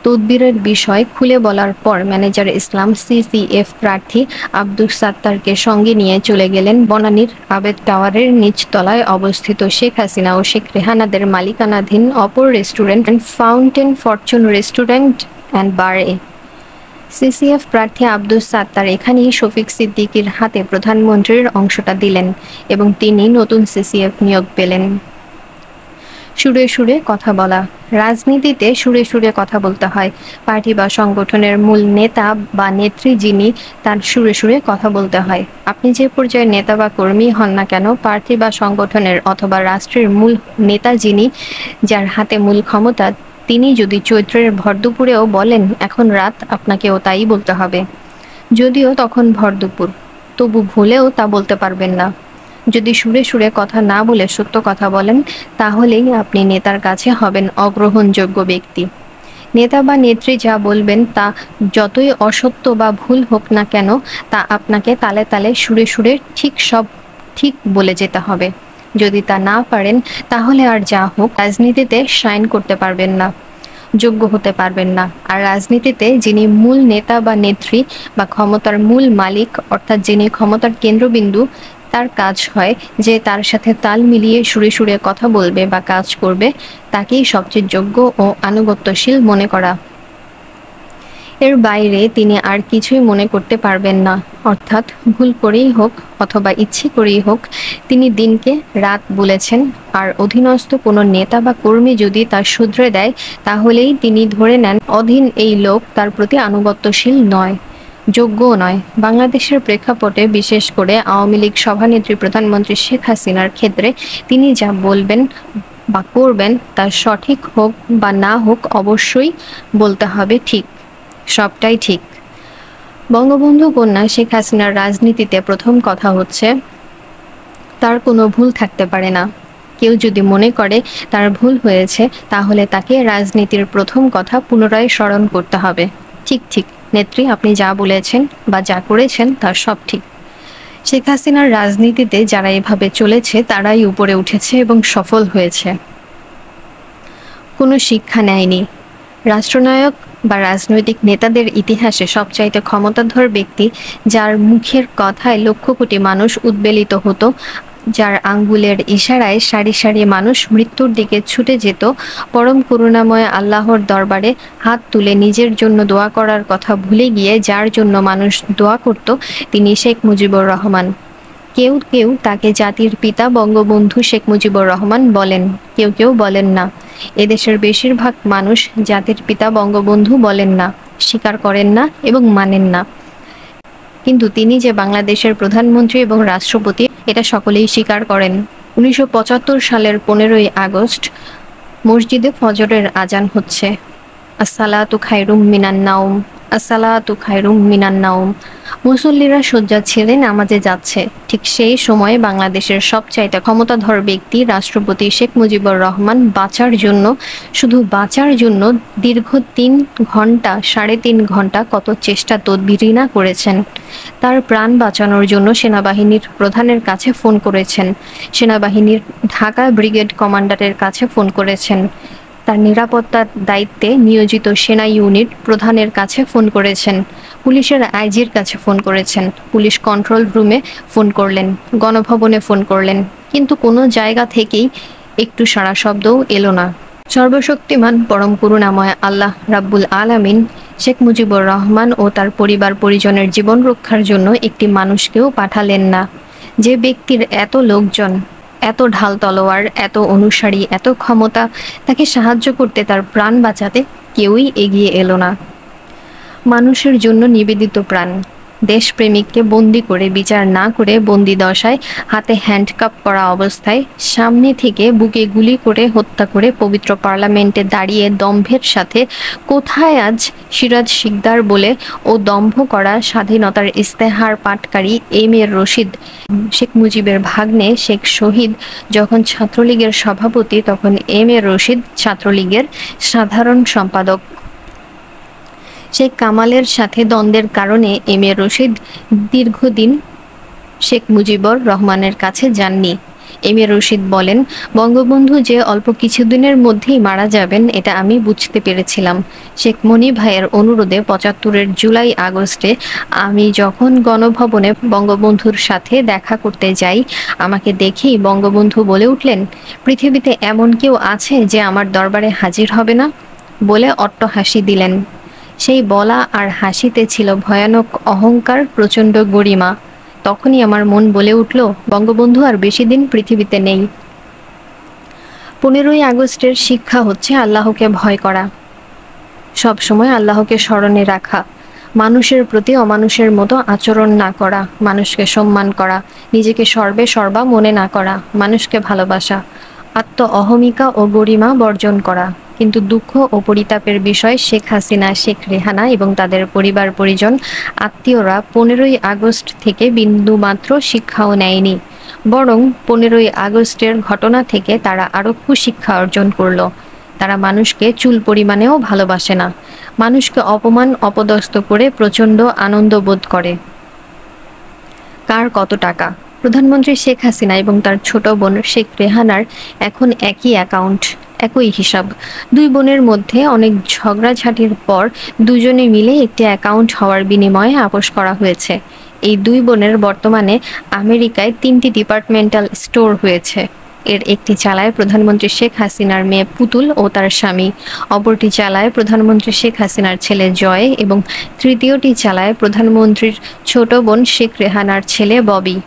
তদবিরের বিষয় খুলে বলার পর ম্যানেজার ইসলাম সিসিএফ প্রার্থী আব্দুস সাত্তারকে সঙ্গে নিয়ে চলে গেলেন বনানীর আবেদ টাওয়ারের নিচতলায় অবস্থিত শেখ হাসিনা ও শেখ রেহানাদের মালিকানাধীন অপর restaurant fountain Fortune restaurant and বারে। সিসিএফ প্রার্থী আব্দুস সাত্তার এখানেই শফিক সিদ্দিকীর হাতে প্রধানমন্ত্রীর অংশটা দিলেন এবং তিনি নতুন সিসিএফ নিয়োগ পেলেন। সুরে সুরে কথা বলা। রাজনীতিতে সুরে সুরে কথা বলতে হয়। পার্টি বা সংগঠনের মূল নেতা বা নেত্রী যিনি, তার সুরে সুরে কথা বলতে হয়। আপনি যে পর্যায়ের নেতা বা কর্মী হন না কেন, পার্টি বা সংগঠনের অথবা রাষ্ট্রের মূল নেতা যিনি, যার হাতে মূল ক্ষমতা, তিনি যদি চৈত্রের ভরদুপুরেও বলেন এখন রাত, আপনাকেও তাই বলতে হবে। যদিও তখন ভরদুপুর, তবু ভুলেও তা বলতে পারবেন না। যদি সুরে সুরে কথা না বলে সত্য কথা বলেন, তাহলেই আপনি নেতার কাছে হবেন অগ্রহণযোগ্য ব্যক্তি। নেতা বা নেত্রী যা বলবেন তা যতই অসত্য বা ভুল হোক না কেন, তা আপনাকে তালে তালে সুরে সুরে সব ঠিক বলে যেতে হবে। যদি তা না পারেন, তাহলে আর যা হোক রাজনীতিতে শাইন করতে পারবেন না, যোগ্য হতে পারবেন না। আর রাজনীতিতে যিনি মূল নেতা বা নেত্রী বা ক্ষমতার মূল মালিক, অর্থাৎ যিনি ক্ষমতার কেন্দ্রবিন্দু, তার কাজ হয় যে তার সাথে তাল মিলিয়ে সুরে সুরে কথা বলবে বা কাজ করবে, তাকেই সবচেয়ে যোগ্য ও আনুগত্যশীল মনে করা। এর বাইরে তিনি আর কিছুই মনে করতে পারবেন না। অর্থাৎ ভুল করেই হোক অথবা ইচ্ছে করেই হোক, তিনি দিনকে রাত বলেছেন। আর অধীনস্থ কোনো নেতা বা কর্মী যদি তা শুধরে দেয়, তাহলেই তিনি ধরে নেন অধীন এই লোক তার প্রতি আনুগত্যশীল নয়, যোগ্যও নয়। বাংলাদেশের প্রেক্ষাপটে, বিশেষ করে আওয়ামী লীগ সভানেত্রী প্রধানমন্ত্রী শেখ হাসিনার ক্ষেত্রে, তিনি যা বলবেন বা করবেন তা সঠিক হোক বা না হোক, অবশ্যই বলতে হবে ঠিক, সবটাই ঠিক। বঙ্গবন্ধু কন্যা শেখ হাসিনার রাজনীতিতে প্রথম কথা হচ্ছে তার কোনো ভুল থাকতে পারে না। কেউ যদি মনে করে তার ভুল হয়েছে, তাহলে তাকে রাজনীতির প্রথম কথা পুনরায় স্মরণ করতে হবে। ঠিক ঠিক নেত্রী, আপনি যা বলেছেন বা যা করেছেন তা সব ঠিক। শেখ হাসিনার রাজনীতিতে যারা এভাবে চলেছে তারাই উপরে উঠেছে এবং সফল হয়েছে। কোনো শিক্ষা নেয়নি। রাষ্ট্রনায়ক বা রাজনৈতিক নেতাদের ইতিহাসে সবচাইতে ক্ষমতাধর ব্যক্তি, যার মুখের কথায় লক্ষ কোটি মানুষ উদ্বেলিত হতো, যার আঙ্গুলের ইশারায় সারি সারি মানুষ মৃত্যুর দিকে ছুটে যেত, পরম করুণাময় আল্লাহর দরবারে হাত তুলে নিজের জন্য দোয়া করার কথা ভুলে গিয়ে যার জন্য মানুষ দোয়া করত, তিনি শেখ মুজিবুর রহমান। কেউ কেউ তাকে জাতির পিতা বঙ্গবন্ধু শেখ মুজিবুর রহমান বলেন, কেউ কেউ বলেন না। এদেশের বেশিরভাগ মানুষ জাতির পিতা বঙ্গবন্ধু বলেন না, স্বীকার করেন না এবং মানেন না। কিন্তু তিনি যে বাংলাদেশের প্রধানমন্ত্রী এবং রাষ্ট্রপতি, এটা সকলেই স্বীকার করেন। 1975 সালের 15ই আগস্ট মসজিদে ফজরের আজান হচ্ছে। আসসালাতু খায়রুম মিনান নাওম, আসসালাতু খায়রুম মিনান নাওম। মুসল্লিরা শয্যা ছেড়ে নামাজে যাচ্ছে, ঠিক সেই সময়ে বাংলাদেশের সবচাইতে ক্ষমতাধর ব্যক্তি রাষ্ট্রপতি শেখ মুজিবুর রহমান বাঁচার জন্য, শুধু বাঁচার জন্য দীর্ঘ 3 ঘন্টা 3.5 ঘন্টা কত চেষ্টা তদবির না করেছেন। তার প্রাণ বাঁচানোর জন্য সেনাবাহিনীর প্রধানের কাছে ফোন করেছেন, সেনাবাহিনীর ঢাকা ব্রিগেড কমান্ডারের কাছে ফোন করেছেন, তার নিরাপত্তার দায়িত্বে নিয়োজিত সেনা ইউনিট প্রধানের কাছে ফোন করেছেন, পুলিশের আইজির কাছে ফোন করেছেন, পুলিশ কন্ট্রোল রুমে ফোন করলেন, গণভবনে ফোন করলেন, কিন্তু কোনো জায়গা থেকেই একটু সাড়া শব্দও এলো না। সর্বশক্তিমান পরম করুণাময় আল্লাহ রাব্বুল আলামিন শেখ মুজিবুর রহমান ও তার পরিবার পরিজনের জীবন রক্ষার জন্য একটি মানুষকেও পাঠালেন না। যে ব্যক্তির এত লোকজন, এত ঢাল তলোয়ার, এত অনুসারী, এত ক্ষমতা, তাকে সাহায্য করতে, তার প্রাণ বাঁচাতে কেউই এগিয়ে এলো না। মানুষের জন্য নিবেদিত প্রাণ, দেশপ্রেমিককে বন্দি করে, বিচার না করে বন্দি দশায় হাতে হ্যান্ডকাপ করা অবস্থায় সামনে থেকে বুকে গুলি করে হত্যা করে পবিত্র পার্লামেন্টে দাঁড়িয়ে দম্ভের সাথে কোথায় আজ সিরাজ শিকদার বলে ও দম্ভ করা স্বাধীনতার ইস্তেহার পাটকারী এম.এ রশিদ, শেখ মুজিবের ভাগ্নে শেখ শহীদ যখন ছাত্রলীগের সভাপতি, তখন এম.এ রশিদ ছাত্রলীগের সাধারণ সম্পাদক। শেখ কামালের সাথে দ্বন্দ্বের কারণে এম.এ রশিদ দীর্ঘদিন শেখ মুজিবুর রহমানের কাছে যাননি। এম.এ রশিদ বলেন, বঙ্গবন্ধু যে অল্প কিছুদিনের মধ্যেই মারা যাবেন এটা আমি বুঝতে পেরেছিলাম। শেখ মনি ভাইয়ের অনুরোধে 75-এর জুলাই আগস্টে আমি যখন গণভবনে বঙ্গবন্ধুর সাথে দেখা করতে যাই, আমাকে দেখেই বঙ্গবন্ধু বলে উঠলেন, পৃথিবীতে এমন কেউ আছে যে আমার দরবারে হাজির হবে না, বলে অট্টহাসি দিলেন। সেই বলা আর হাসিতে ছিল ভয়ানক অহংকার, প্রচণ্ড গরিমা। তখনই আমার মন বলে উঠল, বঙ্গবন্ধু আর বেশি দিন পৃথিবীতে নেই। 15ই আগস্টের শিক্ষা হচ্ছে আল্লাহকে ভয় করা, সবসময় আল্লাহকে স্মরণে রাখা, মানুষের প্রতি অমানুষের মতো আচরণ না করা, মানুষকে সম্মান করা, নিজেকে সর্বে সর্বা মনে না করা, মানুষকে ভালোবাসা, আত্ম অহমিকা ও গরিমা বর্জন করা। কিন্তু দুঃখ ও পরিতাপের বিষয়, শেখ হাসিনা, শেখ রেহানা এবং তাদের পরিবার পরিজন, আত্মীয়রা 15ই আগস্ট থেকে বিন্দুমাত্র শিক্ষাও নেয়নি, বরং 15ই আগস্টের ঘটনা থেকে তারা আরও কুশিক্ষা অর্জন করলো। তারা মানুষকে চুল পরিমাণেও ভালোবাসে না, মানুষকে অপমান অপদস্থ করে প্রচণ্ড আনন্দ বোধ করে। কার কত টাকা? প্রধানমন্ত্রী শেখ হাসিনা এবং তার ছোট বোন শেখ রেহানার এখন একই অ্যাকাউন্ট, একই হিসাব। দুই বোনের মধ্যে অনেক ঝগড়াঝাটির পর দুজনে মিলে একটি অ্যাকাউন্ট হওয়ার বিনিময়ে আপোস করা হয়েছে। এই দুই বোনের বর্তমানে আমেরিকায় 3টি ডিপার্টমেন্টাল স্টোর হয়েছে। এর একটি চালায় প্রধানমন্ত্রী শেখ হাসিনার মেয়ে পুতুল ও তার স্বামী, অপরটি চালায় প্রধানমন্ত্রী শেখ হাসিনার ছেলে জয় এবং তৃতীয়টি চালায় প্রধানমন্ত্রীর ছোট বোন শেখ রেহানার ছেলে ববি।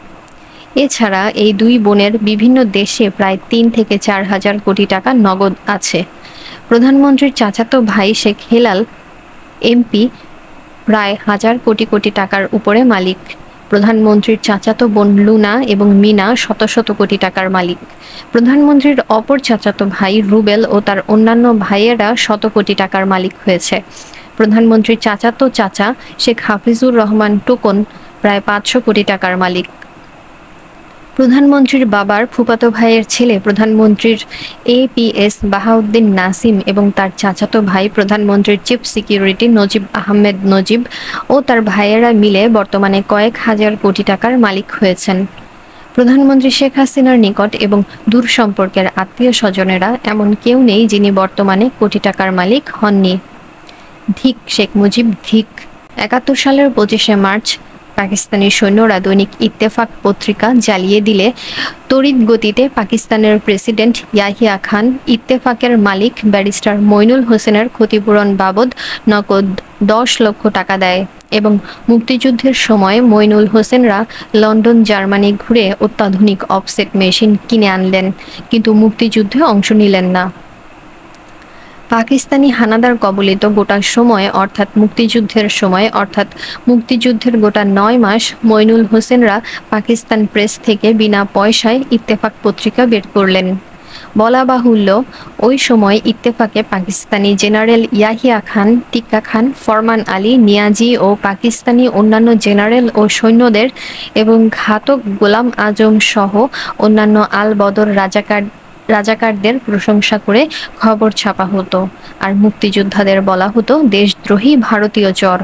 এছাড়া এই দুই বোনের বিভিন্ন দেশে প্রায় 3 থেকে 4 হাজার কোটি টাকা নগদ আছে। প্রধানমন্ত্রীর চাচাতো ভাই শেখ হেলাল এমপি প্রায় 1000 কোটি কোটি টাকার উপরে মালিক। প্রধানমন্ত্রীর চাচাতো বোন লুনা এবং মিনা শত শত কোটি টাকার মালিক। প্রধানমন্ত্রীর অপর চাচাতো ভাই রুবেল ও তার অন্যান্য ভাইয়েরা শত কোটি টাকার মালিক হয়েছে। প্রধানমন্ত্রীর চাচাতো চাচা শেখ হাফিজুর রহমান টোকন প্রায় 500 কোটি টাকার মালিক। প্রধানমন্ত্রীর বাবার ফুফাতো ভাইয়ের ছেলে প্রধানমন্ত্রীর এপিএস বাহাউদ্দিন নাসিম এবং তার চাচাতো ভাই প্রধানমন্ত্রীর চিফ সিকিউরিটি নজিব আহমেদ নজিব ও তার ভাইয়েরা মিলে বর্তমানে কয়েক হাজার কোটি টাকার মালিক হয়েছেন। প্রধানমন্ত্রী শেখ হাসিনার নিকট এবং দূর সম্পর্কের আত্মীয় স্বজনেরা এমন কেউ নেই যিনি বর্তমানে কোটি টাকার মালিক হননি। ধিক শেখ মুজিব, ধিক। 71 সালের 25শে মার্চ পাকিস্তানি সৈন্যরা দৈনিক ইত্তেফাক পত্রিকা জ্বালিয়ে দিলে তড়িৎ গতিতে পাকিস্তানের প্রেসিডেন্ট ইয়াহিয়া খান ইত্তেফাকের মালিক ব্যারিস্টার মইনুল হোসেনের ক্ষতিপূরণ বাবদ নগদ 10 লক্ষ টাকা দেয় এবং মুক্তিযুদ্ধের সময় মইনুল হোসেনরা লন্ডন, জার্মানি ঘুরে অত্যাধুনিক অফসেট মেশিন কিনে আনলেন, কিন্তু মুক্তিযুদ্ধে অংশ নিলেন না। পাকিস্তানি হানাদার কবলিত গোটা সময় অর্থাৎ মুক্তিযুদ্ধের গোটা 9 মাস মইনুল হোসেনরা পাকিস্তান প্রেস থেকে বিনা পয়সায় ইত্তেফাক পত্রিকা বের করলেন। বলা বাহুল্য, ওই সময় ইত্তেফাকে পাকিস্তানি জেনারেল ইয়াহিয়া খান, টিক্কা খান, ফরমান আলী, নিয়াজি ও পাকিস্তানি অন্যান্য জেনারেল ও সৈন্যদের এবং ঘাতক গোলাম আজম সহ অন্যান্য আল বদর রাজাকারদের প্রশংসা করে খবর ছাপা হতো, আর মুক্তিযোদ্ধাদের বলা হতো দেশদ্রোহী ভারতীয় চর।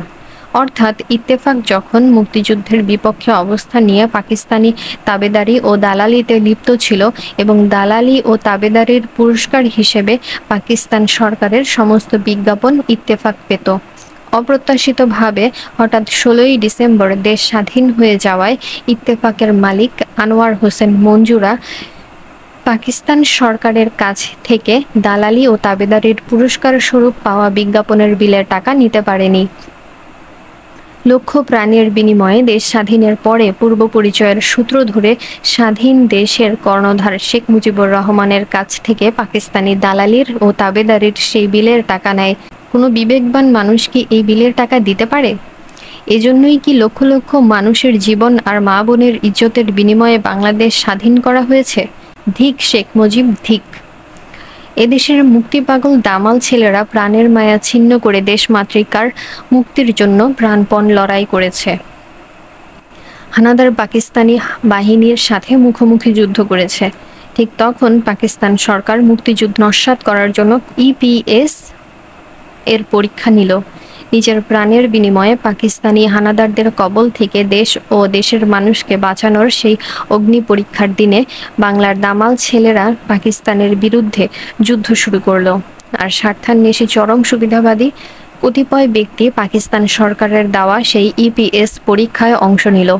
অর্থাৎ ইত্তেফাক যখন মুক্তিযুদ্ধের বিপক্ষে অবস্থান নিয়ে পাকিস্তানি তাবেদারি ও দালালিতে লিপ্ত ছিল এবং দালালি ও তাবেদারির পুরস্কার হিসেবে পাকিস্তান সরকারের সমস্ত বিজ্ঞাপন ইত্তেফাক পেত। অপ্রত্যাশিতভাবে হঠাৎ 16ই ডিসেম্বর দেশ স্বাধীন হয়ে যাওয়ায় ইত্তেফাকের মালিক আনোয়ার হোসেন মঞ্জুরা পাকিস্তান সরকারের কাছ থেকে দালালি ও তাবেদারির পুরস্কার স্বরূপ পাওয়া বিজ্ঞাপনের বিলের টাকা নিতে পারেনি। লক্ষ প্রাণের বিনিময়ে দেশ স্বাধীনের পরে পূর্ব পরিচয়ের সূত্র ধরে স্বাধীন দেশের কর্ণধার শেখ মুজিবুর রহমানের কাছ থেকে পাকিস্তানি দালালির ও তাবেদারির সেই বিলের টাকা নেয় কোনো বিবেকবান মানুষ কি এই বিলের টাকা দিতে পারে? এজন্যই কি লক্ষ লক্ষ মানুষের জীবন আর মা বোনের ইজ্জতের বিনিময়ে বাংলাদেশ স্বাধীন করা হয়েছে? ধিক শেখ মুজিব, ধিক! এদেশের মুক্তিপাগল দামাল ছেলেরা প্রাণের মায়া ছিন্ন করে দেশমাতৃকার মুক্তির জন্য প্রাণপণ লড়াই করেছে। হানাদার পাকিস্তানি বাহিনীর সাথে মুখোমুখি যুদ্ধ করেছে। ঠিক তখন পাকিস্তান সরকার মুক্তিযুদ্ধ নস্যাৎ করার জন্য ইপিএস এর পরীক্ষা নিল। নিজের প্রাণের বিনিময়ে পাকিস্তানি হানাদারদের কবল থেকে দেশ ও দেশের মানুষকে বাঁচানোর সেই অগ্নি পরীক্ষার দিনে বাংলার দামাল ছেলেরা পাকিস্তানের বিরুদ্ধে যুদ্ধ শুরু করলো। আর স্বার্থান্বেষী চরম সুবিধাবাদী কতিপয় ব্যক্তি পাকিস্তান সরকারের দেওয়া সেই ইপিএস পরীক্ষায় অংশ নিল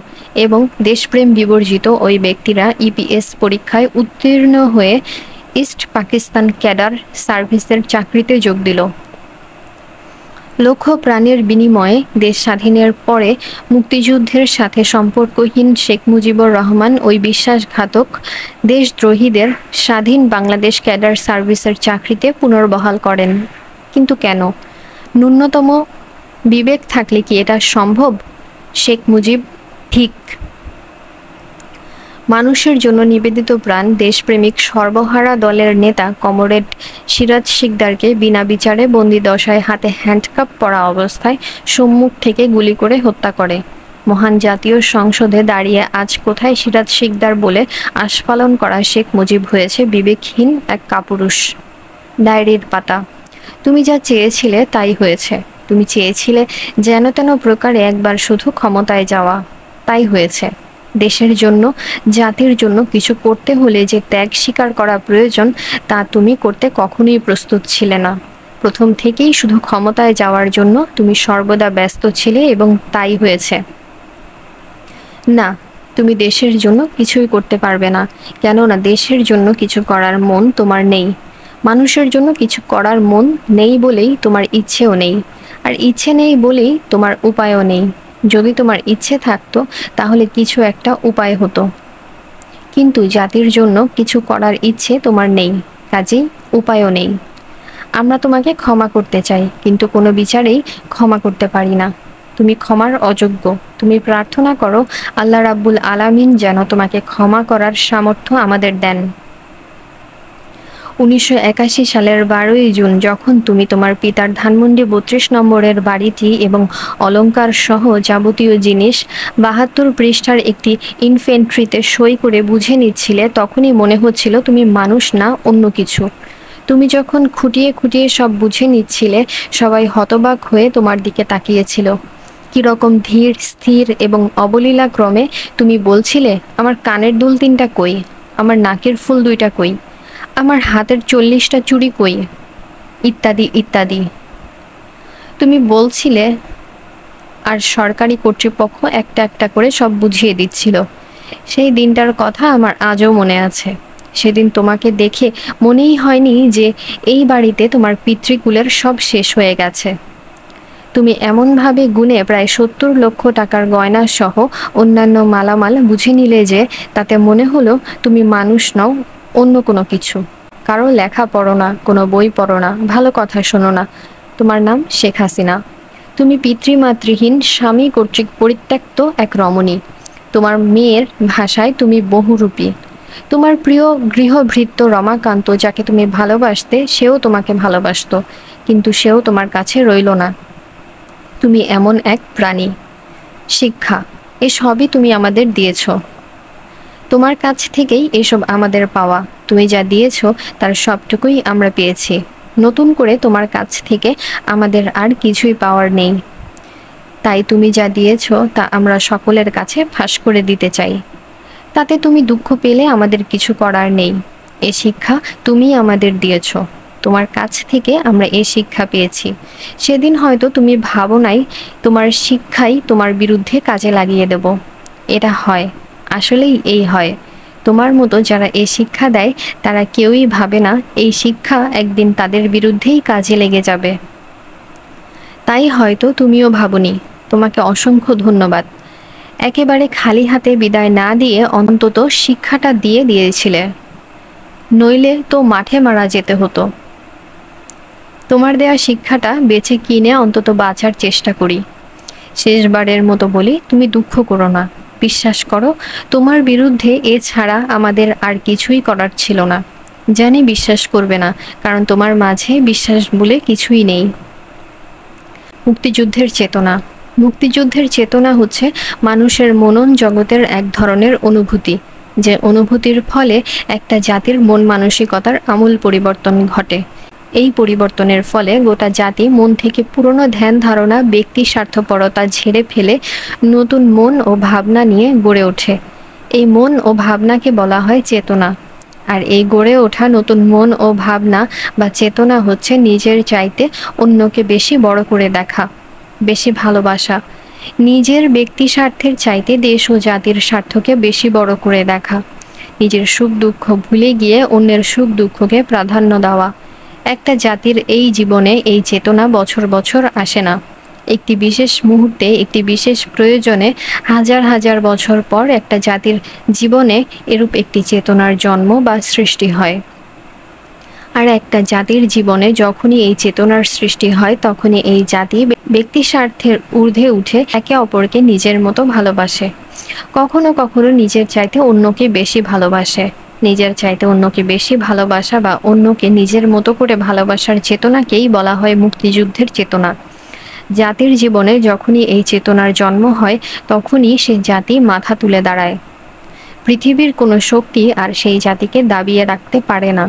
এবং দেশপ্রেম বিবর্জিত ওই ব্যক্তিরা ইপিএস পরীক্ষায় উত্তীর্ণ হয়ে ইস্ট পাকিস্তান ক্যাডার সার্ভিসের চাকরিতে যোগ দিল। লক্ষ প্রাণের বিনিময়ে দেশ স্বাধীনের পরে মুক্তিযুদ্ধের সাথে সম্পর্কহীন শেখ মুজিবুর রহমান ওই বিশ্বাসঘাতক দেশদ্রোহীদের স্বাধীন বাংলাদেশ ক্যাডার সার্ভিসের চাকরিতে পুনর্বহাল করেন। কিন্তু কেন? ন্যূনতম বিবেক থাকলে কি এটা সম্ভব? শেখ মুজিব, ঠিক! মানুষের জন্য নিবেদিত প্রাণ দেশপ্রেমিক সর্বহারা দলের নেতা কমরেড সিরাজ শিকদারকে বিনা বিচারে বন্দি দশায় হাতে হ্যান্ডকাপ পরা অবস্থায় সম্মুখ থেকে গুলি করে হত্যা করে। মহান জাতীয় সংসদে দাঁড়িয়ে আজ কোথায় সিরাজ শিকদার বলে আস্ফালন করা শেখ মুজিব হয়েছে বিবেকহীন এক কাপুরুষ। ডায়েরির পাতা। তুমি যা চেয়েছিলে তাই হয়েছে। তুমি চেয়েছিলে যেন তেন প্রকারে একবার শুধু ক্ষমতায় যাওয়া, তাই হয়েছে। দেশের জন্য, জাতির জন্য কিছু করতে হলে যে ত্যাগ স্বীকার করা প্রয়োজন তা তুমি করতে কখনোই প্রস্তুত ছিলে না। প্রথম থেকেই শুধু ক্ষমতায় যাওয়ার জন্য তুমি সর্বদা ব্যস্ত ছিলে এবং তাই হয়েছে। না, তুমি দেশের জন্য কিছুই করতে পারবে না, কেননা দেশের জন্য কিছু করার মন তোমার নেই। মানুষের জন্য কিছু করার মন নেই বলেই তোমার ইচ্ছেও নেই, আর ইচ্ছে নেই বলেই তোমার উপায়ও নেই। যদি তোমার ইচ্ছে থাকতো তাহলে কিছু একটা উপায় হতো, কিন্তু জাতির জন্য কিছু করার ইচ্ছে তোমার নেই, কাজেই উপায়ও নেই। আমরা তোমাকে ক্ষমা করতে চাই, কিন্তু কোনো বিচারেই ক্ষমা করতে পারি না। তুমি ক্ষমার অযোগ্য। তুমি প্রার্থনা করো আল্লাহ রাব্বুল আলামিন যেন তোমাকে ক্ষমা করার সামর্থ্য আমাদের দেন। 1981 সালের 12ই জুন যখন তুমি তোমার পিতার ধানমন্ডি 32 নম্বরের বাড়িটি এবং অলংকার সহ যাবতীয় জিনিস 72 পৃষ্ঠার একটি ইনফেন্ট্রিতে সই করে বুঝে নিচ্ছিলে, তখনই মনে হচ্ছিল তুমি মানুষ না, অন্য কিছু। তুমি যখন খুঁটিয়ে খুঁটিয়ে সব বুঝে নিচ্ছিলে, সবাই হতবাক হয়ে তোমার দিকে তাকিয়েছিল। কীরকম ধীর, স্থির এবং অবলীলা ক্রমে তুমি বলছিলে, আমার কানের দুল 3টা কই, আমার নাকের ফুল 2টা কই, আমার হাতের 40টা চুড়ি কই, ইত্যাদি ইত্যাদি তুমি বলছিলে, আর সরকারি কর্তৃপক্ষ একটা একটা করে সব বুঝিয়ে দিচ্ছিল। সেই দিনটার কথা আমার আজও মনে আছে। সেদিন তোমাকে দেখে মনেই হয়নি যে এই বাড়িতে তোমার পিতৃকুলের সব শেষ হয়ে গেছে। তুমি এমনভাবে গুনে প্রায় 70 লক্ষ টাকার গয়না সহ অন্যান্য মালামাল বুঝে নিলে যে তাতে মনে হলো তুমি মানুষ নও, অন্য কোনো কিছু। কারো লেখা পড়ো না, কোনো বই পড়ো না, ভালো কথা শোনো না। তোমার নাম শেখ হাসিনা। তুমি পিতৃমাতৃহীন, স্বামী কর্তৃক পরিত্যক্ত এক রমণী। তোমার মেয়ের ভাষায় তুমি বহুরূপী। তোমার প্রিয় গৃহভৃত্য রমাকান্ত, যাকে তুমি ভালোবাসতে, সেও তোমাকে ভালোবাসতো, কিন্তু সেও তোমার কাছে রইল না। তুমি এমন এক প্রাণী। শিক্ষা, এসবই তুমি আমাদের দিয়েছ। তোমার কাছ থেকেই এসব আমাদের পাওয়া। তুমি যা দিয়েছ তার সবটুকুই আমরা পেয়েছি। নতুন করে তোমার কাছ থেকে আমাদের আর কিছুই পাওয়ার নেই। তাই তুমি যা দিয়েছ তা আমরা সকলের কাছে ফাঁস করে দিতে চাই। তাতে তুমি দুঃখ পেলে আমাদের কিছু করার নেই। এ শিক্ষা তুমি আমাদের দিয়েছ। তোমার কাছ থেকে আমরা এ শিক্ষা পেয়েছি। সেদিন হয়তো তুমি ভাবো নাই তোমার শিক্ষাই তোমার বিরুদ্ধে কাজে লাগিয়ে দেব। এটা হয়, আসলেই এই হয়। তোমার মতো যারা এই শিক্ষা দেয় তারা কেউই ভাবে না এই শিক্ষা একদিন তাদের বিরুদ্ধেই কাজে লেগে যাবে। তাই হয়তো তুমিও ভাবনি। তোমাকে অসংখ্য ধন্যবাদ। একেবারে খালি হাতে বিদায় না দিয়ে অন্তত শিক্ষাটা দিয়েছিলে, নইলে তো মাঠে মারা যেতে হতো। তোমার দেয়া শিক্ষাটা বেঁচে কিনে অন্তত বাঁচার চেষ্টা করি। শেষবারের মতো বলি, তুমি দুঃখ করো না। বিশ্বাস করো, তোমার বিরুদ্ধে এছাড়া আমাদের আর কিছুই করার ছিল না। জানি বিশ্বাস করবে না, কারণ তোমার মাঝে বিশ্বাস বলে কিছুই নেই। মুক্তিযুদ্ধের চেতনা। মুক্তিযুদ্ধের চেতনা হচ্ছে মানুষের মনন জগতের এক ধরনের অনুভূতি, যে অনুভূতির ফলে একটা জাতির মন মানসিকতার আমূল পরিবর্তন ঘটে। এই পরিবর্তনের ফলে গোটা জাতি মন থেকে পুরনো ধ্যান ধারণা, ব্যক্তি স্বার্থপরতা ঝেড়ে ফেলে নতুন মন ও ভাবনা নিয়ে গড়ে ওঠে। এই মন ও ভাবনাকে বলা হয় চেতনা। আর এই গড়ে ওঠা নতুন মন ও ভাবনা বা চেতনা হচ্ছে নিজের চাইতে অন্যকে বেশি বড় করে দেখা, বেশি ভালোবাসা, নিজের ব্যক্তি স্বার্থের চাইতে দেশ ও জাতির স্বার্থকে বেশি বড় করে দেখা, নিজের সুখ দুঃখ ভুলে গিয়ে অন্যের সুখ দুঃখকে প্রাধান্য দেওয়া। একটা জাতির এই জীবনে এই চেতনা বছর বছর আসে না। একটি বিশেষ মুহূর্তে, একটি বিশেষ প্রয়োজনে হাজার হাজার বছর পর একটা জাতির জীবনে এরূপ একটি চেতনার জন্ম বা সৃষ্টি হয়। আর একটা জাতির জীবনে যখনই এই চেতনার সৃষ্টি হয়, তখনই এই জাতি ব্যক্তি স্বার্থের ঊর্ধ্বে উঠে একে অপরকে নিজের মতো ভালোবাসে। কখনো কখনো নিজের চাইতে অন্যকে বেশি ভালোবাসে। নিজের চাইতে অন্যকে বেশি ভালোবাসা বা অন্যকে নিজের মতো করে ভালোবাসার চেতনাকেই বলা হয় মুক্তিযুদ্ধের চেতনা। জাতির জীবনে যখনই এই চেতনার জন্ম হয়, তখনই সে জাতি মাথা তুলে দাঁড়ায়। পৃথিবীর কোনো শক্তি আর সেই জাতিকে দাবিয়ে রাখতে পারে না।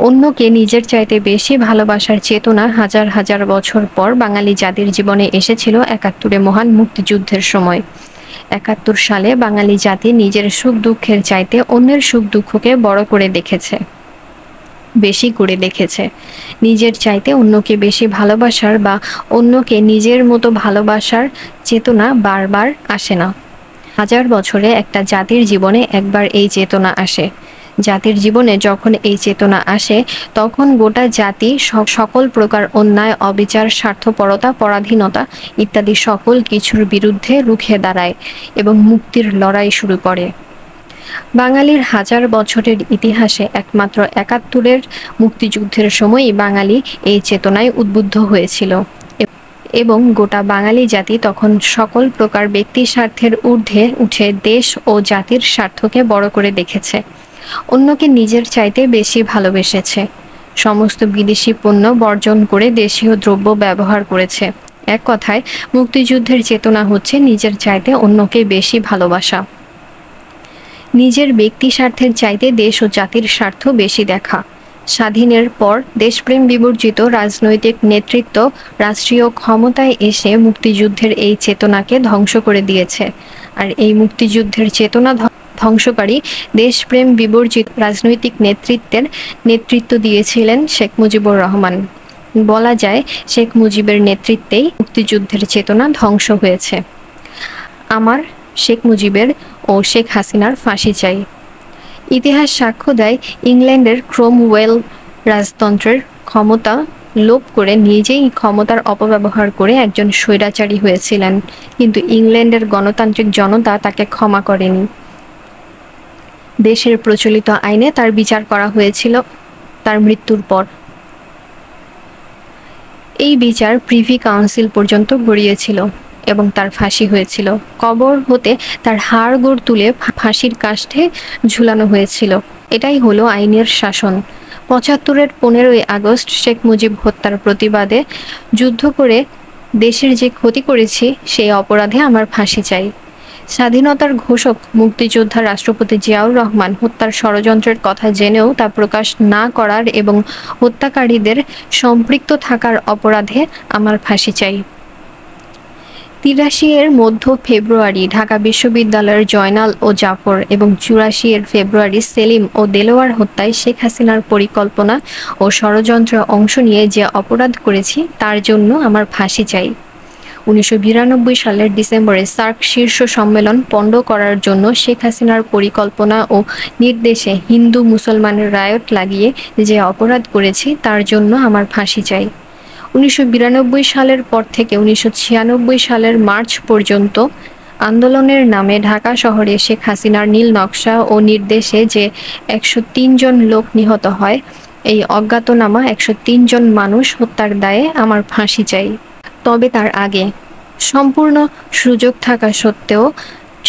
অন্যকে নিজের চাইতে বেশি ভালোবাসার চেতনা হাজার হাজার বছর পর বাঙালি জাতির জীবনে এসেছিল ৭১ মহান মুক্তিযুদ্ধের সময়। ৭১ সালে বাঙালি জাতি নিজের সুখ দুঃখের চাইতে অন্যের সুখ দুঃখকে বড় করে দেখেছে, বেশি করে দেখেছে। নিজের চাইতে অন্যকে বেশি ভালোবাসার বা অন্যকে নিজের মতো ভালোবাসার চেতনা বারবার আসে না। হাজার বছরে একটা জাতির জীবনে একবার এই চেতনা আসে। জাতির জীবনে যখন এই চেতনা আসে, তখন গোটা জাতি সকল প্রকার অন্যায়, অবিচার, স্বার্থপরতা, পরাধীনতা ইত্যাদি সকল কিছুর বিরুদ্ধে রুখে দাঁড়ায় এবং মুক্তির লড়াই শুরু করে। বাঙালির হাজার বছরের ইতিহাসে একমাত্র ৭১-এর মুক্তিযুদ্ধের সময়ই বাঙালি এই চেতনায় উদ্বুদ্ধ হয়েছিল এবং গোটা বাঙালি জাতি তখন সকল প্রকার ব্যক্তি স্বার্থের ঊর্ধ্বে উঠে দেশ ও জাতির স্বার্থকে বড় করে দেখেছে, অন্যকে নিজের চাইতে বেশি ভালোবেসেছে, সমস্ত বিদেশি পণ্য বর্জন করে দেশীয় দ্রব্য ব্যবহার করেছে। এক কথায়, মুক্তিযুদ্ধের চেতনা হচ্ছে নিজের চাইতে অন্যকে বেশি ভালোবাসা, নিজের ব্যক্তি স্বার্থের চাইতে দেশ ও জাতির স্বার্থ বেশি দেখা। স্বাধীনের পর দেশপ্রেম বিবর্জিত রাজনৈতিক নেতৃত্ব রাষ্ট্রীয় ক্ষমতায় এসে মুক্তিযুদ্ধের এই চেতনাকে ধ্বংস করে দিয়েছে। আর এই মুক্তিযুদ্ধের চেতনা ধ্বংসকারী দেশপ্রেম বিবর্জিত রাজনৈতিক নেতৃত্বের নেতৃত্ব দিয়েছিলেন শেখ মুজিবুর রহমান। বলা যায়, শেখ মুজিবের নেতৃত্বেই মুক্তিযুদ্ধের চেতনা ধ্বংস হয়েছে। আমার শেখ মুজিবের ও শেখ হাসিনার ফাঁসি চাই। ইতিহাস সাক্ষ্য দেয়, ইংল্যান্ডের ক্রোমওয়েল রাজতন্ত্রের ক্ষমতা লোভ করে নিজেই ক্ষমতার অপব্যবহার করে একজন স্বৈরাচারী হয়েছিলেন, কিন্তু ইংল্যান্ডের গণতান্ত্রিক জনতা তাকে ক্ষমা করেনি। দেশের প্রচলিত আইনে তার বিচার করা হয়েছিল তার মৃত্যুর পর। এই বিচার প্রিভি কাউন্সিল পর্যন্ত গড়িয়েছিল। এবং তার ফাঁসি হয়েছিল। কবর হতে তার হাড়গোড় তুলে ফাঁসির কাষ্ঠে ঝুলানো হয়েছিল। এটাই হলো আইনের শাসন। ৭৫-এর ১৫ই আগস্ট শেখ মুজিব হত্যার প্রতিবাদে যুদ্ধ করে দেশের যে ক্ষতি করেছি সেই অপরাধে আমার ফাঁসি চাই। স্বাধীনতার ঘোষক মুক্তিযোদ্ধা রাষ্ট্রপতি জিয়াউর রহমান হত্যার ষড়যন্ত্রের কথা জেনেও তা প্রকাশ না করার এবং হত্যাকারীদের সম্পৃক্ত থাকার অপরাধে আমার ফাঁসি চাই। ৮৩-এর মধ্য ফেব্রুয়ারি ঢাকা বিশ্ববিদ্যালয়ের জয়নাল ও জাফর এবং ৮৪-এর ফেব্রুয়ারি সেলিম ও দেলোয়ার হত্যায় শেখ হাসিনার পরিকল্পনা ও ষড়যন্ত্রে অংশ নিয়ে যে অপরাধ করেছি তার জন্য আমার ফাঁসি চাই। ১৯৯২ সালের ডিসেম্বরে সার্ক শীর্ষ সম্মেলন পণ্ড করার জন্য শেখ হাসিনার পরিকল্পনা ও নির্দেশে হিন্দু মুসলমানের রায়ট লাগিয়ে যে অপরাধ করেছি তার জন্য আমার ফাঁসি চাই। ১৯৯২ সালের পর থেকে ১৯৯৬ সালের মার্চ পর্যন্ত আন্দোলনের নামে ঢাকা শহরে শেখ হাসিনার নীল নকশা ও নির্দেশে যে ১০৩ জন লোক নিহত হয়, এই অজ্ঞাতনামা ১০৩ জন মানুষ হত্যার দায়ে আমার ফাঁসি চাই। তবে তার আগে সম্পূর্ণ সুযোগ থাকা সত্ত্বেও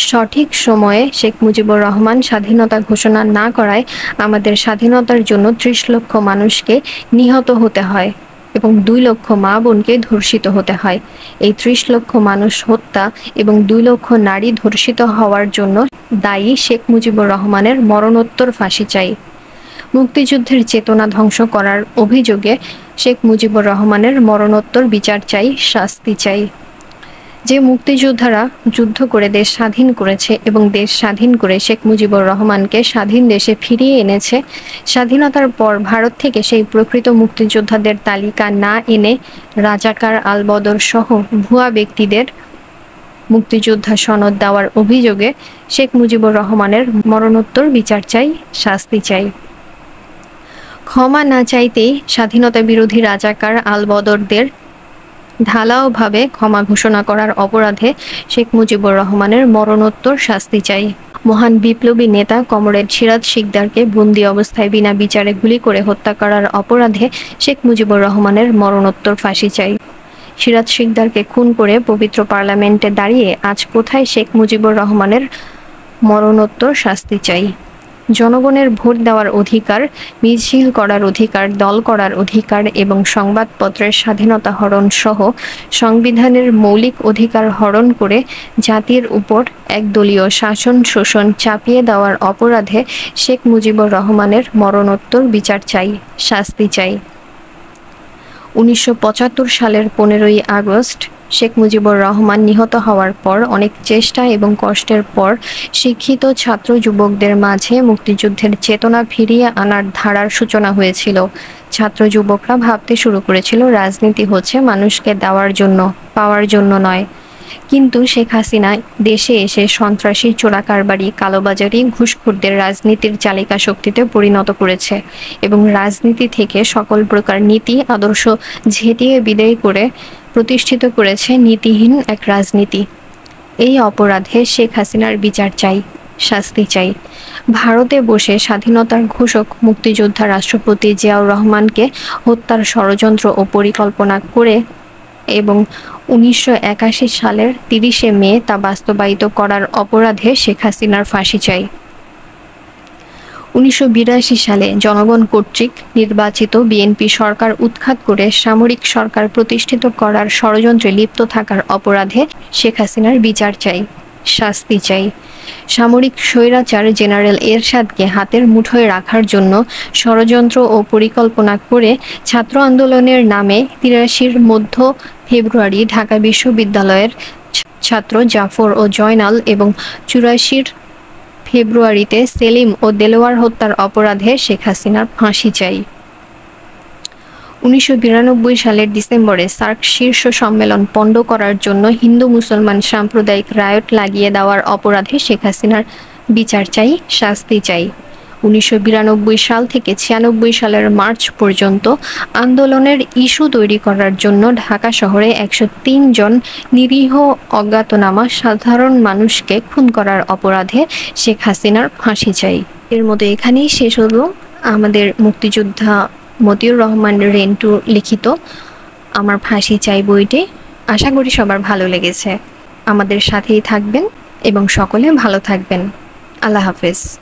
সঠিক সময়ে শেখ মুজিবুর রহমান স্বাধীনতা ঘোষণা না করায় আমাদের স্বাধীনতার জন্য ৩০ লক্ষ মানুষকে নিহত হতে হয় এবং ২ লক্ষ মা বোনকে ধর্ষিত হতে হয়। এই ৩০ লক্ষ মানুষ হত্যা এবং ২ লক্ষ নারী ধর্ষিত হওয়ার জন্য দায়ী শেখ মুজিবুর রহমানের মরণোত্তর ফাঁসি চাই। মুক্তিযুদ্ধের চেতনা ধ্বংস করার অভিযোগে শেখ মুজিবুর রহমানের মরণোত্তর বিচার চাই, শাস্তি চাই। যে মুক্তিযোদ্ধারা যুদ্ধ করে দেশ স্বাধীন করেছে এবং দেশ স্বাধীন করে শেখ মুজিবুর রহমানকে স্বাধীন দেশে ফিরিয়ে এনেছে, স্বাধীনতার পর ভারত থেকে সেই প্রকৃত মুক্তিযোদ্ধাদের তালিকা না এনে রাজাকার, আলবদর সহ ভুয়া ব্যক্তিদের মুক্তিযোদ্ধা সনদ দেওয়ার অভিযোগে শেখ মুজিবুর রহমানের মরণোত্তর বিচার চাই, শাস্তি চাই। ক্ষমা না চাইতেই স্বাধীনতা বিরোধী রাজাকার, আলবদরদের ঢালাওভাবে ক্ষমা ঘোষণা করার অপরাধে শেখ মুজিবুর রহমানের মরণোত্তর শাস্তি চাই। মহান বিপ্লবী নেতা কমরেড সিরাজ শিকদারকে বন্দি অবস্থায় বিনা বিচারে গুলি করে হত্যা করার অপরাধে শেখ মুজিবুর রহমানের মরণোত্তর ফাঁসি চাই। সিরাজ শিকদারকে খুন করে পবিত্র পার্লামেন্টে দাঁড়িয়ে আজ কোথায় শেখ মুজিবুর রহমানের মরণোত্তর শাস্তি চাই। জনগণের ভোট দেওয়ার অধিকার, মিছিল করার অধিকার, দল করার অধিকার এবং সংবাদপত্রের স্বাধীনতা হরণ সহ সংবিধানের মৌলিক অধিকার হরণ করে জাতির উপর একদলীয় শাসন শোষণ চাপিয়ে দেওয়ার অপরাধে শেখ মুজিবুর রহমানের মরণোত্তর বিচার চাই, শাস্তি চাই। ১৯৭৫ সালের ১৫ই আগস্ট শেখ মুজিবুর রহমান নিহত হওয়ার পর অনেক চেষ্টা এবং কষ্টের পর শিক্ষিত ছাত্র যুবকদের মাঝে মুক্তিযুদ্ধের চেতনা ফিরিয়ে আনার ধারার সূচনা হয়েছিল। ছাত্র যুবকরা ভাবতে শুরু করেছিল রাজনীতি হচ্ছে মানুষকে দেওয়ার জন্য, পাওয়ার জন্য নয়। কিন্তু শেখ হাসিনা দেশে এসে সন্ত্রাসী, চোরাকারবারি, কালোবাজারি, ঘুষখোরদের রাজনীতির চালিকা শক্তিতে পরিণত করেছে এবং রাজনীতি থেকে সকল প্রকার নীতি আদর্শ ঝেঁটিয়ে বিদায় করে প্রতিষ্ঠিত করেছে নীতিহীন এক রাজনীতি। এই অপরাধে শেখ হাসিনার বিচার চাই, শাস্তি চাই। ভারতে বসে স্বাধীনতার ঘোষক মুক্তিযোদ্ধা রাষ্ট্রপতি জিয়াউর রহমানকে হত্যার ষড়যন্ত্র ও পরিকল্পনা করে এবং ১৯৮১ সালের ৩০শে মে তা বাস্তবায়িত করার অপরাধে শেখ হাসিনার ফাঁসি চাই। ১৯৮২ সালে জনগণ কর্তৃক নির্বাচিত বিএনপি সরকার উৎখাত করে সামরিক সরকার প্রতিষ্ঠিত করার ষড়যন্ত্রে লিপ্ত থাকার অপরাধে শেখ হাসিনার বিচার চাই, শাস্তি চাই। সামরিক স্বৈরাচার জেনারেল এরশাদকে হাতের মুঠোয় রাখার জন্য ষড়যন্ত্র ও পরিকল্পনা করে ছাত্র আন্দোলনের নামে ৮৩-র মধ্য ফেব্রুয়ারি ঢাকা বিশ্ববিদ্যালয়ের ছাত্র জাফর ও জয়নাল এবং ৮৪-র ফেব্রুয়ারিতে সেলিম ও দেলোয়ার হত্যার অপরাধে শেখ হাসিনার ফাঁসি চাই। ১৯৯২ সালের ডিসেম্বরে সার্ক শীর্ষ সম্মেলন পণ্ড করার জন্য হিন্দু মুসলমান সাম্প্রদায়িক রায়ট লাগিয়ে দেওয়ার অপরাধে শেখ হাসিনার বিচার চাই, শাস্তি চাই। ১৯৯২ সাল থেকে ৯৬ সালের মার্চ পর্যন্ত আন্দোলনের ইস্যু তৈরি করার জন্য ঢাকা শহরে ১০৩ জন নিরীহ অজ্ঞাতনামা সাধারণ মানুষকে খুন করার অপরাধে শেখ হাসিনার ফাঁসি চাই। এর মতো এখানেই শেষ হলো আমাদের মুক্তিযোদ্ধা মতিউর রহমান রেন্টু লিখিত আমার ফাঁসি চাই বইটি। আশা করি সবার ভালো লেগেছে। আমাদের সাথেই থাকবেন এবং সকলে ভালো থাকবেন। আল্লাহ হাফেজ।